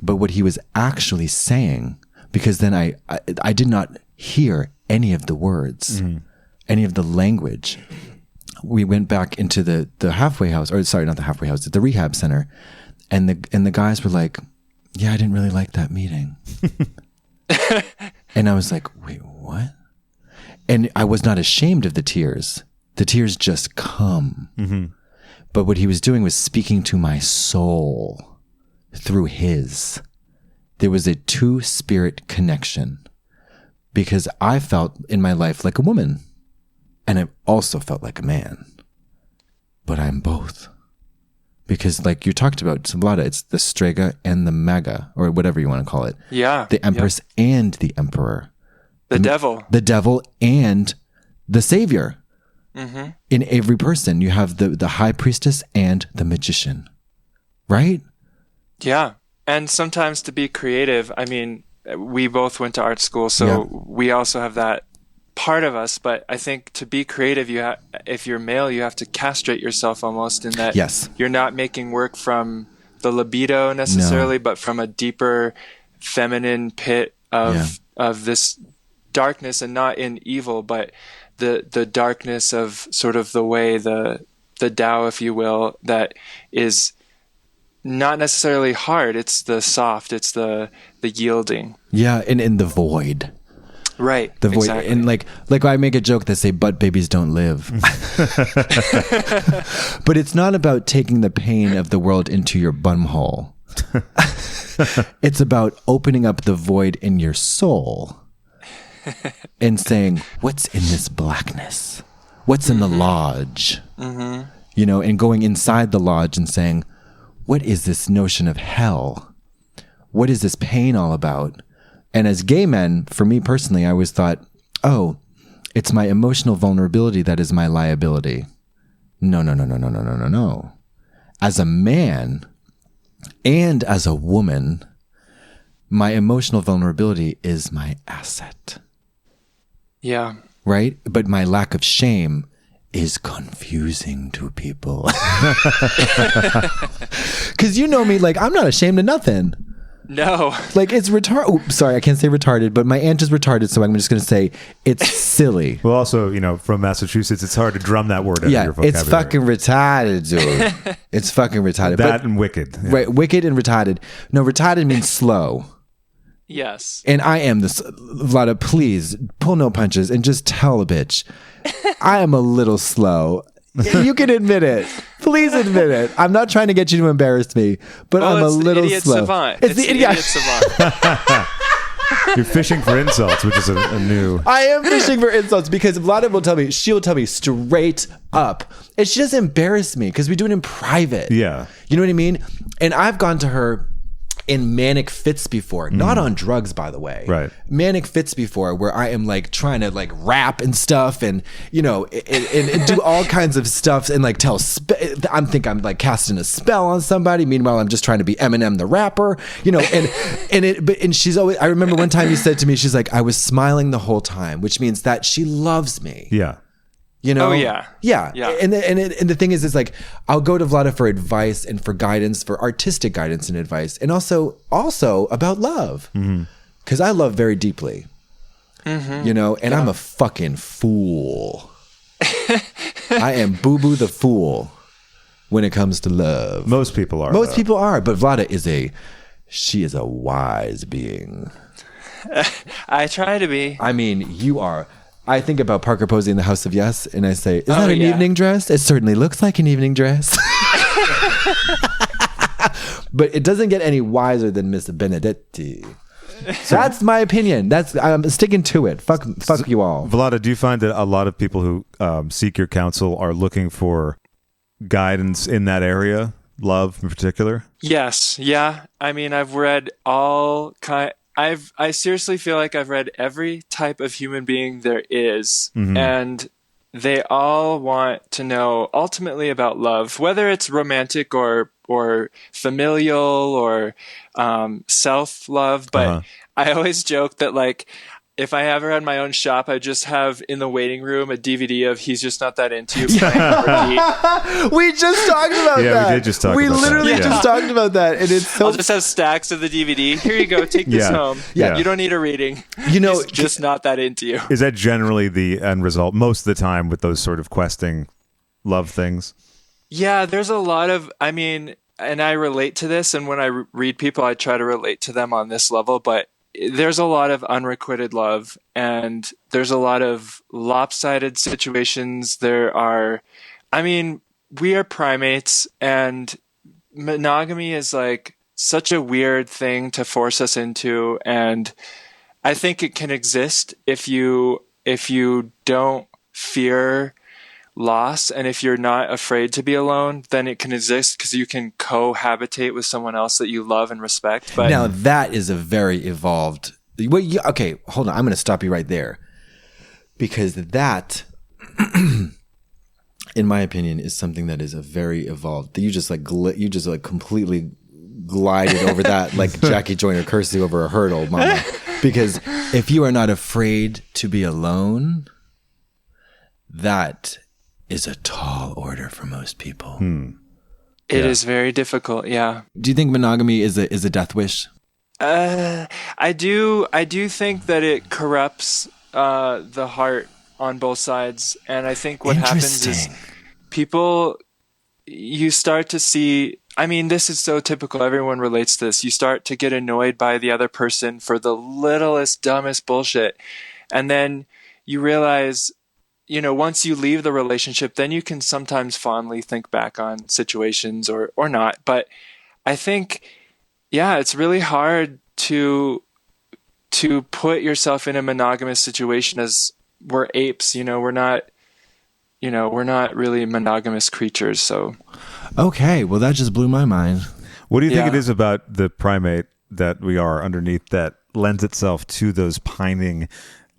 S2: But what he was actually saying, because then I did not hear any of the words, any of the language. We went back into the halfway house, or sorry, not the halfway house, the rehab center, and the guys were like, yeah, I didn't really like that meeting. And I was like, wait, what? And I was not ashamed of the tears. The tears just come. But what he was doing was speaking to my soul through his. There was a two-spirit connection, because I felt in my life like a woman, and I also felt like a man. But I'm both. Because like you talked about, Vlada, it's the Strega and the Maga, or whatever you want to call it.
S6: Yeah.
S2: The Empress and the Emperor.
S6: The devil.
S2: The devil and the Savior. In every person, you have the High Priestess and the Magician. Right?
S6: Yeah. And sometimes to be creative, I mean, we both went to art school, so we also have that part of us, but I think to be creative, if you're male, you have to castrate yourself almost, in that you're not making work from the libido necessarily, but from a deeper feminine pit of this darkness, and not in evil, but the darkness of sort of the way the Tao, if you will, that is not necessarily hard. It's the soft. It's the yielding.
S2: Yeah, and in the void.
S6: Right.
S2: The void.
S6: Exactly.
S2: And like I make a joke that say, "But babies don't live." But it's not about taking the pain of the world into your bumhole. It's about opening up the void in your soul and saying, "What's in this blackness? What's in the lodge?" You know, and going inside the lodge and saying, "What is this notion of hell? What is this pain all about?" And as gay men, for me personally, I always thought, "Oh, it's my emotional vulnerability that is my liability." No. As a man and as a woman, my emotional vulnerability is my asset.
S6: Yeah.
S2: Right? But my lack of shame is confusing to people. Because you know me, like, I'm not ashamed of nothing.
S6: No.
S2: Like, it's retarded. Oh, sorry, I can't say retarded, but my aunt is retarded, so I'm just going to say it's silly.
S3: Well, also, you know, from Massachusetts, it's hard to drum that word out of your vocabulary.
S2: It's fucking retarded, dude. It's fucking retarded.
S3: That and wicked. Yeah.
S2: Right, wicked and retarded. No, retarded means slow.
S6: Yes.
S2: And I am this. Vlada, please pull no punches and just tell a bitch, I am a little slow. You can admit it. Please admit it. I'm not trying to get you to embarrass me, but I'm a little
S6: idiot
S2: slow.
S6: Savant.
S2: It's the idiot
S6: savant.
S3: You're fishing for insults, which is a new...
S2: I am fishing for insults because Vlada will tell me, she will tell me straight up. And she doesn't embarrass me because we do it in private.
S3: Yeah.
S2: You know what I mean? And I've gone to her in manic fits before, not on drugs, by the way.
S3: Right.
S2: Manic fits before where I am like trying to like rap and stuff and, you know, and do all kinds of stuff and like I think I'm like casting a spell on somebody. Meanwhile, I'm just trying to be Eminem the rapper, you know, and she's always, I remember one time you said to me, she's like, I was smiling the whole time, which means that she loves me.
S3: Yeah.
S2: You know?
S6: Oh, yeah.
S2: Yeah.
S6: Yeah.
S2: And the thing is like, I'll go to Vlada for advice and for guidance, for artistic guidance and advice. And also about love. Because I love very deeply. You know? And I'm a fucking fool. I am Boo-Boo the fool when it comes to love.
S3: Most people are.
S2: Most people are. But Vlada she is a wise being.
S6: I try to be.
S2: I mean, you are... I think about Parker posing in the House of Yes, and I say, is that an evening dress? It certainly looks like an evening dress. But it doesn't get any wiser than Miss Benedetti. That's my opinion. I'm sticking to it. Fuck you all.
S3: Vlada, do you find that a lot of people who seek your counsel are looking for guidance in that area? Love in particular?
S6: Yes. Yeah. I mean, I've read all kind. I seriously feel like I've read every type of human being there is, and they all want to know ultimately about love, whether it's romantic or familial or self-love. But I always joke that, like, if I ever had my own shop, I'd just have in the waiting room a DVD of He's Just Not That Into You.
S2: We just talked about that.
S3: Yeah, we did just talk about that.
S2: We literally just talked about that. And it's so...
S6: I'll just have stacks of the DVD. Here you go. Take this home.
S3: Yeah.
S6: You don't need a reading.
S2: You know,
S6: He's just not that into you.
S3: Is that generally the end result most of the time with those sort of questing love things?
S6: Yeah, there's a lot of, I mean, and I relate to this. And when I read people, I try to relate to them on this level. But there's a lot of unrequited love, and there's a lot of lopsided situations. There are, I mean, we are primates, and monogamy is like such a weird thing to force us into. And I think it can exist if you don't fear loss, and if you're not afraid to be alone, then it can exist because you can cohabitate with someone else that you love and respect. But
S2: now that is a very evolved... okay, hold on. I'm going to stop you right there. Because that, in my opinion, is something that is a very evolved... You just completely glided over that like Jackie Joyner Kersey over a hurdle, mama. Because if you are not afraid to be alone, that is a tall order for most people.
S6: It is very difficult. Yeah.
S2: Do you think monogamy is a death wish?
S6: I do think that it corrupts the heart on both sides, and I think what happens is people, you start to see, I mean, this is so typical, everyone relates to this, you start to get annoyed by the other person for the littlest, dumbest bullshit, and then you realize, you know, once you leave the relationship, then you can sometimes fondly think back on situations or not, but I think, yeah, it's really hard to put yourself in a monogamous situation, as we're apes, you know, we're not really monogamous creatures. So,
S2: okay, well, that just blew my mind.
S3: What do you think it is about the primate that we are underneath that lends itself to those pining,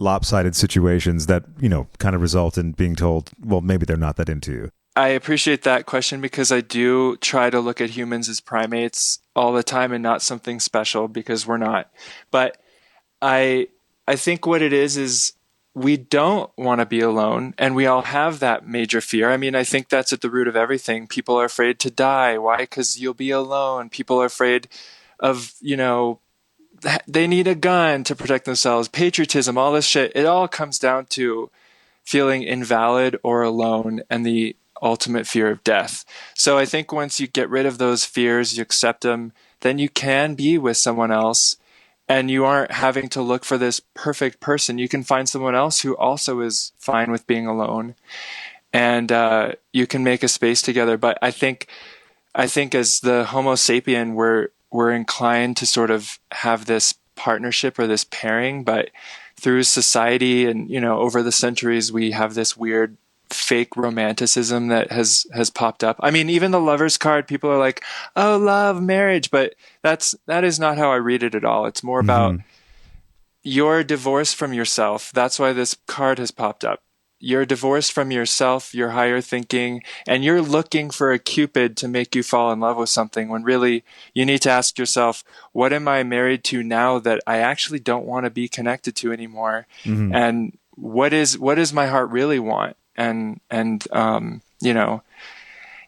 S3: lopsided situations that, you know, kind of result in being told, well, maybe they're not that into you?
S6: I appreciate that question, because I do try to look at humans as primates all the time and not something special, because we're not. But I think what it is we don't want to be alone, and we all have that major fear. I mean, I think that's at the root of everything. People are afraid to die. Why? Because you'll be alone. People are afraid of, you know, they need a gun to protect themselves. Patriotism, all this shit. It all comes down to feeling invalid or alone and the ultimate fear of death. So I think once you get rid of those fears, you accept them, then you can be with someone else. And you aren't having to look for this perfect person. You can find someone else who also is fine with being alone, and you can make a space together. But I think as the Homo sapien, we're inclined to sort of have this partnership or this pairing. But through society and, you know, over the centuries, we have this weird fake romanticism that has popped up. I mean, even the Lover's card, people are like, oh, love, marriage, but that is not how I read it at all. It's more about you're divorced from yourself. That's why this card has popped up. You're divorced from yourself, your higher thinking, and you're looking for a Cupid to make you fall in love with something, when really you need to ask yourself, what am I married to now that I actually don't want to be connected to anymore? And what does my heart really want? And you know,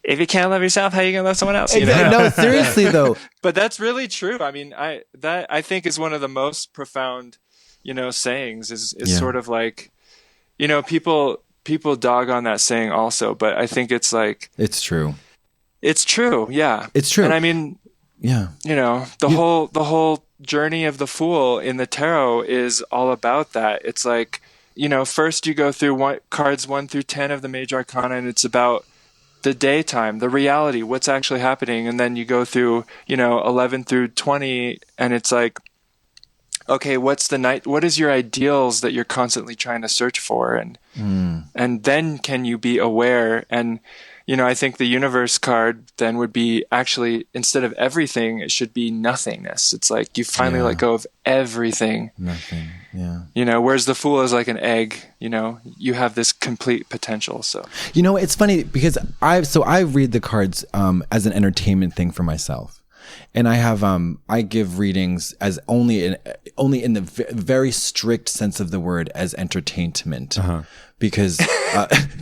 S6: if you can't love yourself, how are you gonna love someone else? You know?
S2: No, seriously though.
S6: But that's really true. I mean, I think is one of the most profound, you know, sayings is sort of like, you know, people dog on that saying also, but I think it's like,
S2: it's true.
S6: It's true. Yeah,
S2: it's true.
S6: And I mean, yeah, you know, the whole journey of the Fool in the tarot is all about that. It's like, you know, first you go through cards 1 through 10 of the major arcana, and it's about the daytime, the reality, what's actually happening. And then you go through, you know, 11 through 20, and it's like, okay, what's the night? What is your ideals that you're constantly trying to search for? And then can you be aware? And, you know, I think the universe card then would be actually, instead of everything, it should be nothingness. It's like you finally let go of everything. Nothing. Yeah. You know, whereas the Fool is like an egg, you know, you have this complete potential. So,
S2: you know, it's funny because I read the cards as an entertainment thing for myself. And I have I give readings as only in the very strict sense of the word as entertainment, because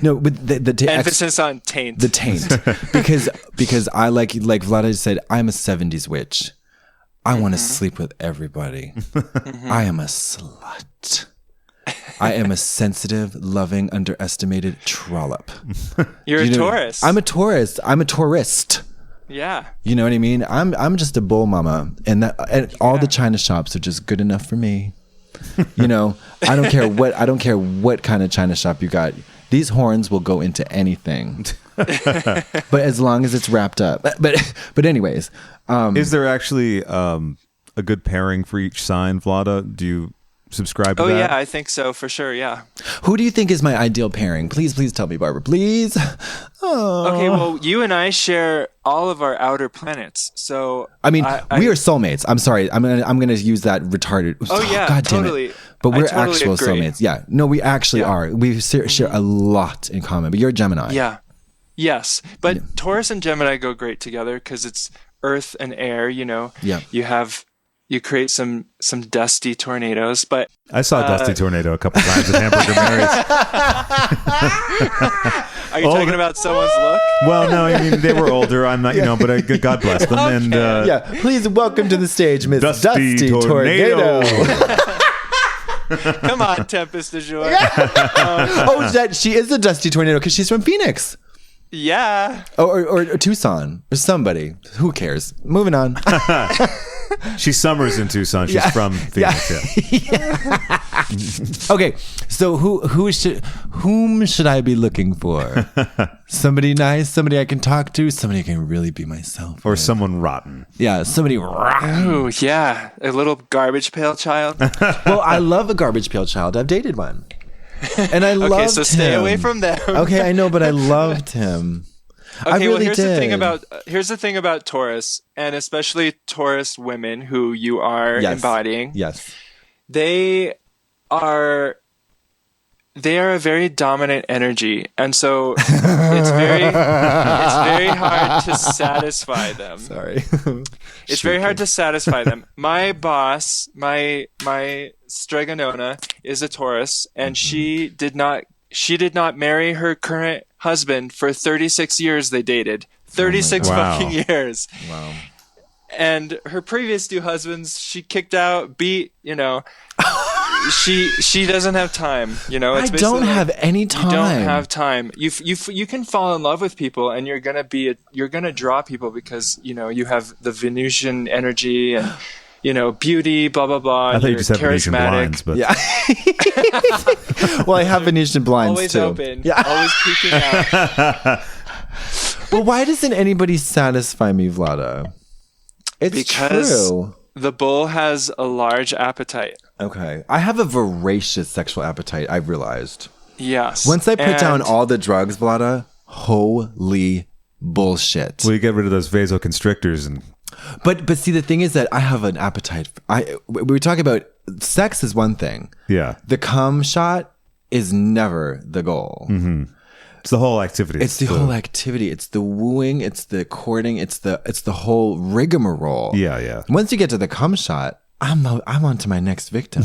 S2: no, with the
S6: emphasis on taint,
S2: the taint, because I like Vlada said, I'm a 70s witch. I want to sleep with everybody. I am a slut. I am a sensitive, loving, underestimated trollop.
S6: You're a Taurus.
S2: I'm a Taurus. I'm a tourist.
S6: Yeah.
S2: You know what I mean? I'm just a bull mama, and all the China shops are just good enough for me. You know, I don't care what kind of China shop you got. These horns will go into anything. But as long as it's wrapped up. But anyways,
S3: is there actually a good pairing for each sign, Vlada? Do you subscribe to that?
S6: Oh yeah, I think so for sure. Yeah.
S2: Who do you think is my ideal pairing? Please tell me, Barbara. Please. Oh.
S6: Okay, well, you and I share all of our outer planets, so
S2: I mean, we are soulmates. I'm sorry, I'm gonna use that retarded.
S6: Oh yeah,
S2: God
S6: totally.
S2: Damn it. But we're
S6: totally
S2: actual
S6: agree.
S2: soulmates. Yeah, no, we actually are. We share a lot in common. But you're a Gemini.
S6: Yeah. Yes, but Taurus and Gemini go great together because it's earth and air. You know.
S2: Yeah.
S6: You have you create some dusty tornadoes. But
S3: I saw Dusty Tornado a couple times at Hamburger Mary's.
S6: Are you talking about someone's look?
S3: Well, no, I mean they were older. I'm not, but God bless them.
S6: Okay.
S3: And
S2: Please welcome to the stage, Miss Dusty Tornado.
S6: Come on, Tempest de Jour.
S2: She is the Dusty Tornado because she's from Phoenix.
S6: Yeah.
S2: Or Tucson or somebody. Who cares? Moving on.
S3: She summers in Tucson. She's from Phoenix. Yeah.
S2: Okay, so whom should I be looking for? Somebody nice, somebody I can talk to, somebody I can really be myself.
S3: Or someone rotten.
S2: Yeah, somebody rotten.
S6: Oh, yeah. A little garbage pail child.
S2: Well, I love a garbage pail child. I've dated one. And I loved him.
S6: Okay, so stay away from them.
S2: Okay, I know, but I loved him.
S6: Okay,
S2: I really
S6: here's
S2: did.
S6: the thing about Taurus, and especially Taurus women who you are embodying.
S2: Yes.
S6: They are a very dominant energy, and so it's very hard to satisfy them.
S2: Sorry.
S6: It's very hard to satisfy them. My boss, my Stregonona, is a Taurus, and she did not marry her current husband for 36 years. They dated 36 fucking years.
S2: Wow.
S6: And her previous two husbands, she kicked out, beat. She doesn't have time.
S2: I don't have any time.
S6: You don't have time. You can fall in love with people, and you're gonna draw people because you have the Venusian energy and beauty, blah blah blah.
S3: I thought you just have Venetian blinds, but
S2: yeah. Well, I have Venetian blinds
S6: always
S2: too.
S6: Open, always peeking out.
S2: Well, why doesn't anybody satisfy me, Vlada? It's
S6: because
S2: true.
S6: The bull has a large appetite.
S2: Okay. I have a voracious sexual appetite, I've realized.
S6: Yes.
S2: Once I put down all the drugs, Vlada, holy bullshit.
S3: Well, you get rid of those vasoconstrictors and...
S2: But see, the thing is that I have an appetite. We were talking about sex is one thing.
S3: Yeah.
S2: The cum shot is never the goal.
S3: Mm-hmm. It's the whole activity.
S2: It's the whole activity. It's the wooing. It's the courting. It's the whole rigmarole.
S3: Yeah, yeah.
S2: Once you get to the cum shot, I'm on to my next victim.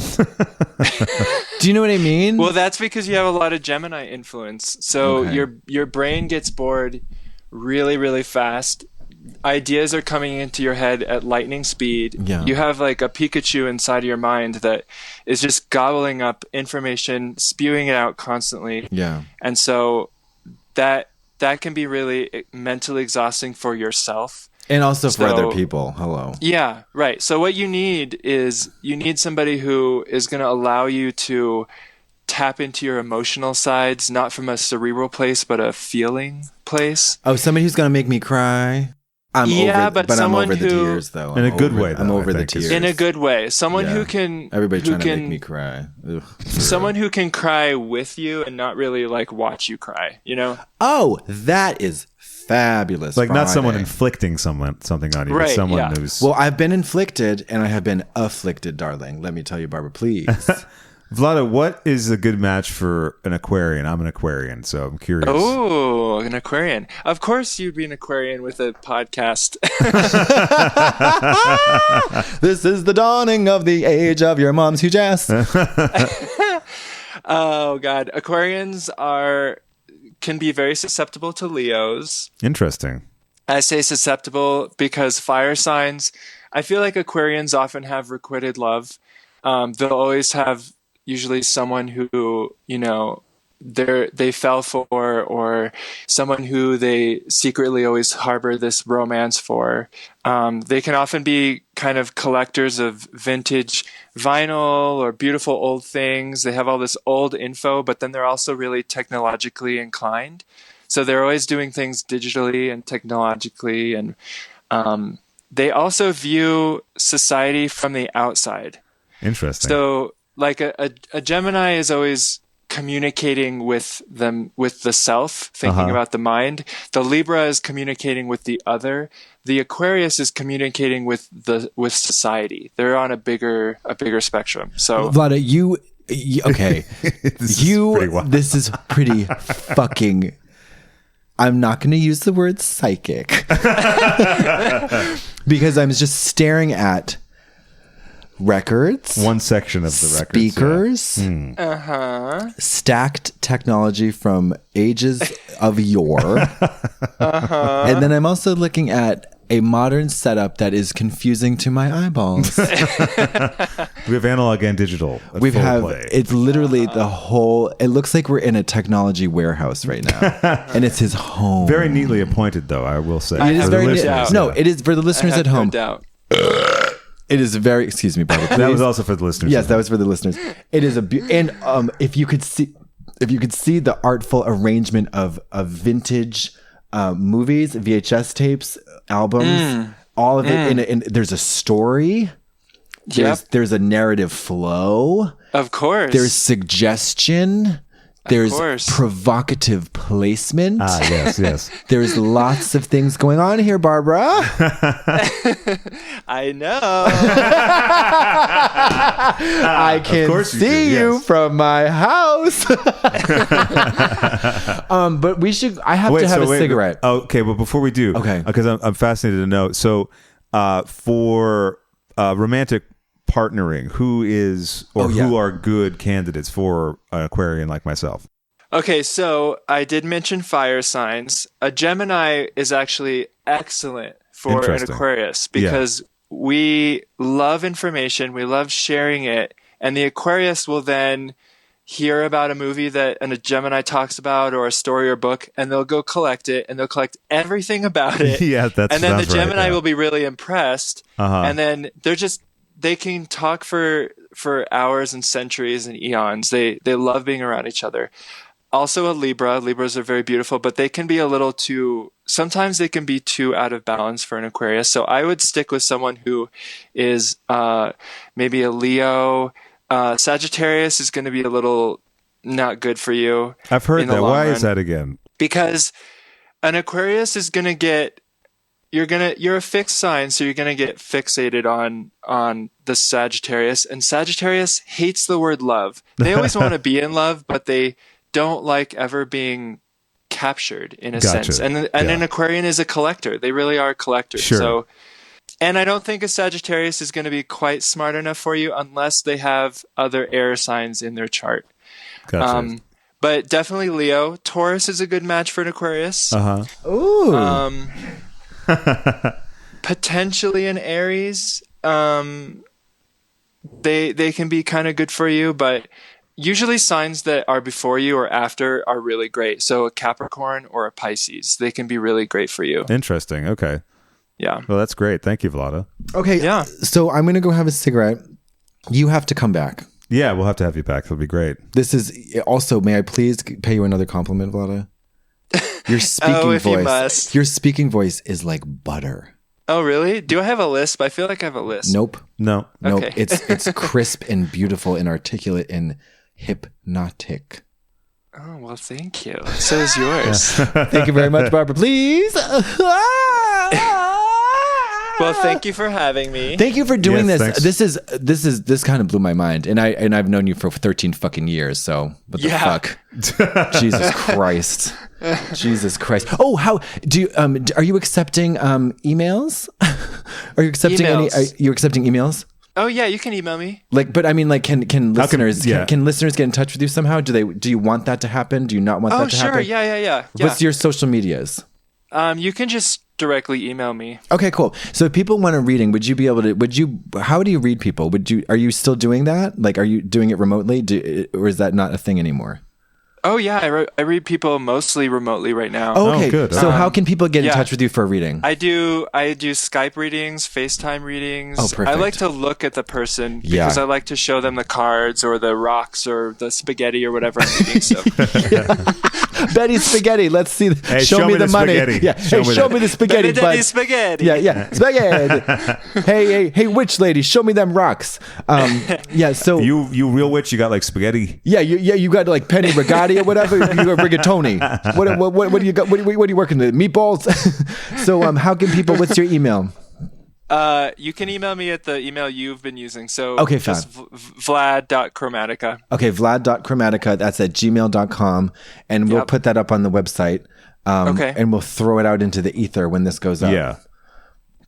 S2: Do you know what I mean?
S6: Well, that's because you have a lot of Gemini influence. So your brain gets bored really, really fast. Ideas are coming into your head at lightning speed.
S2: Yeah.
S6: You have like a Pikachu inside of your mind that is just gobbling up information, spewing it out constantly.
S2: Yeah.
S6: And so that can be really mentally exhausting for yourself.
S2: And also for other people. Hello.
S6: Yeah, right. So what you need is somebody who is going to allow you to tap into your emotional sides, not from a cerebral place, but a feeling place.
S2: Oh, somebody who's going to make me cry. I'm over the tears, though.
S3: In a good way,
S2: I'm over the tears.
S6: In a good way. Someone who can...
S2: Everybody trying to make me cry. Ugh.
S6: Someone who can cry with you and not really like watch you cry,
S2: Oh, that is fabulous.
S3: Like
S2: Friday.
S3: not someone inflicting something on you, but someone who's...
S2: Well, I've been inflicted and I have been afflicted, darling. Let me tell you, Barbara, please.
S3: Vlada, what is a good match for an Aquarian? I'm an Aquarian, so I'm curious.
S6: Oh, an Aquarian. Of course you'd be an Aquarian with a podcast.
S2: This is the dawning of the age of your mom's huge ass.
S6: Oh, God. Aquarians can be very susceptible to Leos.
S3: Interesting.
S6: I say susceptible because fire signs, I feel like Aquarians often have requited love. They'll always have usually someone who, they fell for, or someone who they secretly always harbor this romance for. They can often be kind of collectors of vintage vinyl or beautiful old things. They have all this old info, but then they're also really technologically inclined. So they're always doing things digitally and technologically. And they also view society from the outside.
S3: Interesting.
S6: So like a Gemini is always communicating with the self, thinking about the mind. The Libra is communicating with the other. The Aquarius is communicating with society. They're on a bigger spectrum. So
S2: Vlada, you okay. This is pretty fucking, I'm not going to use the word psychic because I'm just staring at records,
S3: one section of the records.
S2: Speakers, stacked technology from ages of yore. And then I'm also looking at a modern setup that is confusing to my eyeballs.
S3: We have analog and digital.
S2: It's literally the whole, it looks like we're in a technology warehouse right now. And it's his home.
S3: Very neatly appointed, though, I will say.
S2: It is very it is for the listeners at home.
S6: No doubt.
S2: It is very, excuse me, Barbara, please.
S3: That was also for the listeners.
S2: Yes, that was for the listeners. It is and if you could see the artful arrangement of vintage movies, VHS tapes, albums, all of it in there's a story. There's a narrative flow.
S6: Of course.
S2: There's suggestion. There's provocative placement.
S3: Yes.
S2: There's lots of things going on here, Barbara.
S6: I know.
S2: I can see you from my house. But we should. I have to have a cigarette.
S3: Okay, but before we do, because I'm fascinated to know. So, for romantic partnering, who are good candidates for an Aquarian like myself?
S6: Okay, so I did mention fire signs. A Gemini is actually excellent for an Aquarius because we love information, we love sharing it, and the Aquarius will then hear about a movie that a Gemini talks about or a story or book, and they'll go collect it, and they'll collect everything about it.
S3: And
S6: then the Gemini will be really impressed, and then they can talk for hours and centuries and eons. They love being around each other. Also a Libra. Libras are very beautiful, but they can be sometimes they can be too out of balance for an Aquarius. So I would stick with someone who is maybe a Leo. Sagittarius is going to be a little not good for you.
S3: I've heard that. Why is that again?
S6: Because an Aquarius is going to get, you're a fixed sign, so you're going to get fixated on the Sagittarius, and Sagittarius hates the word love. They always want to be in love, but they don't like ever being captured in a sense. And an Aquarian is a collector. They really are collectors.
S3: Sure.
S6: So, and I don't think a Sagittarius is going to be quite smart enough for you unless they have other air signs in their chart.
S3: Gotcha.
S6: But definitely Leo. Taurus is a good match for an Aquarius.
S2: Ooh.
S6: Potentially an Aries. They can be kind of good for you, but usually signs that are before you or after are really great. So a Capricorn or a Pisces, they can be really great for you.
S3: Interesting. Okay.
S6: Yeah.
S3: Well, that's great. Thank you, Vlada.
S2: Okay. Yeah. So I'm going to go have a cigarette. You have to come back.
S3: Yeah, we'll have to have you back. That'll be great.
S2: This is also, may I please pay you another compliment, Vlada? Your speaking voice. You must. Your speaking voice is like butter.
S6: Oh, really? Do I have a lisp? I feel like I have a lisp.
S2: Nope.
S3: No.
S2: Nope.
S6: Okay.
S2: It's crisp and beautiful and articulate and hypnotic.
S6: Oh, well, thank you. So is yours.
S2: Thank you very much, Barbara. Please.
S6: Well, thank you for having me.
S2: Thank you for doing this.
S3: Thanks.
S2: This kind of blew my mind, and I've known you for 13 fucking years. So what the fuck? Jesus Christ. Jesus Christ. Oh, how do you are you accepting emails? Are you accepting
S6: emails.
S2: Are you accepting emails?
S6: Oh yeah, you can email me.
S2: But I mean, can listeners can listeners get in touch with you somehow? Do you want that to happen? Do you not want that to happen?
S6: Oh, sure. Yeah.
S2: What's your social medias?
S6: You can just directly email me.
S2: Okay, cool. So if people want a reading, how do you read people? Are you still doing that? Like, are you doing it remotely? Or is that not a thing anymore?
S6: Oh yeah, I read people mostly remotely right now.
S2: Oh, okay,
S3: good.
S2: So how can people get in touch with you for a reading?
S6: I do Skype readings, FaceTime readings.
S2: Oh, perfect.
S6: I like to look at the person because I like to show them the cards or the rocks or the spaghetti or whatever I'm eating. So.
S2: Betty Spaghetti. Let's see.
S3: Hey,
S2: show me the money.
S3: Spaghetti.
S2: Yeah. Show me the spaghetti.
S6: Betty Spaghetti.
S2: Yeah. Spaghetti. hey, witch lady, show me them rocks. Yeah. So
S3: you real witch, you got like spaghetti.
S2: Yeah. You got like penny rigatoni or whatever. You got rigatoni. What do you got? What are you working with? Meatballs. So how can people? What's your email?
S6: You can email me at the email you've been using. So
S2: okay,
S6: just Vlad.Kromatika.
S2: Okay, Vlad.Kromatika. That's at gmail.com. And we'll put that up on the website. Okay. And we'll throw it out into the ether when this goes up.
S3: Yeah.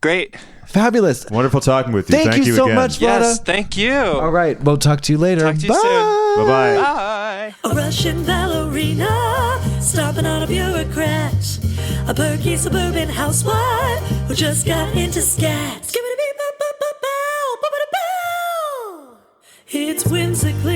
S6: Great.
S2: Fabulous.
S3: Wonderful talking with you.
S2: Thank you so
S3: again.
S2: much, Vlada.
S6: Yes, thank you.
S2: All right, we'll talk to you later.
S6: Talk to you
S2: Bye.
S6: soon.
S3: Bye-bye.
S6: Bye.
S1: A Russian ballerina stomping on a bureaucrat. A perky suburban housewife who just got into scat. It's whimsically